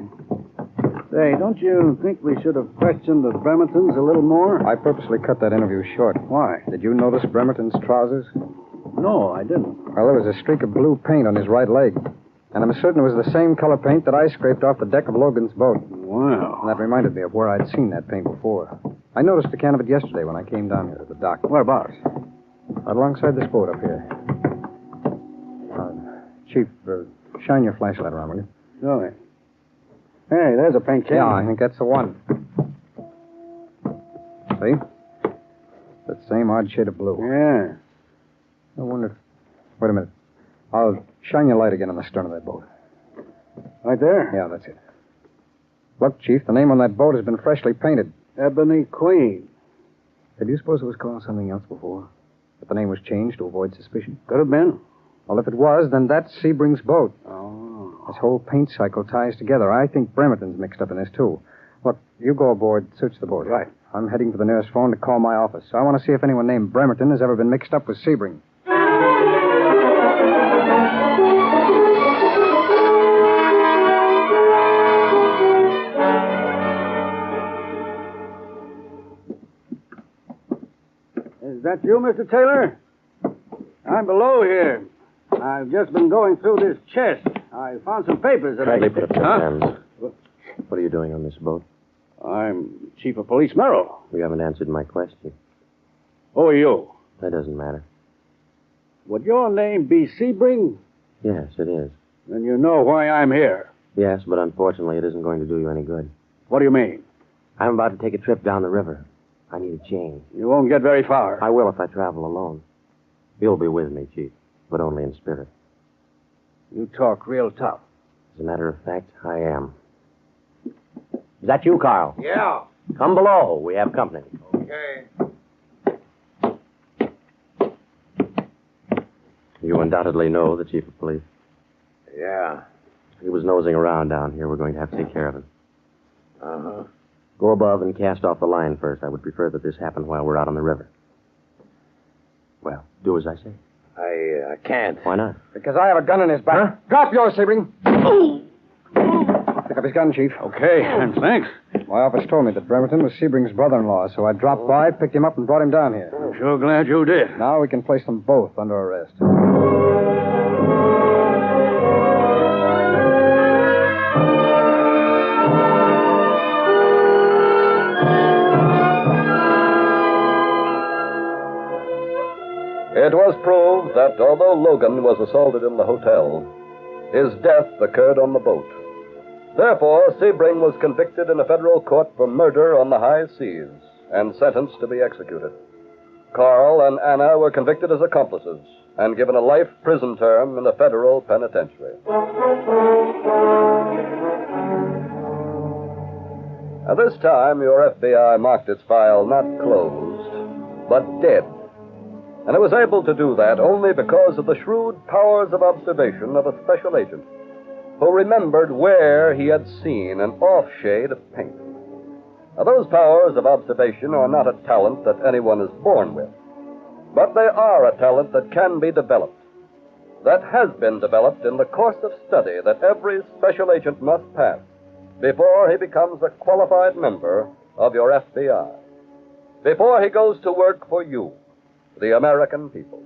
Say, don't you think we should have questioned the Bremertons a little more? I purposely cut that interview short. Why? Did you notice Bremerton's trousers? No, I didn't. Well, there was a streak of blue paint on his right leg. And I'm certain it was the same color paint that I scraped off the deck of Logan's boat. Wow. And that reminded me of where I'd seen that paint before. I noticed a can of it yesterday when I came down here to the dock. Whereabouts? Right alongside this boat up here. Chief, shine your flashlight around, will you? Sure. Hey, there's a paint can. Yeah, I think that's the one. See? That same odd shade of blue. Yeah. I wonder if... Wait a minute. I'll shine your light again on the stern of that boat. Right there? Yeah, that's it. Look, Chief, the name on that boat has been freshly painted. Ebony Queen. Did you suppose it was called something else before? But the name was changed to avoid suspicion? Could have been. Well, if it was, then that's Sebring's boat. Oh. This whole paint cycle ties together. I think Bremerton's mixed up in this, too. Look, you go aboard, search the boat. Right. I'm heading for the nearest phone to call my office. I want to see if anyone named Bremerton has ever been mixed up with Sebring. Is that you, Mr. Taylor? I'm below here. I've just been going through this chest. I found some papers that Kindly put up your hands. What? What are you doing on this boat? I'm Chief of Police Merrill. You haven't answered my question. Who are you? That doesn't matter. Would your name be Sebring? Yes, it is. Then you know why I'm here. Yes, but unfortunately it isn't going to do you any good. What do you mean? I'm about to take a trip down the river. I need a change. You won't get very far. I will if I travel alone. You'll be with me, Chief, but only in spirit. You talk real tough. As a matter of fact, I am. Is that you, Carl? Yeah. Come below. We have company. Okay. You undoubtedly know the chief of police. Yeah. He was nosing around down here. We're going to have to take care of him. Uh-huh. Go above and cast off the line first. I would prefer that this happen while we're out on the river. Well, do as I say. I can't. Why not? Because I have a gun in his back. Huh? Drop yours, Sebring. Pick up his gun, Chief. Okay, and thanks. My office told me that Bremerton was Sebring's brother-in-law, so I dropped by, picked him up, and brought him down here. I'm sure glad you did. Now we can place them both under arrest. It was proved that although Logan was assaulted in the hotel, his death occurred on the boat. Therefore, Sebring was convicted in a federal court for murder on the high seas and sentenced to be executed. Carl and Anna were convicted as accomplices and given a life prison term in the federal penitentiary. At this time, your FBI marked its file not closed, but dead. And it was able to do that only because of the shrewd powers of observation of a special agent who remembered where he had seen an off shade of paint. Now, those powers of observation are not a talent that anyone is born with, but they are a talent that can be developed, that has been developed in the course of study that every special agent must pass before he becomes a qualified member of your FBI, before he goes to work for you, the American people.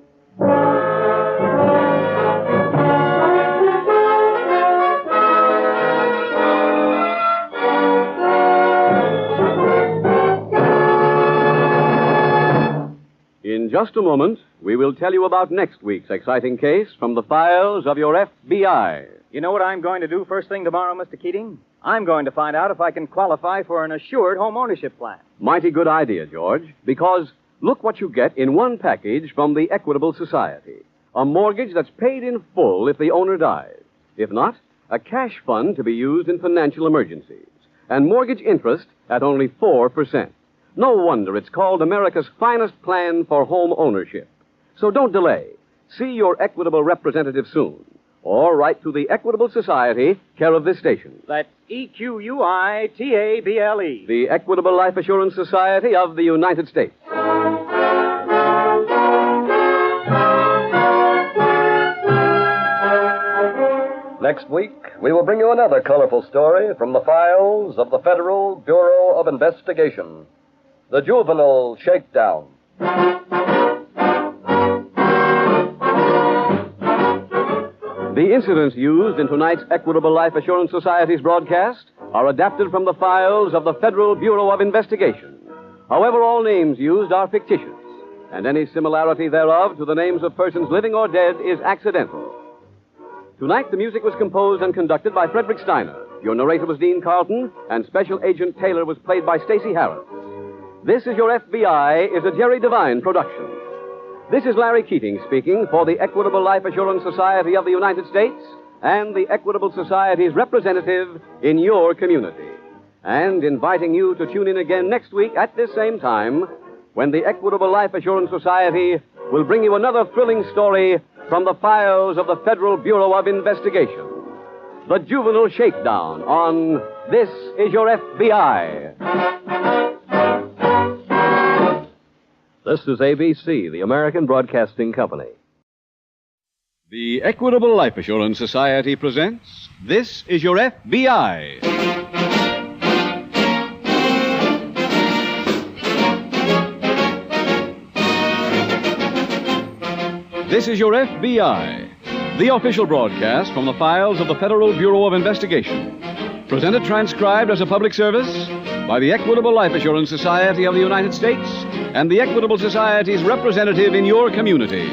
In just a moment, we will tell you about next week's exciting case from the files of your FBI. You know what I'm going to do first thing tomorrow, Mr. Keating? I'm going to find out if I can qualify for an assured home ownership plan. Mighty good idea, George, because look what you get in one package from the Equitable Society. A mortgage that's paid in full if the owner dies. If not, a cash fund to be used in financial emergencies. And mortgage interest at only 4%. No wonder it's called America's finest plan for home ownership. So don't delay. See your Equitable representative soon. Or write to the Equitable Society, care of this station. That's EQUITABLE. The Equitable Life Assurance Society of the United States. Next week, we will bring you another colorful story from the files of the Federal Bureau of Investigation. The Juvenile Shakedown. The incidents used in tonight's Equitable Life Assurance Society's broadcast are adapted from the files of the Federal Bureau of Investigation. However, all names used are fictitious, and any similarity thereof to the names of persons living or dead is accidental. Tonight, the music was composed and conducted by Frederick Steiner. Your narrator was Dean Carlton, and Special Agent Taylor was played by Stacey Harris. This Is Your FBI is a Jerry Devine production. This is Larry Keating speaking for the Equitable Life Assurance Society of the United States and the Equitable Society's representative in your community. And inviting you to tune in again next week at this same time when the Equitable Life Assurance Society will bring you another thrilling story from the files of the Federal Bureau of Investigation. The Juvenile Shakedown on This Is Your FBI. This is ABC, the American Broadcasting Company. The Equitable Life Assurance Society presents This Is Your FBI. This Is Your FBI, the official broadcast from the files of the Federal Bureau of Investigation. Presented transcribed as a public service by the Equitable Life Assurance Society of the United States and the Equitable Society's representative in your community.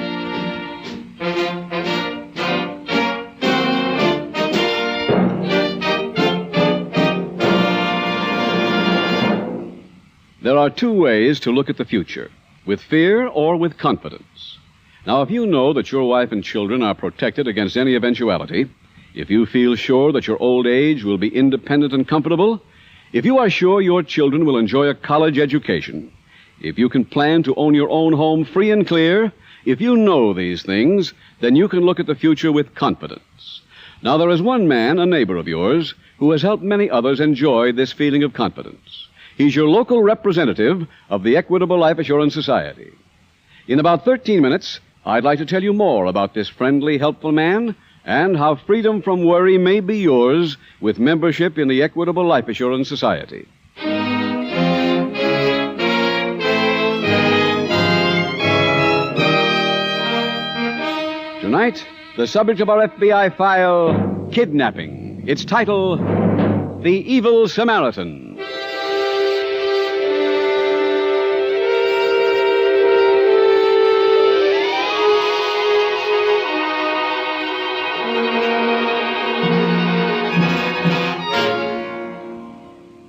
There are two ways to look at the future, with fear or with confidence. Now, if you know that your wife and children are protected against any eventuality, if you feel sure that your old age will be independent and comfortable, if you are sure your children will enjoy a college education, if you can plan to own your own home free and clear, if you know these things, then you can look at the future with confidence. Now, there is one man, a neighbor of yours, who has helped many others enjoy this feeling of confidence. He's your local representative of the Equitable Life Assurance Society. In about 13 minutes, I'd like to tell you more about this friendly, helpful man and how freedom from worry may be yours with membership in the Equitable Life Assurance Society. Tonight, the subject of our FBI file, kidnapping. Its title, The Evil Samaritan.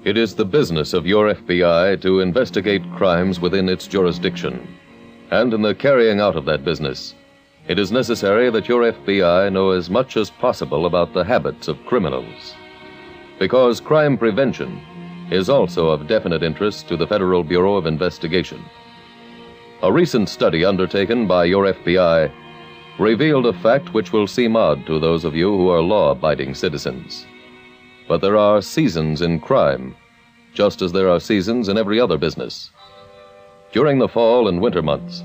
It is the business of your FBI to investigate crimes within its jurisdiction. And in the carrying out of that business, it is necessary that your FBI know as much as possible about the habits of criminals. Because crime prevention is also of definite interest to the Federal Bureau of Investigation. A recent study undertaken by your FBI revealed a fact which will seem odd to those of you who are law-abiding citizens. But there are seasons in crime just as there are seasons in every other business. During the fall and winter months,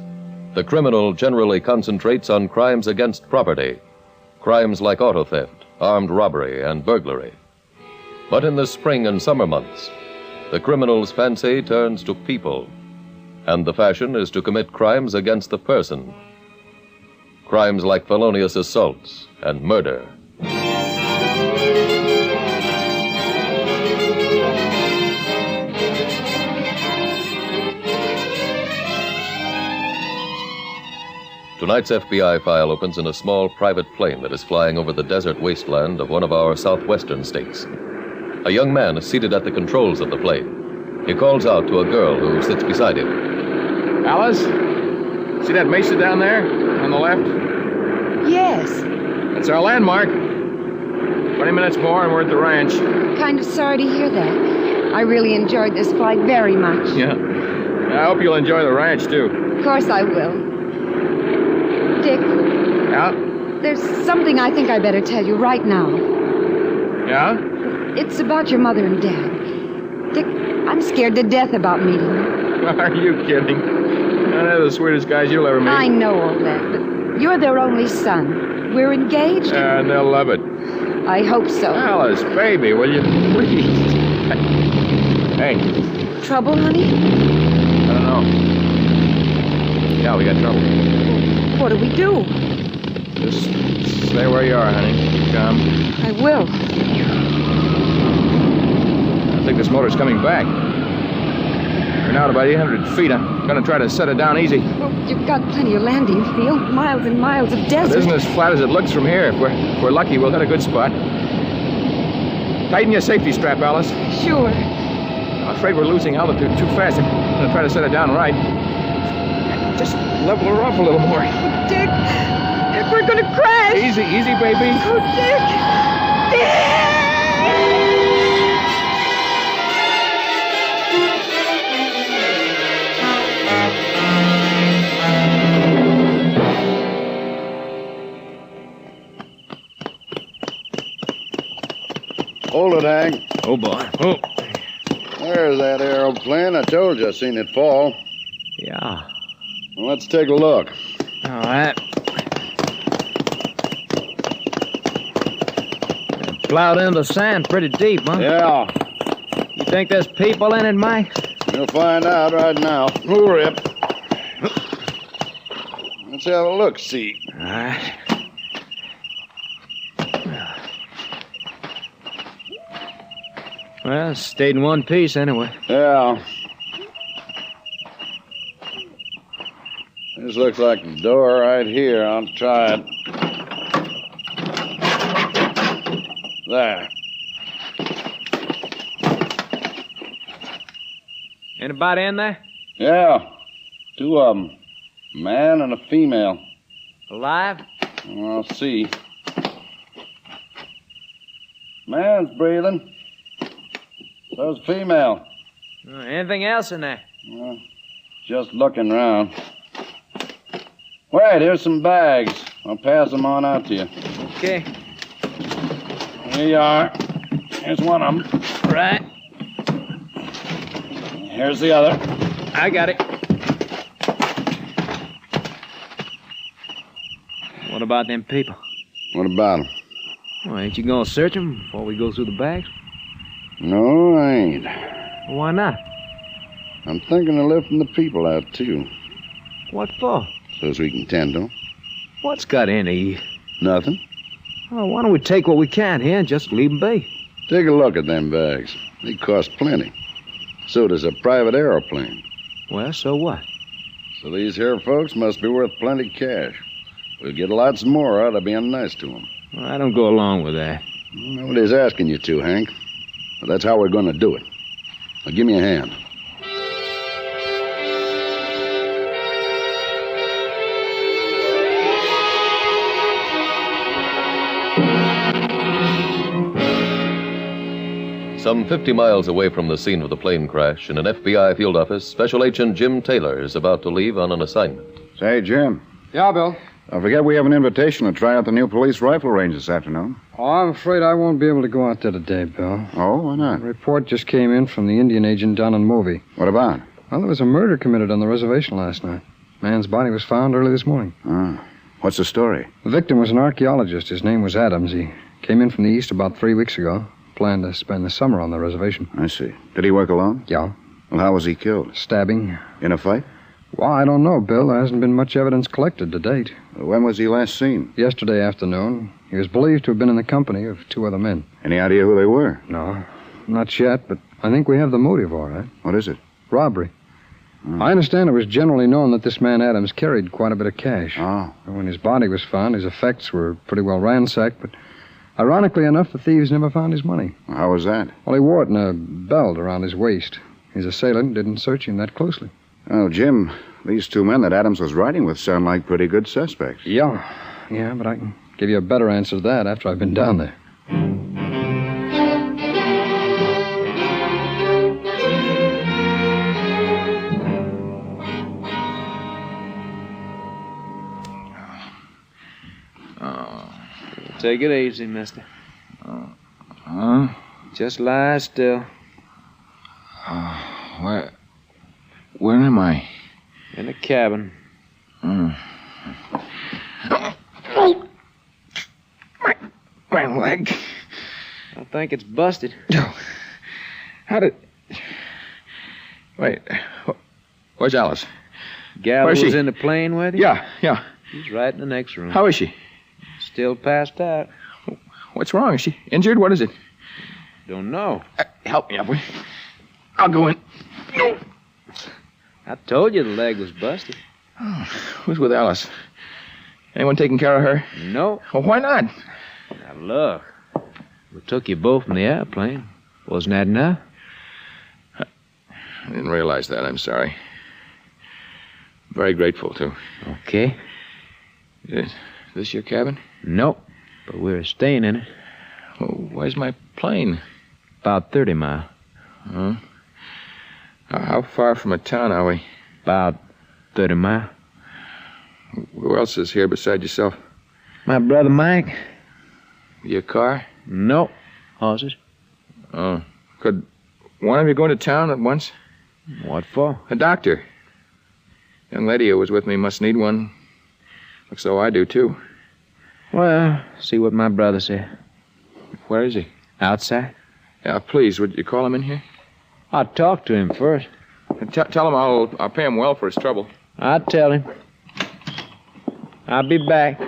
the criminal generally concentrates on crimes against property, crimes like auto theft, armed robbery, and burglary. But in the spring and summer months, the criminal's fancy turns to people, and the fashion is to commit crimes against the person. Crimes like felonious assaults and murder. Tonight's FBI file opens in a small private plane that is flying over the desert wasteland of one of our southwestern states. A young man is seated at the controls of the plane. He calls out to a girl who sits beside him. Alice? See that mesa down there on the left? Yes. That's our landmark. 20 minutes more and we're at the ranch. Kind of sorry to hear that. I really enjoyed this flight very much. Yeah. I hope you'll enjoy the ranch, too. Of course I will. Dick. Yeah? There's something I think I better tell you right now. Yeah? It's about your mother and Dad. Dick, I'm scared to death about meeting them. Are you kidding? They're the sweetest guys you'll ever meet. I know all that, but you're their only son. We're engaged. And they'll love it. I hope so. Alice, baby, will you please? Hey. Trouble, honey? I don't know. Yeah, we got trouble. What do we do? Just stay where you are, honey. Keep calm. I will. I think this motor's coming back. We're now at about 800 feet. I'm going to try to set it down easy. Well, you've got plenty of landing field, miles and miles of desert. It isn't as flat as it looks from here. If we're lucky, we'll hit a good spot. Tighten your safety strap, Alice. Sure. I'm afraid we're losing altitude too fast. I'm going to try to set it down right. Just level her up a little more. Dick, we're going to crash. Easy, baby. Oh, Dick. Dick! Hold it, Hank. Oh, boy. Oh. There's that aeroplane. I told you I seen it fall. Yeah. Well, let's take a look. All right. Plowed into the sand pretty deep, huh? Yeah. You think there's people in it, Mike? We'll find out right now. Oh, rip. Let's have a look, see. All right. Well, stayed in one piece anyway. Yeah. This looks like the door right here. I'll try it. There. Anybody in there? Yeah. Two of them. A man and a female. Alive? Well, I'll see. Man's breathing. So's female. Anything else in there? Well, just looking around. Wait, here's some bags. I'll pass them on out to you. Okay. Here you are. Here's one of them. Right. Here's the other. I got it. What about them people? What about them? Well, ain't you gonna search them before we go through the bags? No, I ain't. Why not? I'm thinking of lifting the people out, too. What for? So's we can tend them. What's got into you? Nothing. Well, why don't we take what we can here and just leave them be? Take a look at them bags. They cost plenty. So does a private aeroplane. Well, so what? So these here folks must be worth plenty cash. We'll get lots more out of being nice to them. Well, I don't go along with that. Nobody's asking you to, Hank. But that's how we're going to do it. Now, give me a hand. Some 50 miles away from the scene of the plane crash, in an FBI field office, Special Agent Jim Taylor is about to leave on an assignment. Say, Jim. Yeah, Bill. Don't forget we have an invitation to try out the new police rifle range this afternoon. Oh, I'm afraid I won't be able to go out there today, Bill. Oh, why not? A report just came in from the Indian agent down in Movie. What about? Well, there was a murder committed on the reservation last night. Man's body was found early this morning. Oh. What's the story? The victim was an archaeologist. His name was Adams. He came in from the east about 3 weeks ago. Planned to spend the summer on the reservation. I see. Did he work alone? Yeah. Well, how was he killed? Stabbing. In a fight? Well, I don't know, Bill. There hasn't been much evidence collected to date. When was he last seen? Yesterday afternoon. He was believed to have been in the company of 2 other men. Any idea who they were? No, not yet, but I think we have the motive, all right. What is it? Robbery. I understand it was generally known that this man Adams carried quite a bit of cash. Oh. And when his body was found, his effects were pretty well ransacked, but ironically enough, the thieves never found his money. How was that? Well, he wore it in a belt around his waist. His assailant didn't search him that closely. Oh, Jim, these 2 men that Adams was riding with sound like pretty good suspects. Yeah, but I can give you a better answer to that after I've been down there. Take it easy, mister. Huh? Just lie still. Where am I? In the cabin. My leg. I think it's busted. How did... Wait. Where's Alice? Gal Where's was she? in the plane with you? Yeah. She's right in the next room. How is she? Still passed out. What's wrong? Is she injured? What is it? Don't know. Help me up, will you? I'll go in. I told you the leg was busted. Oh, who's with Alice? Anyone taking care of her? No. Well, why not? Now, look. We took you both from the airplane. Wasn't that enough? I didn't realize that. I'm sorry. Very grateful, too. Okay. Is this your cabin? Nope. But we're staying in it. Well, where's my plane? About 30 miles. Huh? How far from a town are we? About 30 miles. Who else is here beside yourself? My brother Mike. Your car? Nope. Horses. Oh. Could one of you go to town at once? What for? A doctor. Young lady who was with me must need one. Looks though I do, too. Well, see what my brother said. Where is he? Outside. Yeah, please, would you call him in here? I'll talk to him first. Tell him I'll pay him well for his trouble. I'll tell him. I'll be back.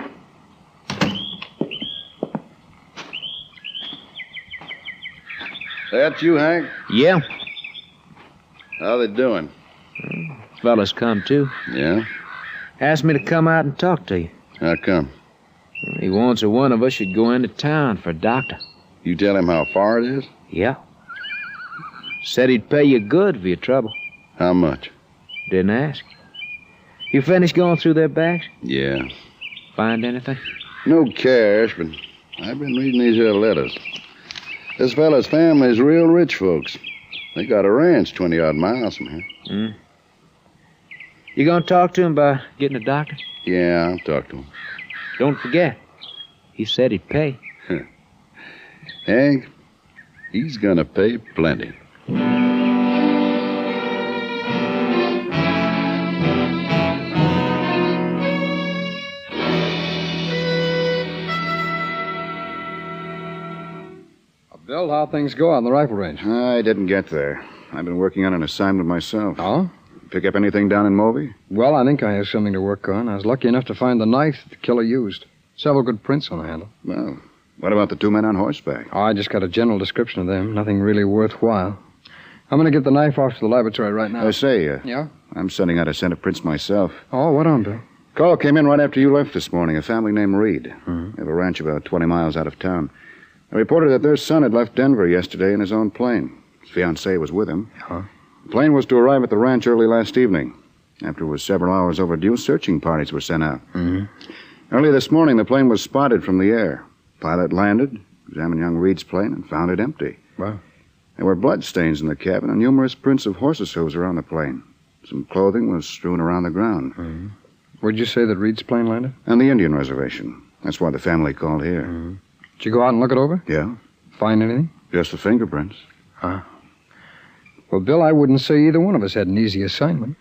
That you, Hank? Yeah. How they doing? Fellas come, too. Yeah? Asked me to come out and talk to you. How come? He wants that one of us should go into town for a doctor. You tell him how far it is? Yeah. Said he'd pay you good for your trouble. How much? Didn't ask. You finished going through their bags? Yeah. Find anything? No cash, but I've been reading these here letters. This fella's family's real rich folks. They got a ranch 20-odd miles from here. You gonna talk to him about getting a doctor? Yeah, I'll talk to him. Don't forget. He said he'd pay. Hank, he's gonna pay plenty. Bill, how things go on the rifle range? I didn't get there. I've been working on an assignment myself. Oh? Pick up anything down in Moby? Well, I think I have something to work on. I was lucky enough to find the knife that the killer used. Several good prints on the handle. Well, what about the 2 men on horseback? Oh, I just got a general description of them. Nothing really worthwhile. I'm going to get the knife off to the laboratory right now. Yeah? I'm sending out a set of prints myself. Oh, what on, Bill? Call came in right after you left this morning. A family named Reed. They have a ranch about 20 miles out of town. They reported that their son had left Denver yesterday in his own plane. His fiancée was with him. Huh? The plane was to arrive at the ranch early last evening. After it was several hours overdue, searching parties were sent out. Early this morning, the plane was spotted from the air. Pilot landed, examined young Reed's plane, and found it empty. Wow. There were bloodstains in the cabin and numerous prints of horses' hooves around the plane. Some clothing was strewn around the ground. Where'd you say that Reed's plane landed? On the Indian reservation. That's why the family called here. Mm-hmm. Did you go out and look it over? Yeah. Find anything? Just the fingerprints. Huh. Well, Bill, I wouldn't say either one of us had an easy assignment.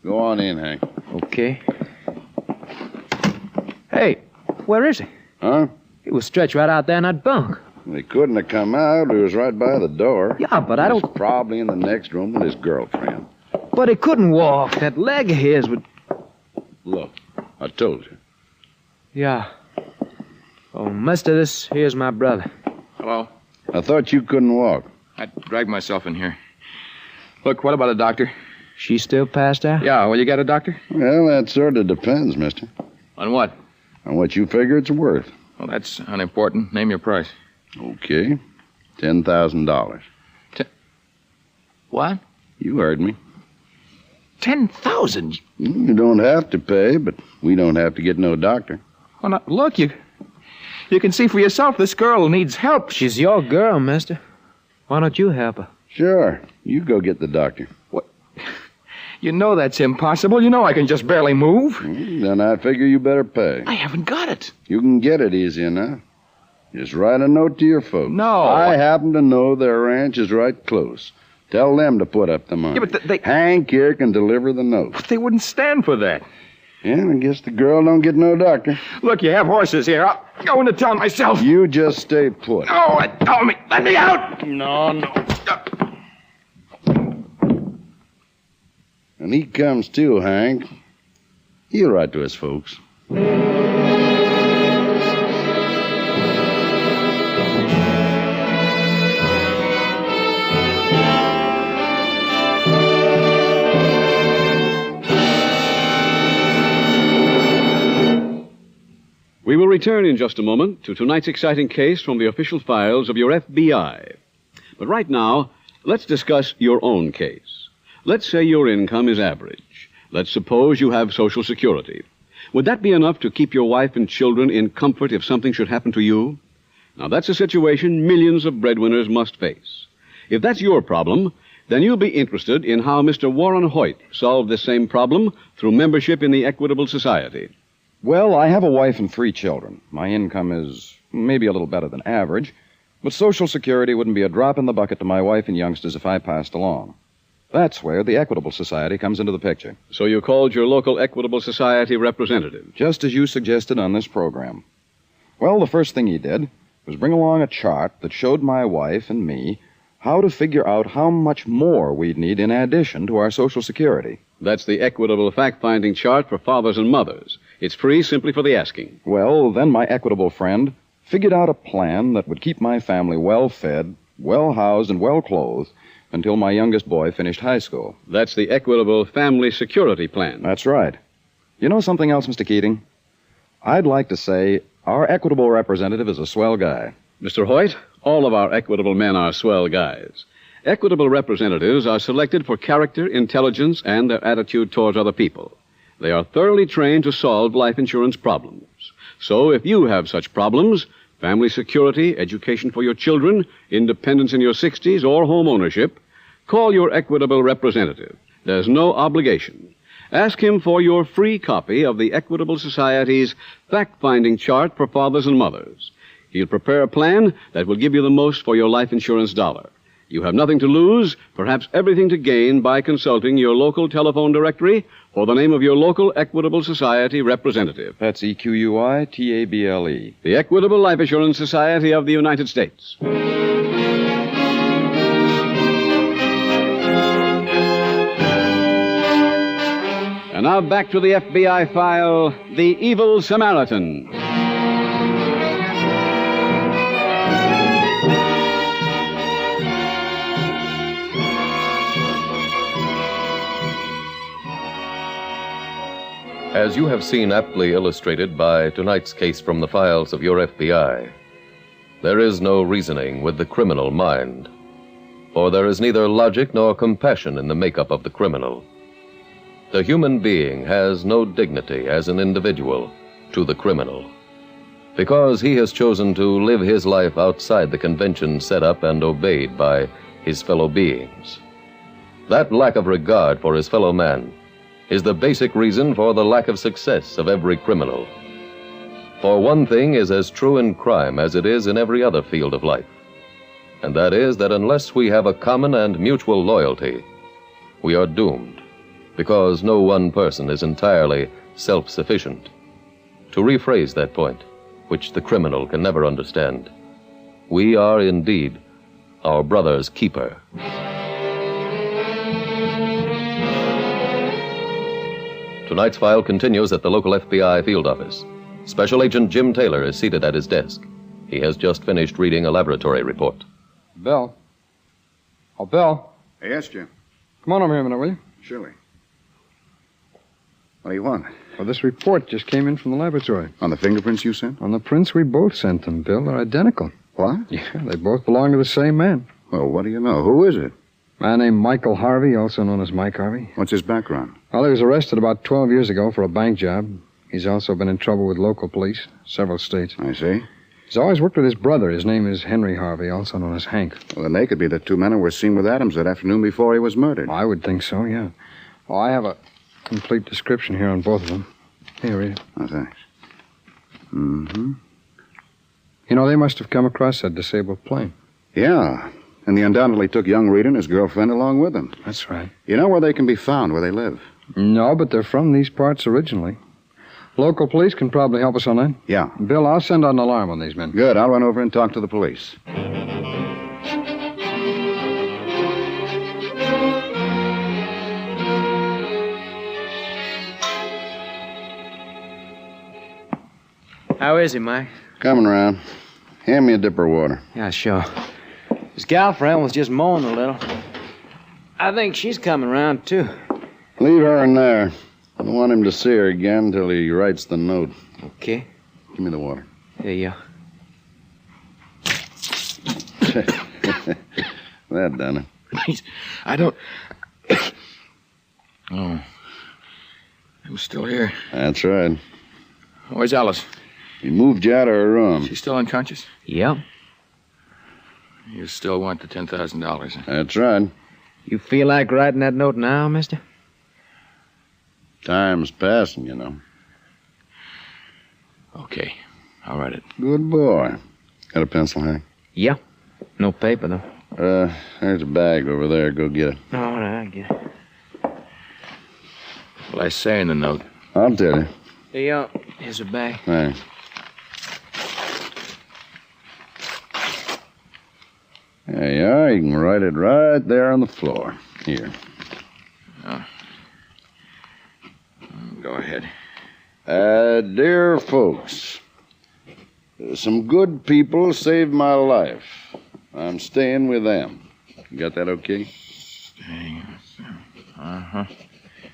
Go on in, Hank. Okay. Hey, where is he? Huh? He was stretched right out there in that bunk. He couldn't have come out. He was right by the door. Yeah, but I He was don't... probably in the next room with his girlfriend. But he couldn't walk. That leg of his would... Look, I told you. Yeah. Oh, mister, this here's my brother. Hello. I thought you couldn't walk. I dragged myself in here. Look, what about a doctor? She still passed out? Yeah, well, you got a doctor? Well, that sort of depends, mister. On what? On what you figure it's worth. Well, that's unimportant. Name your price. Okay. $10,000. What? You heard me. 10,000? You don't have to pay, but we don't have to get no doctor. Well, now, look, you can see for yourself this girl needs help. She's your girl, mister. Why don't you help her? Sure. You go get the doctor. What? You know that's impossible. You know I can just barely move. Then I figure you better pay. I haven't got it. You can get it easy enough. Just write a note to your folks. No. I happen to know their ranch is right close. Tell them to put up the money. Yeah, but they... Hank here can deliver the note. But they wouldn't stand for that. Yeah, I guess the girl don't get no doctor. Look, you have horses here. I'll go into town myself. You just stay put. No, tell me. Let me out. No. And he comes too, Hank. He'll write to his folks. We will return in just a moment to tonight's exciting case from the official files of your FBI. But right now, let's discuss your own case. Let's say your income is average. Let's suppose you have Social Security. Would that be enough to keep your wife and children in comfort if something should happen to you? Now, that's a situation millions of breadwinners must face. If that's your problem, then you'll be interested in how Mr. Warren Hoyt solved this same problem through membership in the Equitable Society. Well, I have a wife and 3 children. My income is maybe a little better than average, but Social Security wouldn't be a drop in the bucket to my wife and youngsters if I passed along. That's where the Equitable Society comes into the picture. So you called your local Equitable Society representative? Just as you suggested on this program. Well, the first thing he did was bring along a chart that showed my wife and me how to figure out how much more we'd need in addition to our Social Security. That's the Equitable Fact-Finding Chart for fathers and mothers. It's free simply for the asking. Well, then my Equitable friend figured out a plan that would keep my family well-fed, well-housed, and well-clothed until my youngest boy finished high school. That's the Equitable Family Security Plan. That's right. You know something else, Mr. Keating? I'd like to say our Equitable representative is a swell guy. Mr. Hoyt, all of our Equitable men are swell guys. Equitable representatives are selected for character, intelligence, and their attitude towards other people. They are thoroughly trained to solve life insurance problems. So if you have such problems, family security, education for your children, independence in your 60s, or home ownership, call your Equitable representative. There's no obligation. Ask him for your free copy of the Equitable Society's fact-finding chart for fathers and mothers. He'll prepare a plan that will give you the most for your life insurance dollar. You have nothing to lose, perhaps everything to gain by consulting your local telephone directory for the name of your local Equitable Society representative. That's EQUITABLE. The Equitable Life Assurance Society of the United States. And now back to the FBI file, The Evil Samaritan. As you have seen aptly illustrated by tonight's case from the files of your FBI, there is no reasoning with the criminal mind, for there is neither logic nor compassion in the makeup of the criminal. The human being has no dignity as an individual to the criminal. because he has chosen to live his life outside the conventions set up and obeyed by his fellow beings. That lack of regard for his fellow man is the basic reason for the lack of success of every criminal. For one thing is as true in crime as it is in every other field of life, and that is that unless we have a common and mutual loyalty, we are doomed, because no one person is entirely self-sufficient. To rephrase that point, which the criminal can never understand, we are indeed our brother's keeper. Tonight's file continues at the local FBI field office. Special Agent Jim Taylor is seated at his desk. He has just finished reading a laboratory report. Bill. Oh, Bill. Yes, Jim. Come on over here a minute, will you? Surely. What do you want? Well, this report just came in from the laboratory. On the fingerprints you sent? On the prints we both sent them, Bill. They're identical. What? Yeah, they both belong to the same man. Well, what do you know? Who is it? A man named Michael Harvey, also known as Mike Harvey. What's his background? Well, he was arrested about 12 years ago for a bank job. He's also been in trouble with local police, several states. I see. He's always worked with his brother. His name is Henry Harvey, also known as Hank. Well, then they could be the two men who were seen with Adams that afternoon before he was murdered. I would think so, yeah. Oh, I have a complete description here on both of them. Here, read it. Oh, thanks. Mm-hmm. You know, they must have come across that disabled plane. Yeah, and they undoubtedly took young Reed and his girlfriend along with them. That's right. You know where they can be found, where they live? No, but they're from these parts originally. Local police can probably help us on that. Yeah. Bill, I'll send out an alarm on these men. Good. I'll run over and talk to the police. How is he, Mike? Coming around. Hand me a dipper of water. Yeah, sure. His girlfriend was just moaning a little. I think she's coming around, too. Leave her in there. I don't want him to see her again until he writes the note. Okay. Give me the water. Here you That done it. Please, I don't... Oh. I'm still here. That's right. Where's Alice? He moved you out of her room. She's still unconscious? Yeah. You still want the $10,000? That's right. You feel like writing that note now, mister? Time's passing, you know. Okay. I'll write it. Good boy. Got a pencil, Hank? Yeah. No paper, though. There's a bag over there. Go get it. All right, I'll get it. What'll I say in the note? I'll tell you. Here, here's a bag. Thanks. There you are. You can write it right there on the floor. Here. Oh. Go ahead. Dear folks, some good people saved my life. I'm staying with them. You got that okay? Staying with them. Uh-huh.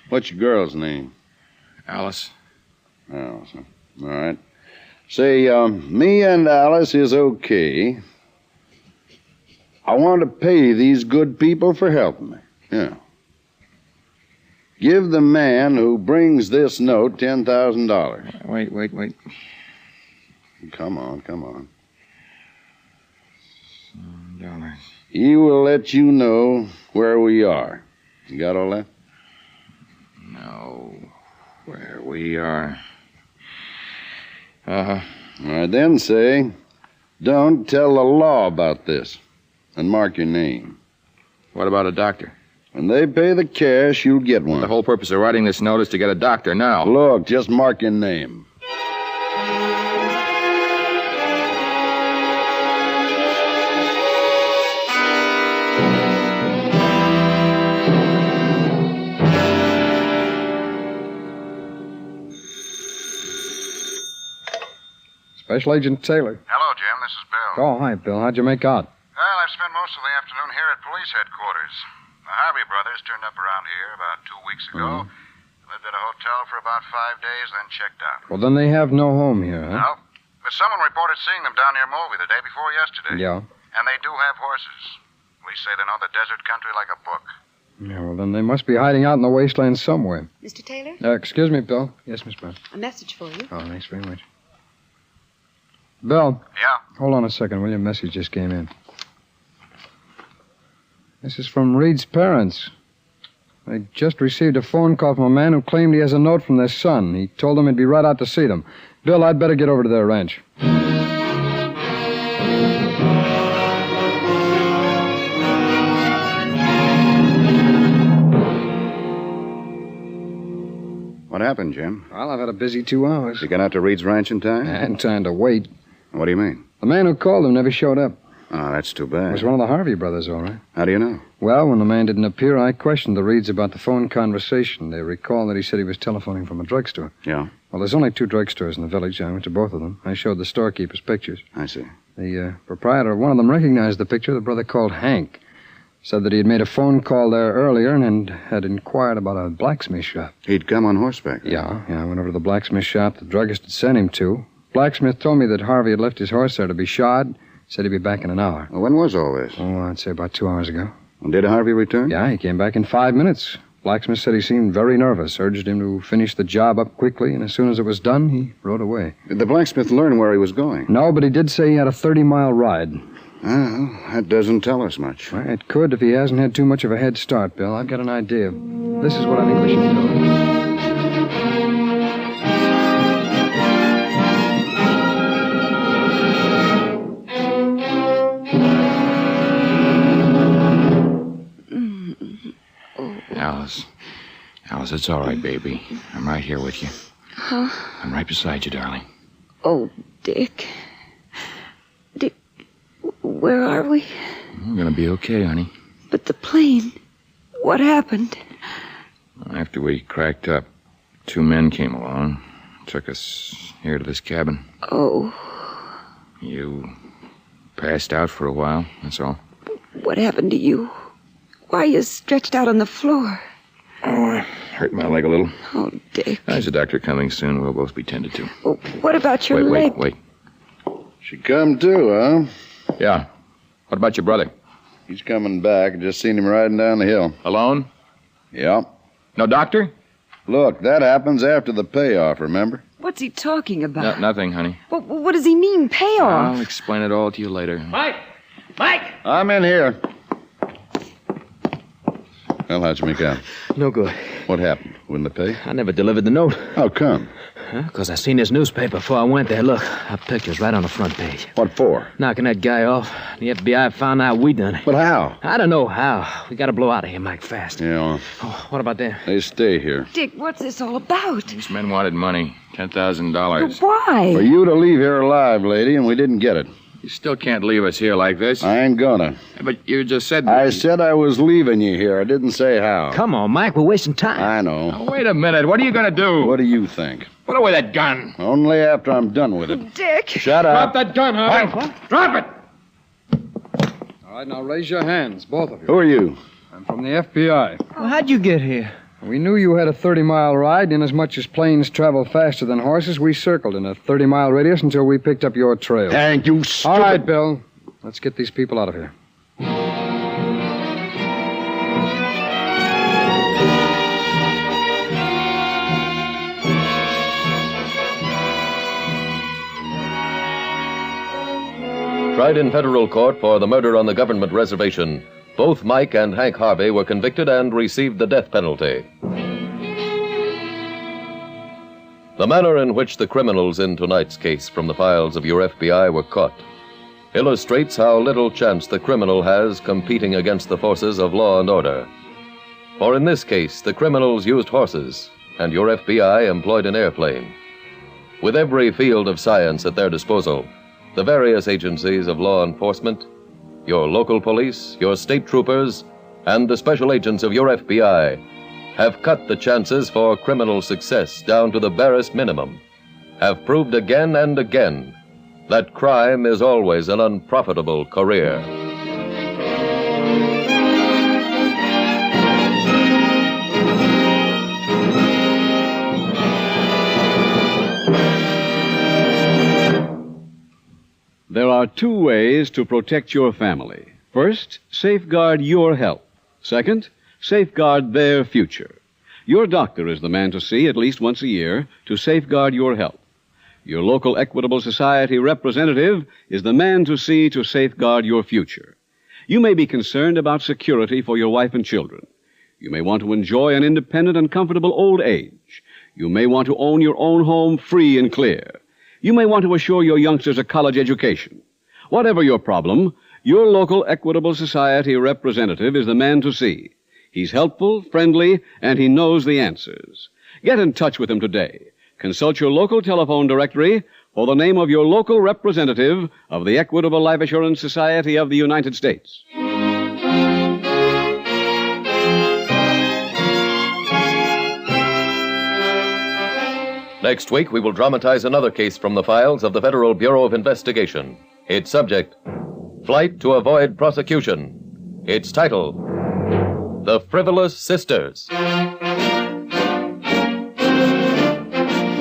What's your girl's name? Alice. Alice. All right. Say, me and Alice is okay. I want to pay these good people for helping me. Yeah. Give the man who brings this note $10,000. Wait. Come on. $10. He will let you know where we are. You got all that? No. Where we are. Uh-huh. All right, then say, don't tell the law about this. And mark your name. What about a doctor? When they pay the cash, you'll get one. The whole purpose of writing this note is to get a doctor now. Look, just mark your name. Special Agent Taylor. Hello, Jim. This is Bill. Oh, hi, Bill. How'd you make out? Well, I've spent most of the afternoon here at police headquarters. The Harvey brothers turned up around here about 2 weeks ago. Lived at a hotel for about 5 days, then checked out. Well, then they have no home here, huh? No. But someone reported seeing them down near Movie the day before yesterday. Yeah. And they do have horses. Police say they know the desert country like a book. Yeah, well, then they must be hiding out in the wasteland somewhere. Mr. Taylor? Excuse me, Bill. Yes, Miss Brown. A message for you. Oh, thanks very much. Bill. Yeah? Hold on a second, will you? A message just came in. This is from Reed's parents. I just received a phone call from a man who claimed he has a note from their son. He told them he'd be right out to see them. Bill, I'd better get over to their ranch. What happened, Jim? Well, I've had a busy 2 hours. You got out to Reed's ranch in time? I hadn't time to wait. What do you mean? The man who called them never showed up. Oh, that's too bad. It was one of the Harvey brothers, all right. How do you know? Well, when the man didn't appear, I questioned the Reeds about the phone conversation. They recall that he said he was telephoning from a drugstore. Yeah? Well, there's only 2 drugstores in the village. I went to both of them. I showed the storekeepers pictures. I see. The proprietor of one of them recognized the picture. The brother called Hank. Said that he had made a phone call there earlier and had inquired about a blacksmith shop. He'd come on horseback? Yeah. I went over to the blacksmith shop the druggist had sent him to. Blacksmith told me that Harvey had left his horse there to be shod. Said he'd be back in an hour. Well, when was all this? Oh, I'd say about 2 hours ago. And did Harvey return? Yeah, he came back in 5 minutes. Blacksmith said he seemed very nervous, urged him to finish the job up quickly, and as soon as it was done, he rode away. Did the blacksmith learn where he was going? No, but he did say he had a 30-mile ride. Well, that doesn't tell us much. Well, it could if he hasn't had too much of a head start, Bill. I've got an idea. This is what I think we should do. Alice, it's all right, baby. I'm right here with you. Huh? I'm right beside you, darling. Oh, Dick. Dick, where are we? We're gonna be okay, honey. But the plane, what happened? After we cracked up, 2 men came along, took us here to this cabin. Oh. You passed out for a while, that's all. What happened to you? Why are you stretched out on the floor? Oh, I hurt my leg a little. Oh, Dick. There's a doctor coming soon. We'll both be tended to. Oh, what about your leg? Wait. She come too, huh? Yeah. What about your brother? He's coming back. Just seen him riding down the hill. Alone? Yeah. No doctor? Look, that happens after the payoff, remember? What's he talking about? Nothing, honey. What does he mean, payoff? I'll explain it all to you later. Mike! I'm in here. Well, how'd you make out? No good. What happened? Wouldn't they pay? I never delivered the note. How come? Because I seen this newspaper before I went there. Look, our picture's right on the front page. What for? Knocking that guy off. The FBI found out we done it. But how? I don't know how. We gotta blow out of here, Mike, fast. Yeah. Oh, what about them? They stay here. Dick, what's this all about? These men wanted money. $10,000. Why? For you to leave here alive, lady, and we didn't get it. You still can't leave us here like this. I ain't gonna. But you just said... I said I was leaving you here. I didn't say how. Come on, Mike. We're wasting time. I know. Now, wait a minute. What are you gonna do? What do you think? Put away that gun. Only after I'm done with it. Dick! Shut up. Drop that gun, Harvey. What? Drop it! All right, now raise your hands, both of you. Who are you? I'm from the FBI. Well, how'd you get here? We knew you had a 30-mile ride. Inasmuch as planes travel faster than horses, we circled in a 30-mile radius until we picked up your trail. Thank you, stupid... All right, Bill. Let's get these people out of here. Tried in federal court for the murder on the government reservation, both Mike and Hank Harvey were convicted and received the death penalty. The manner in which the criminals in tonight's case from the files of your FBI were caught illustrates how little chance the criminal has competing against the forces of law and order. For in this case, the criminals used horses, and your FBI employed an airplane. With every field of science at their disposal, the various agencies of law enforcement, your local police, your state troopers, and the special agents of your FBI have cut the chances for criminal success down to the barest minimum, have proved again and again that crime is always an unprofitable career. There are 2 ways to protect your family. First, safeguard your health. Second, safeguard their future. Your doctor is the man to see at least once a year to safeguard your health. Your local Equitable Society representative is the man to see to safeguard your future. You may be concerned about security for your wife and children. You may want to enjoy an independent and comfortable old age. You may want to own your own home free and clear. You may want to assure your youngsters a college education. Whatever your problem, your local Equitable Society representative is the man to see. He's helpful, friendly, and he knows the answers. Get in touch with him today. Consult your local telephone directory for the name of your local representative of the Equitable Life Assurance Society of the United States. Next week, we will dramatize another case from the files of the Federal Bureau of Investigation. Its subject, Flight to Avoid Prosecution. Its title, The Frivolous Sisters.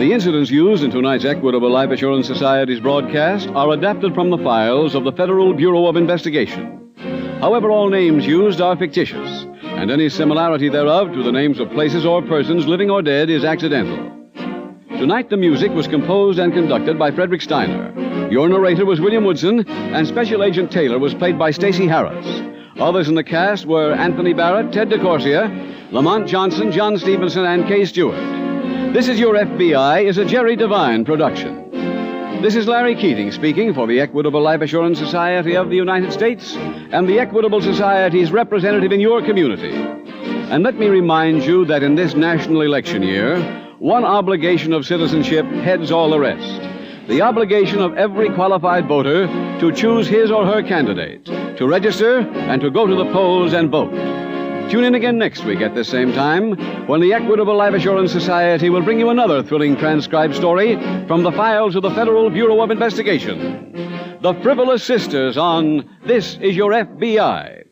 The incidents used in tonight's Equitable Life Assurance Society's broadcast are adapted from the files of the Federal Bureau of Investigation. However, all names used are fictitious, and any similarity thereof to the names of places or persons, living or dead, is accidental. Tonight, the music was composed and conducted by Frederick Steiner. Your narrator was William Woodson, and Special Agent Taylor was played by Stacey Harris. Others in the cast were Anthony Barrett, Ted DeCorsia, Lamont Johnson, John Stevenson, and Kay Stewart. This Is Your FBI is a Jerry Devine production. This is Larry Keating speaking for the Equitable Life Assurance Society of the United States and the Equitable Society's representative in your community. And let me remind you that in this national election year, one obligation of citizenship heads all the rest. The obligation of every qualified voter to choose his or her candidate, to register, and to go to the polls and vote. Tune in again next week at this same time when the Equitable Life Assurance Society will bring you another thrilling transcribed story from the files of the Federal Bureau of Investigation. The Frivolous Sisters on This Is Your FBI.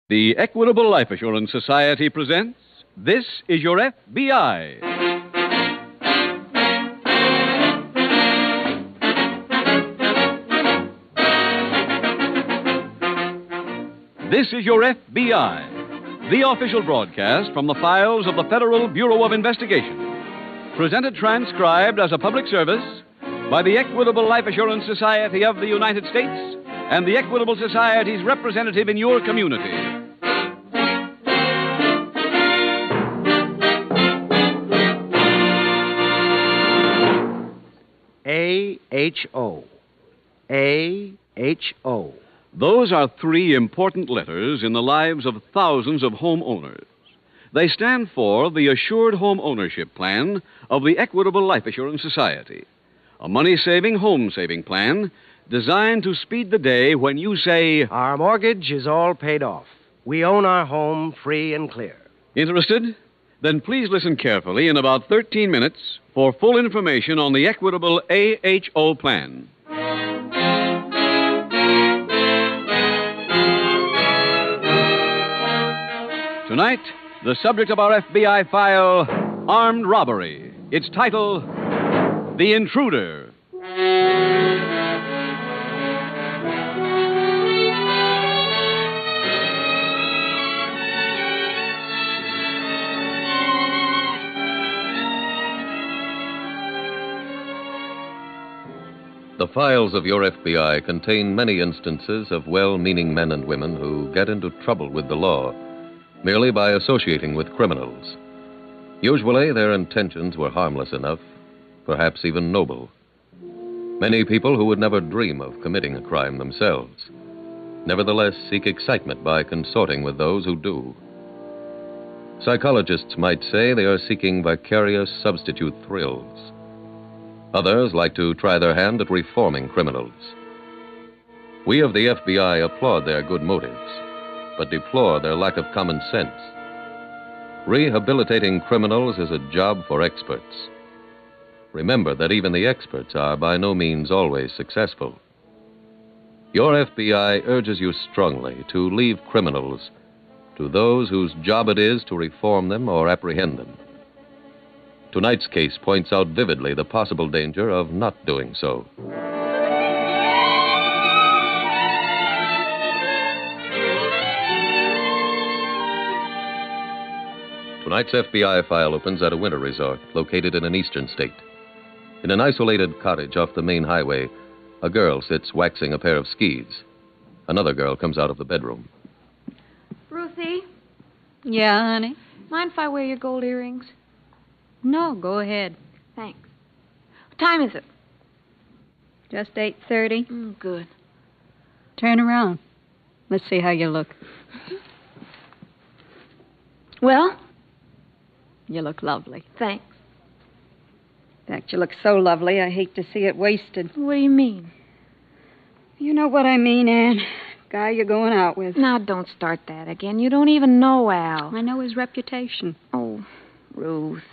The Equitable Life Assurance Society presents This Is Your FBI. This is Your FBI, the official broadcast from the files of the Federal Bureau of Investigation. Presented transcribed as a public service by the Equitable Life Assurance Society of the United States and the Equitable Society's representative in your community. A-H-O. A-H-O. Those are three important letters in the lives of thousands of homeowners. They stand for the Assured Home Ownership Plan of the Equitable Life Assurance Society, a money-saving, home-saving plan designed to speed the day when you say, Our mortgage is all paid off. We own our home free and clear. Interested? Then please listen carefully in about 13 minutes for full information on the Equitable AHO plan. Tonight, the subject of our FBI file, Armed Robbery. Its title, The Intruder. The files of your FBI contain many instances of well-meaning men and women who get into trouble with the law merely by associating with criminals. Usually, their intentions were harmless enough, perhaps even noble. Many people who would never dream of committing a crime themselves, nevertheless seek excitement by consorting with those who do. Psychologists might say they are seeking vicarious substitute thrills. Others like to try their hand at reforming criminals. We of the FBI applaud their good motives, but deplore their lack of common sense. Rehabilitating criminals is a job for experts. Remember that even the experts are by no means always successful. Your FBI urges you strongly to leave criminals to those whose job it is to reform them or apprehend them. Tonight's case points out vividly the possible danger of not doing so. Tonight's FBI file opens at a winter resort located in an eastern state. In an isolated cottage off the main highway, a girl sits waxing a pair of skis. Another girl comes out of the bedroom. Ruthie, Yeah, honey? mind if I wear your gold earrings? No, go ahead. Thanks. What time is it? Just 8:30. Good. Turn around. Let's see how you look. Well? You look lovely. Thanks. In fact, you look so lovely, I hate to see it wasted. What do you mean? You know what I mean, Anne. Guy you're going out with. Now, don't start that again. You don't even know Al. I know his reputation. Oh, Ruth.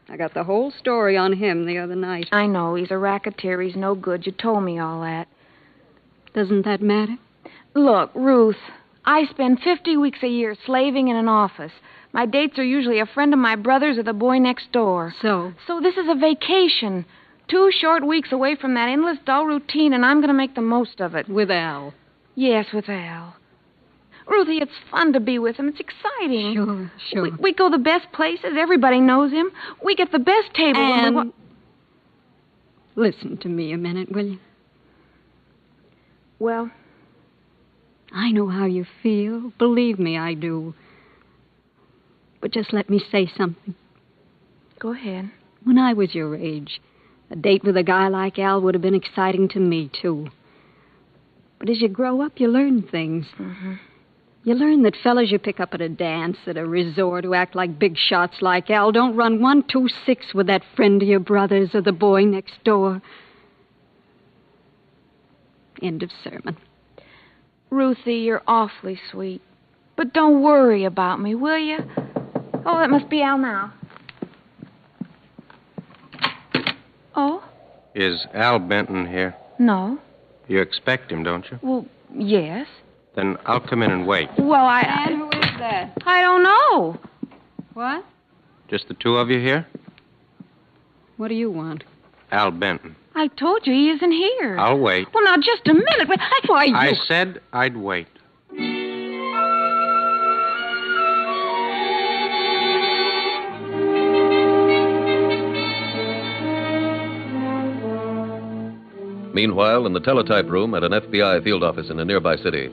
I got the whole story on him the other night. I know. He's a racketeer. He's no good. You told me all that. Doesn't that matter? Look, Ruth, I spend 50 weeks a year slaving in an office. My dates are usually a friend of my brother's or the boy next door. So this is a vacation. 2 short weeks away from that endless, dull routine, and I'm going to make the most of it. With Al? Yes, with Al. Ruthie, it's fun to be with him. It's exciting. Sure. We go the best places. Everybody knows him. We get the best table. And listen to me a minute, will you? Well? I know how you feel. Believe me, I do. But just let me say something. Go ahead. When I was your age, a date with a guy like Al would have been exciting to me, too. But as you grow up, you learn things. Mm-hmm. You learn that fellas you pick up at a dance, at a resort, who act like big shots like Al don't run 1-2-6 with that friend of your brother's or the boy next door. End of sermon. Ruthie, you're awfully sweet. But don't worry about me, will you? Oh, that must be Al now. Oh? Is Al Benton here? No. You expect him, don't you? Well, yes. Then I'll come in and wait. Well, And who is that? I don't know. What? Just the two of you here? What do you want? Al Benton. I told you he isn't here. I'll wait. Well, now, just a minute. Why, you... I said I'd wait. Meanwhile, in the teletype room at an FBI field office in a nearby city,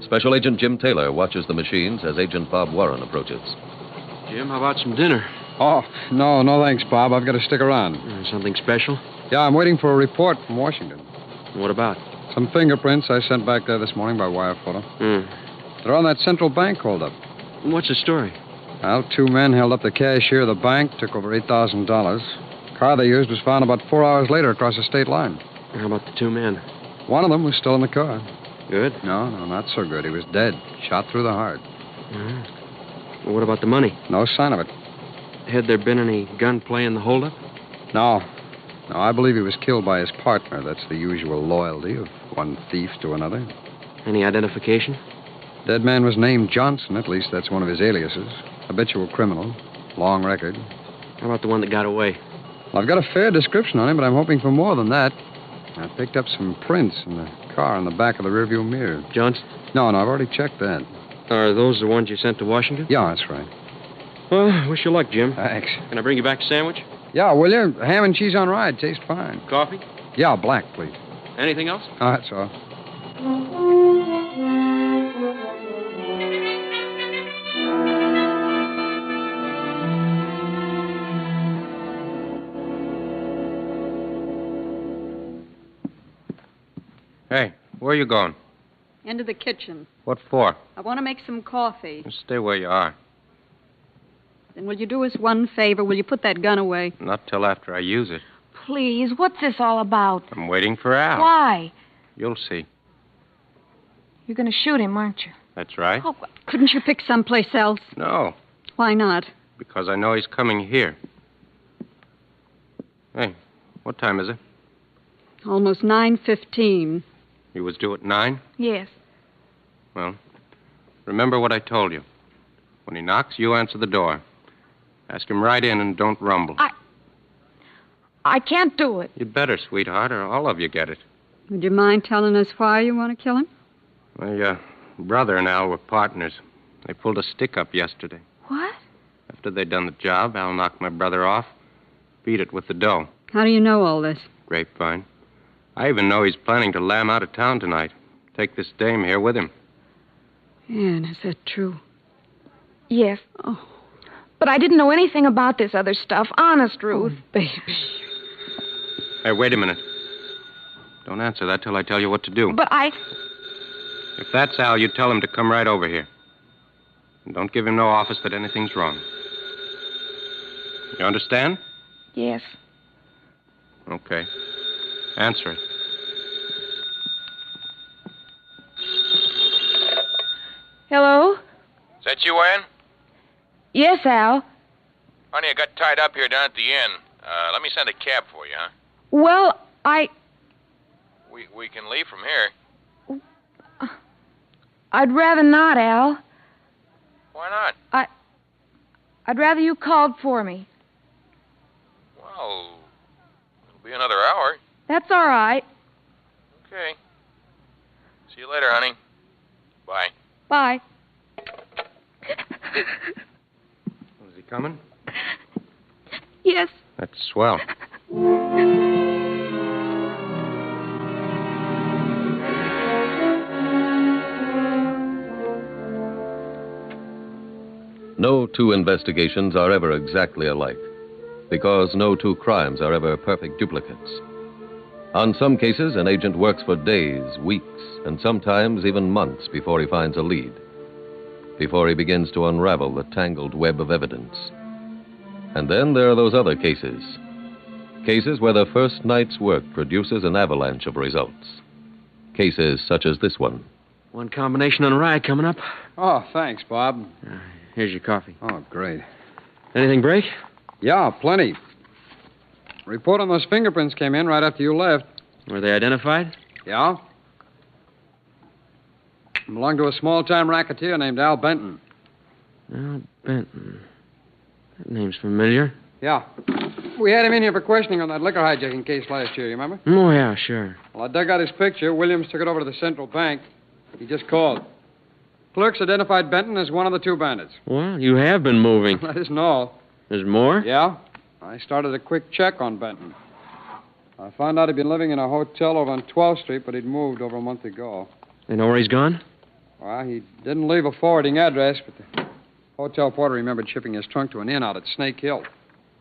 Special Agent Jim Taylor watches the machines as Agent Bob Warren approaches. Jim, how about some dinner? Oh, no thanks, Bob. I've got to stick around. Something special? Yeah, I'm waiting for a report from Washington. What about? Some fingerprints I sent back there this morning by wire photo. They're on that central bank holdup. What's the story? Well, 2 men held up the cashier of the bank, took over $8,000. Car they used was found about 4 hours later across the state line. How about the 2 men? One of them was still in the car. Good? No, not so good. He was dead, shot through the heart. Well, what about the money? No sign of it. Had there been any gunplay in the holdup? No, I believe he was killed by his partner. That's the usual loyalty of one thief to another. Any identification? Dead man was named Johnson. At least that's one of his aliases. Habitual criminal. Long record. How about the one that got away? Well, I've got a fair description on him, but I'm hoping for more than that. I picked up some prints in the car on the back of the rearview mirror. Johnson? No, I've already checked that. Are those the ones you sent to Washington? Yeah, that's right. Well, wish you luck, Jim. Thanks. Can I bring you back a sandwich? Yeah, will you? Ham and cheese on rye. Tastes fine. Coffee? Yeah, black, please. Anything else? Oh, that's all. Hey, where are you going? Into the kitchen. What for? I want to make some coffee. Stay where you are. Then will you do us one favor? Will you put that gun away? Not till after I use it. Please, what's this all about? I'm waiting for Al. Why? You'll see. You're going to shoot him, aren't you? That's right. Oh, couldn't you pick someplace else? No, Why not? because I know he's coming here. Hey, what time is it? Almost 9:15. He was due at 9? Yes. Well, remember what I told you. When he knocks, you answer the door. Ask him right in and don't rumble. I can't do it. You'd better, sweetheart, or all of you get it. Would you mind telling us why you want to kill him? My brother and Al were partners. They pulled a stick-up yesterday. What? After they'd done the job, Al knocked my brother off, beat it with the dough. How do you know all this? Grapevine. I even know he's planning to lamb out of town tonight. Take this dame here with him. Anne, is that true? Yes. Oh. But I didn't know anything about this other stuff. Honest, Ruth. Oh, baby. Hey, wait a minute. Don't answer that till I tell you what to do. But I... If that's Al, you tell him to come right over here. And don't give him no office that anything's wrong. You understand? Yes. Okay. Answer it. Hello? Is that you, Ann? Yes, Al. Honey, I got tied up here down at the inn. Let me send a cab for you, huh? Well, We can leave from here. I'd rather not, Al. Why not? I'd rather you called for me. Well, it'll be another hour. That's all right. Okay. See you later, honey. Bye. Bye. Is he coming? Yes. That's swell. No two investigations are ever exactly alike, because no two crimes are ever perfect duplicates. On some cases, an agent works for days, weeks, and sometimes even months before he finds a lead, before he begins to unravel the tangled web of evidence. And then there are those other cases. Cases where the first night's work produces an avalanche of results. Cases such as this one. One combination on a ride coming up. Oh, thanks, Bob. Here's your coffee. Oh, great. Anything break? Yeah, plenty. Report on those fingerprints came in right after you left. Were they identified? Yeah. Belonged to a small-time racketeer named Al Benton. Al Benton. That name's familiar. Yeah. We had him in here for questioning on that liquor hijacking case last year, you remember? Oh, yeah, sure. Well, I dug out his picture. Williams took it over to the central bank. He just called. Clerks identified Benton as one of the two bandits. Well, you have been moving. That isn't all. There's more? Yeah. I started a quick check on Benton. I found out he'd been living in a hotel over on 12th Street, but he'd moved over a month ago. They know where he's gone? Well, he didn't leave a forwarding address, but the hotel porter remembered shipping his trunk to an inn out at Snake Hill.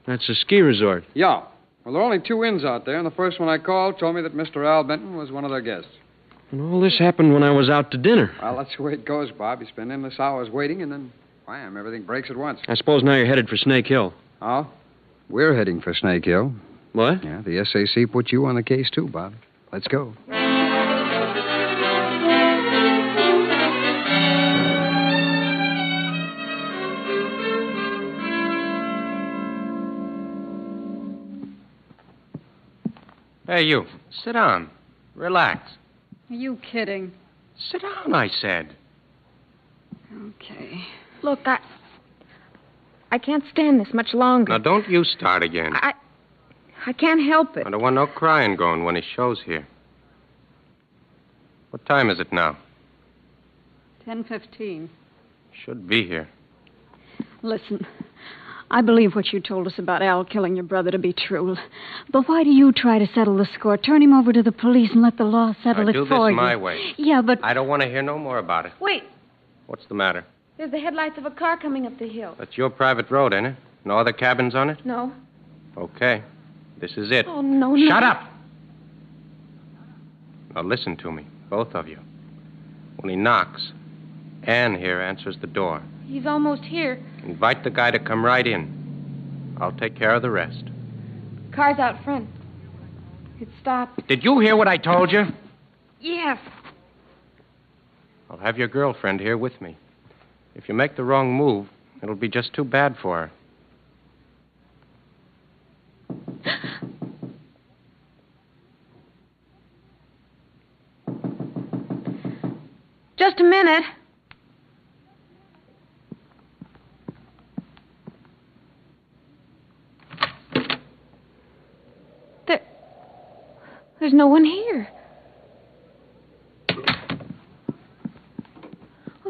That's a ski resort. Yeah. Well, there are only two inns out there, and the first one I called told me that Mr. Al Benton was one of their guests. And all this happened when I was out to dinner. Well, that's the way it goes, Bob. You spend endless hours waiting, and then, wham, everything breaks at once. I suppose now you're headed for Snake Hill. Oh? We're heading for Snake Hill. What? Yeah, the SAC put you on the case, too, Bob. Let's go. Hey, you. Sit down. Relax. Are you kidding? Sit down, I said. Okay. Look, I can't stand this much longer. Now, don't you start again. I can't help it. I don't want no crying going when he shows here. What time is it now? 10:15. Should be here. Listen, I believe what you told us about Al killing your brother to be true. But why do you try to settle the score? Turn him over to the police and let the law settle I it do for this you. my way. Yeah, but... I don't want to hear no more about it. Wait. What's the matter? There's the headlights of a car coming up the hill. That's your private road, ain't it? No other cabins on it? No. Okay. This is it. Oh, no. Shut up! Now listen to me, both of you. When he knocks, Ann here answers the door. He's almost here. Invite the guy to come right in. I'll take care of the rest. Car's out front. It stopped. Did you hear what I told you? Yes. I'll have your girlfriend here with me. If you make the wrong move, it'll be just too bad for her. Just a minute. There's no one here. Well,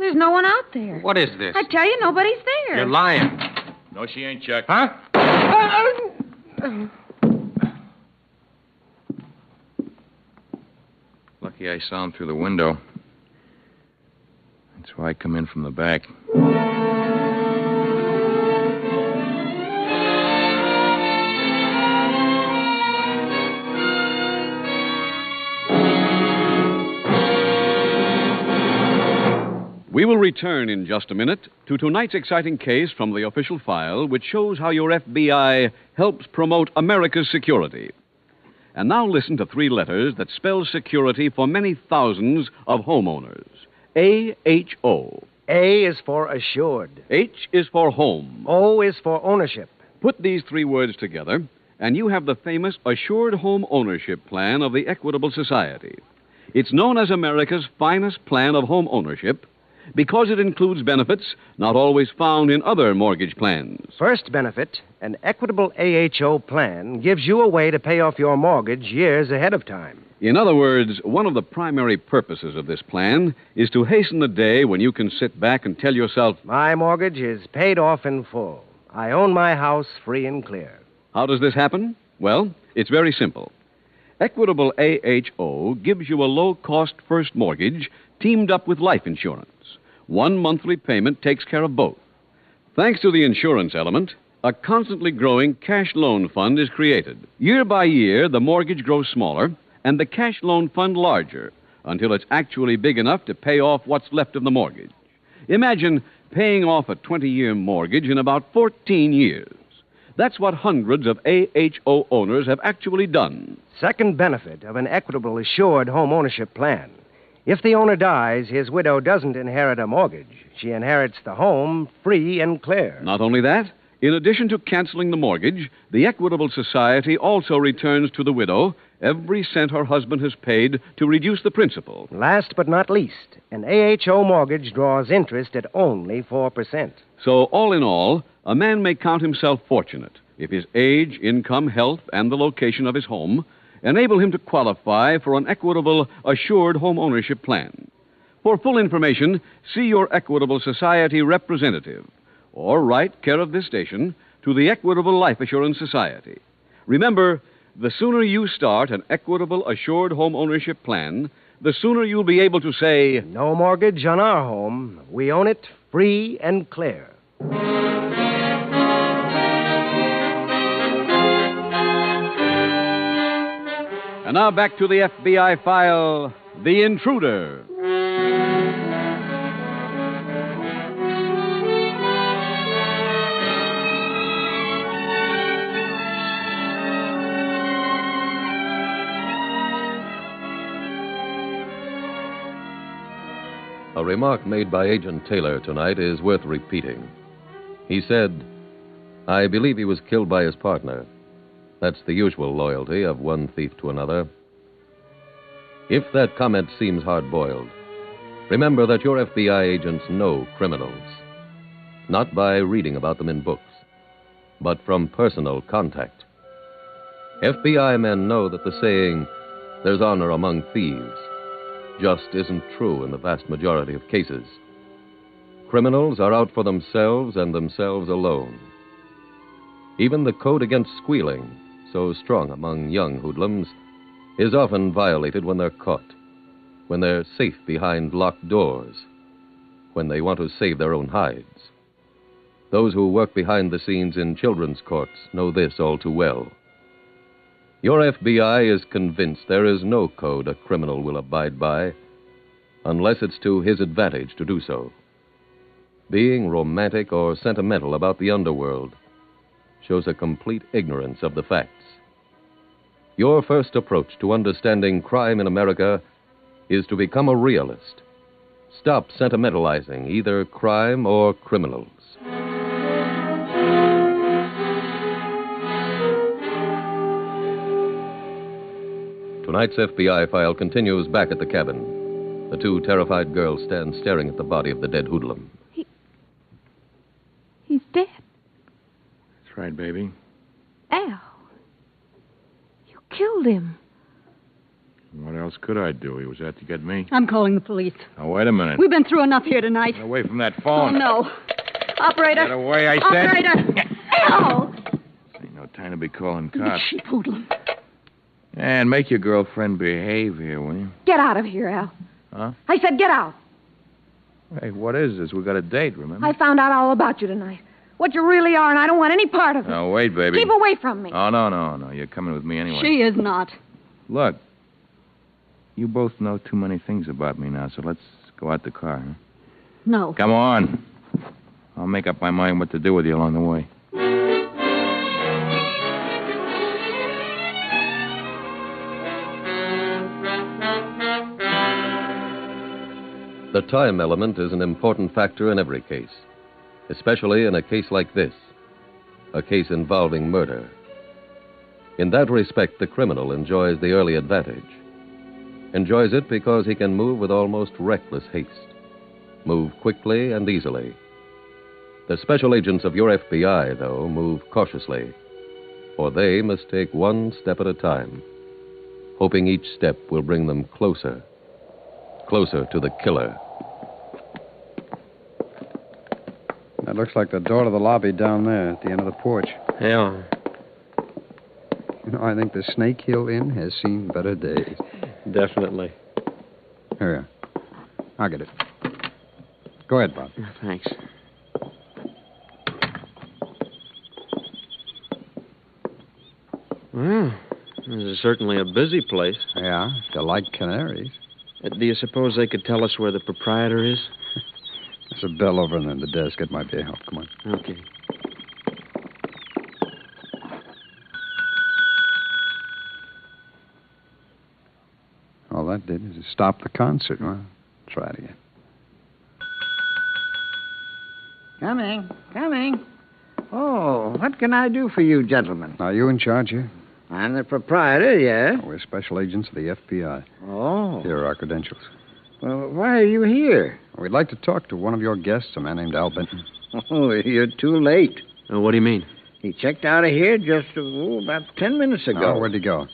there's no one out there. What is this? I tell you, nobody's there. You're lying. No, she ain't, Chuck. Huh? lucky I saw him through the window. That's why I come in from the back. We will return in just a minute to tonight's exciting case from the official file, which shows how your FBI helps promote America's security. And now listen to 3 letters that spell security for many thousands of homeowners. A-H-O. A is for assured. H is for home. O is for ownership. Put these 3 words together, and you have the famous Assured Home Ownership Plan of the Equitable Society. It's known as America's finest plan of home ownership because it includes benefits not always found in other mortgage plans. First benefit, an Equitable AHO plan gives you a way to pay off your mortgage years ahead of time. In other words, one of the primary purposes of this plan is to hasten the day when you can sit back and tell yourself, my mortgage is paid off in full. I own my house free and clear. How does this happen? Well, it's very simple. Equitable AHO gives you a low-cost first mortgage teamed up with life insurance. One monthly payment takes care of both. Thanks to the insurance element, a constantly growing cash loan fund is created. Year by year, the mortgage grows smaller and the cash loan fund larger until it's actually big enough to pay off what's left of the mortgage. Imagine paying off a 20-year mortgage in about 14 years. That's what hundreds of AHO owners have actually done. Second benefit of an Equitable Assured Home Ownership Plan. If the owner dies, his widow doesn't inherit a mortgage. She inherits the home free and clear. Not only that, in addition to canceling the mortgage, the Equitable Society also returns to the widow every cent her husband has paid to reduce the principal. Last but not least, an AHO mortgage draws interest at only 4%. So, all in all, a man may count himself fortunate if his age, income, health, and the location of his home enable him to qualify for an Equitable Assured Home Ownership Plan. For full information, see your Equitable Society representative or write care of this station to the Equitable Life Assurance Society. Remember, the sooner you start an Equitable Assured Home Ownership Plan, the sooner you'll be able to say, no mortgage on our home. We own it free and clear. And now back to the FBI file, The Intruder. A remark made by Agent Taylor tonight is worth repeating. He said, I believe he was killed by his partner. That's the usual loyalty of one thief to another. If that comment seems hard-boiled, remember that your FBI agents know criminals, not by reading about them in books, but from personal contact. FBI men know that the saying, there's honor among thieves, just isn't true in the vast majority of cases. Criminals are out for themselves and themselves alone. Even the code against squealing, so strong among young hoodlums, is often violated when they're caught, when they're safe behind locked doors, when they want to save their own hides. Those who work behind the scenes in children's courts know this all too well. Your FBI is convinced there is no code a criminal will abide by unless it's to his advantage to do so. Being romantic or sentimental about the underworld shows a complete ignorance of the facts. Your first approach to understanding crime in America is to become a realist. Stop sentimentalizing either crime or criminals. Tonight's FBI file continues back at the cabin. The 2 terrified girls stand staring at the body of the dead hoodlum. He's dead. That's right, baby. Al, you killed him. What else could I do? He was out to get me. I'm calling the police. Now, wait a minute. We've been through enough here tonight. Get away from that Oh, phone. no. Operator. Get away, I said. Operator. Al! Ain't no time to be calling cops. Sheep hoodlum. And make your girlfriend behave here, will you? Get out of here, Al. Huh? I said get out. Hey, what is this? We got a date, remember? I found out all about you tonight. What you really are, and I don't want any part of it. Now, wait, baby. Keep away from me. Oh, no. You're coming with me anyway. She is not. Look, you both know too many things about me now, so let's go out the car, huh? No. Come on. I'll make up my mind what to do with you along the way. The time element is an important factor in every case, especially in a case like this, a case involving murder. In that respect, the criminal enjoys the early advantage. Enjoys it because he can move with almost reckless haste, move quickly and easily. The special agents of your FBI, though, move cautiously, for they must take one step at a time, hoping each step will bring them closer to the killer. That looks like the door to the lobby down there at the end of the porch. Yeah. You know, I think the Snake Hill Inn has seen better days. Definitely. Here. I'll get it. Go ahead, Bob. Thanks. Well, this is certainly a busy place. Yeah, if they like canaries. Do you suppose they could tell us where the proprietor is? There's a bell over in the desk. It might be a help. Come on. Okay. All that did is stop the concert. Well, try it again. Coming. Oh, what can I do for you, gentlemen? Are you in charge here? I'm the proprietor, yeah. We're special agents of the FBI. Oh. Here are our credentials. Well, why are you here? We'd like to talk to one of your guests, a man named Al Benton. Oh, you're too late. What do you mean? He checked out of here just about 10 minutes ago. Oh, where'd he go?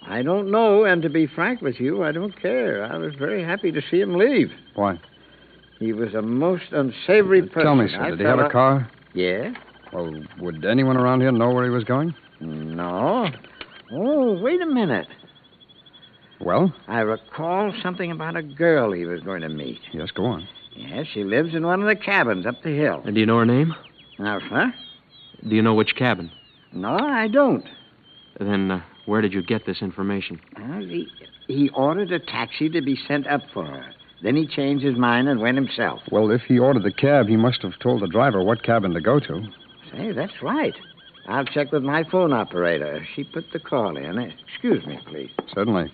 I don't know, and to be frank with you, I don't care. I was very happy to see him leave. Why? He was a most unsavory person. Tell me, sir, did he have a car? Yeah. Well, would anyone around here know where he was going? No. Oh, wait a minute. Well? I recall something about a girl he was going to meet. Yes, go on. Yes, she lives in one of the cabins up the hill. Do you know her name? Huh? Do you know which cabin? No, I don't. Then where did you get this information? He ordered a taxi to be sent up for her. Then he changed his mind and went himself. Well, if he ordered the cab, he must have told the driver what cabin to go to. Say, that's right. I'll check with my phone operator. She put the call in. Excuse me, please. Certainly.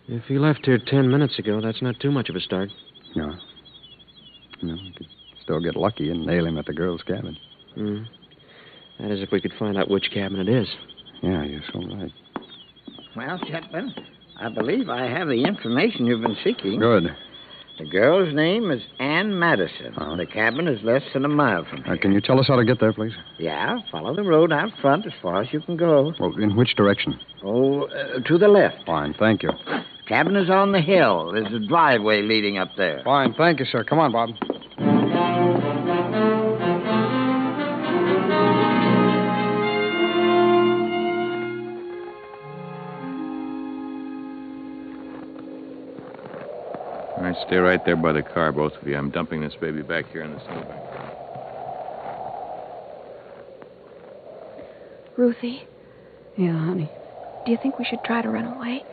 If he left here 10 minutes ago, that's not too much of a start. No. No, we could still get lucky and nail him at the girl's cabin. That is if we could find out which cabin it is. Yeah, you're so right. Well, gentlemen, I believe I have the information you've been seeking. Good. The girl's name is Ann Madison. The cabin is less than a mile from here. Can you tell us how to get there, please? Yeah, follow the road out front as far as you can go. Well, in which direction? Oh, to the left. Fine, thank you. Cabin is on the hill. There's a driveway leading up there. Fine, thank you, sir. Come on, Bob. All right, stay right there by the car, both of you. I'm dumping this baby back here in the snowbank. Ruthie, Yeah, honey. do you think we should try to run away?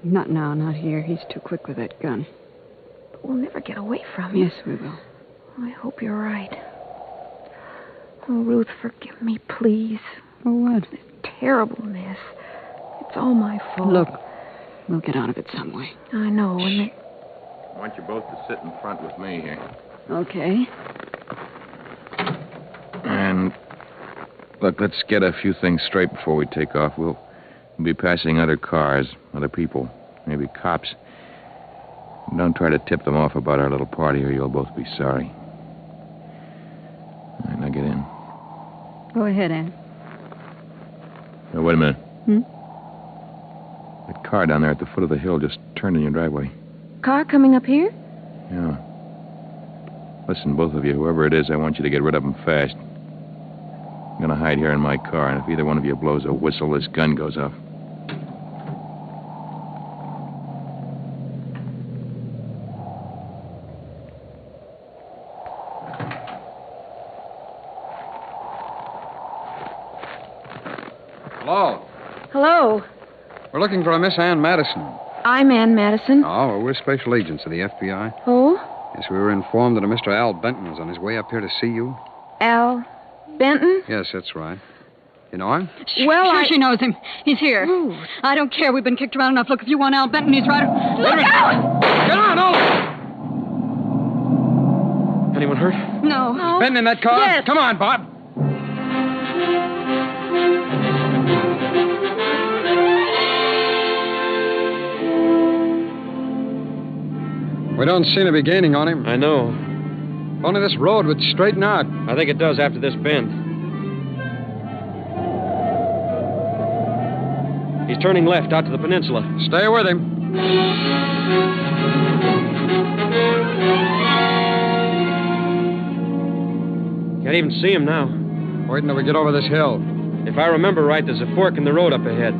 Not now, not here. He's too quick with that gun. But we'll never get away from him. Yes, we will. I hope you're right. Oh, Ruth, forgive me, please. For what? This terrible mess. It's all my fault. Look, we'll get out of it some way. I know, and I want you both to sit in front with me here. Okay. And, look, let's get a few things straight before we take off. We'll be passing other cars, other people, maybe cops. Don't try to tip them off about our little party or you'll both be sorry. All right, now get in. Go ahead, Ann. Now, wait a minute. Hmm? That car down there at the foot of the hill just turned in your driveway. car coming up here? Yeah. Listen, both of you, whoever it is, I want you to get rid of him fast. I'm going to hide here in my car, and if either one of you blows a whistle, this gun goes off. Hello. Hello. We're looking for a Miss Ann Madison. I'm Ann Madison. Oh, well, we're special agents of the FBI. Oh? Yes, we were informed that a Mr. Al Benton was on his way up here to see you. Al Benton? Yes, that's right. You know him? Sure, she knows him. He's here. Ooh. I don't care. We've been kicked around enough. Look, if you want Al Benton, he's right. Look out! Get on, Oliver! Anyone hurt? No. Is Benton in that car? Yes. Come on, Bob. We don't seem to be gaining on him. I know. If only this road would straighten out. I think it does after this bend. He's turning left out to the peninsula. Stay with him. Can't even see him now. Wait until we get over this hill. If I remember right, there's a fork in the road up ahead.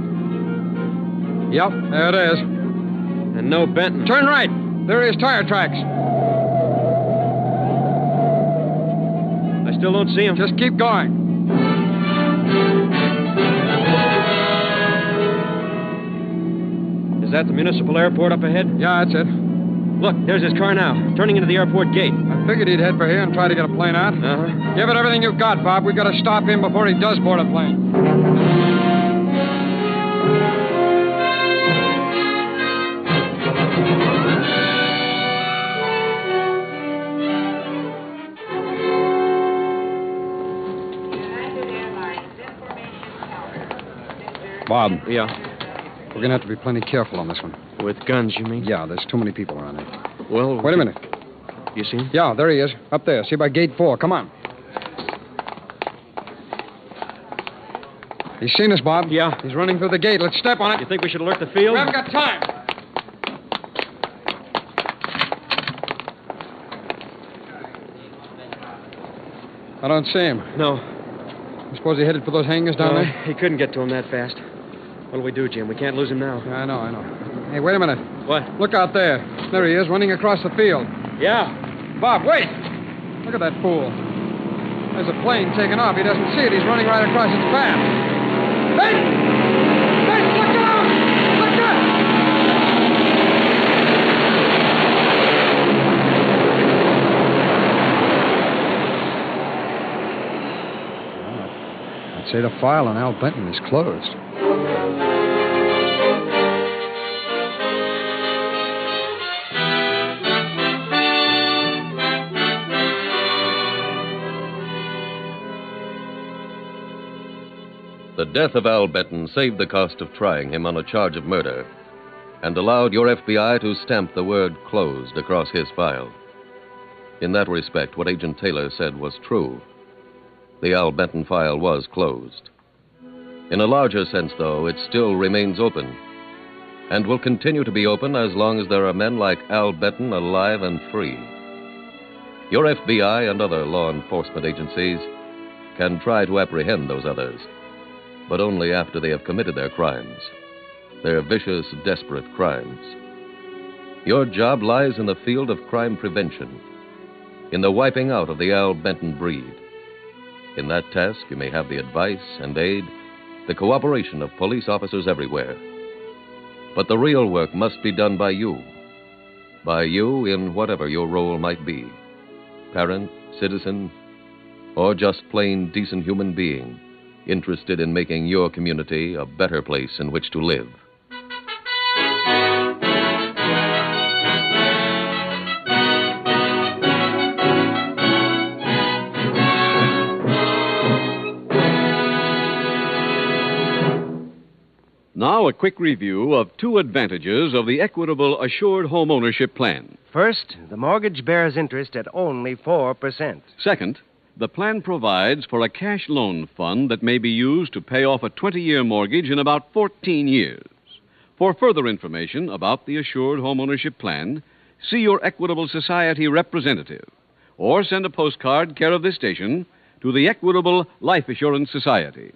Yep, there it is. And no Benton. Turn right. There are his tire tracks. I still don't see him. Just keep going. Is that the municipal airport up ahead? Yeah, that's it. Look, there's his car now, turning into the airport gate. I figured he'd head for here and try to get a plane out. Uh-huh. Give it everything you've got, Bob. We've got to stop him before he does board a plane. Bob. Yeah. We're going to have to be plenty careful on this one. With guns, you mean? Yeah, there's too many people around here. Well... Wait a minute. You see him? Yeah, there he is. Up there. See by gate 4. Come on. He's seen us, Bob. Yeah. He's running through the gate. Let's step on it. You think we should alert the field? We haven't got time. I don't see him. No. I suppose he headed for those hangars down there? He couldn't get to him that fast. What'll we do, Jim? We can't lose him now. Yeah, I know. Hey, wait a minute. What? Look out there. There he is, running across the field. Yeah. Bob, wait. Look at that fool. There's a plane taking off. He doesn't see it. He's running right across its path. Hey! Hey, look out! Look out! I'd say the file on Al Benton is closed. The death of Al Benton saved the cost of trying him on a charge of murder and allowed your FBI to stamp the word closed across his file. In that respect, what Agent Taylor said was true. The Al Benton file was closed. In a larger sense, though, it still remains open and will continue to be open as long as there are men like Al Benton alive and free. Your FBI and other law enforcement agencies can try to apprehend those others, but only after they have committed their crimes, their vicious, desperate crimes. Your job lies in the field of crime prevention, in the wiping out of the Al Benton breed. In that task, you may have the advice and aid, the cooperation of police officers everywhere. But the real work must be done by you in whatever your role might be, parent, citizen, or just plain decent human being, interested in making your community a better place in which to live. Now, a quick review of 2 advantages of the Equitable Assured Home Ownership Plan. First, the mortgage bears interest at only 4%. Second, the plan provides for a cash loan fund that may be used to pay off a 20-year mortgage in about 14 years. For further information about the Assured Homeownership Plan, see your Equitable Society representative or send a postcard care of this station to the Equitable Life Assurance Society.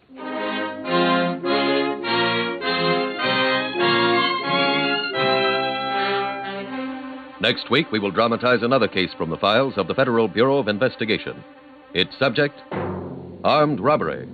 Next week, we will dramatize another case from the files of the Federal Bureau of Investigation. Its subject, armed robbery.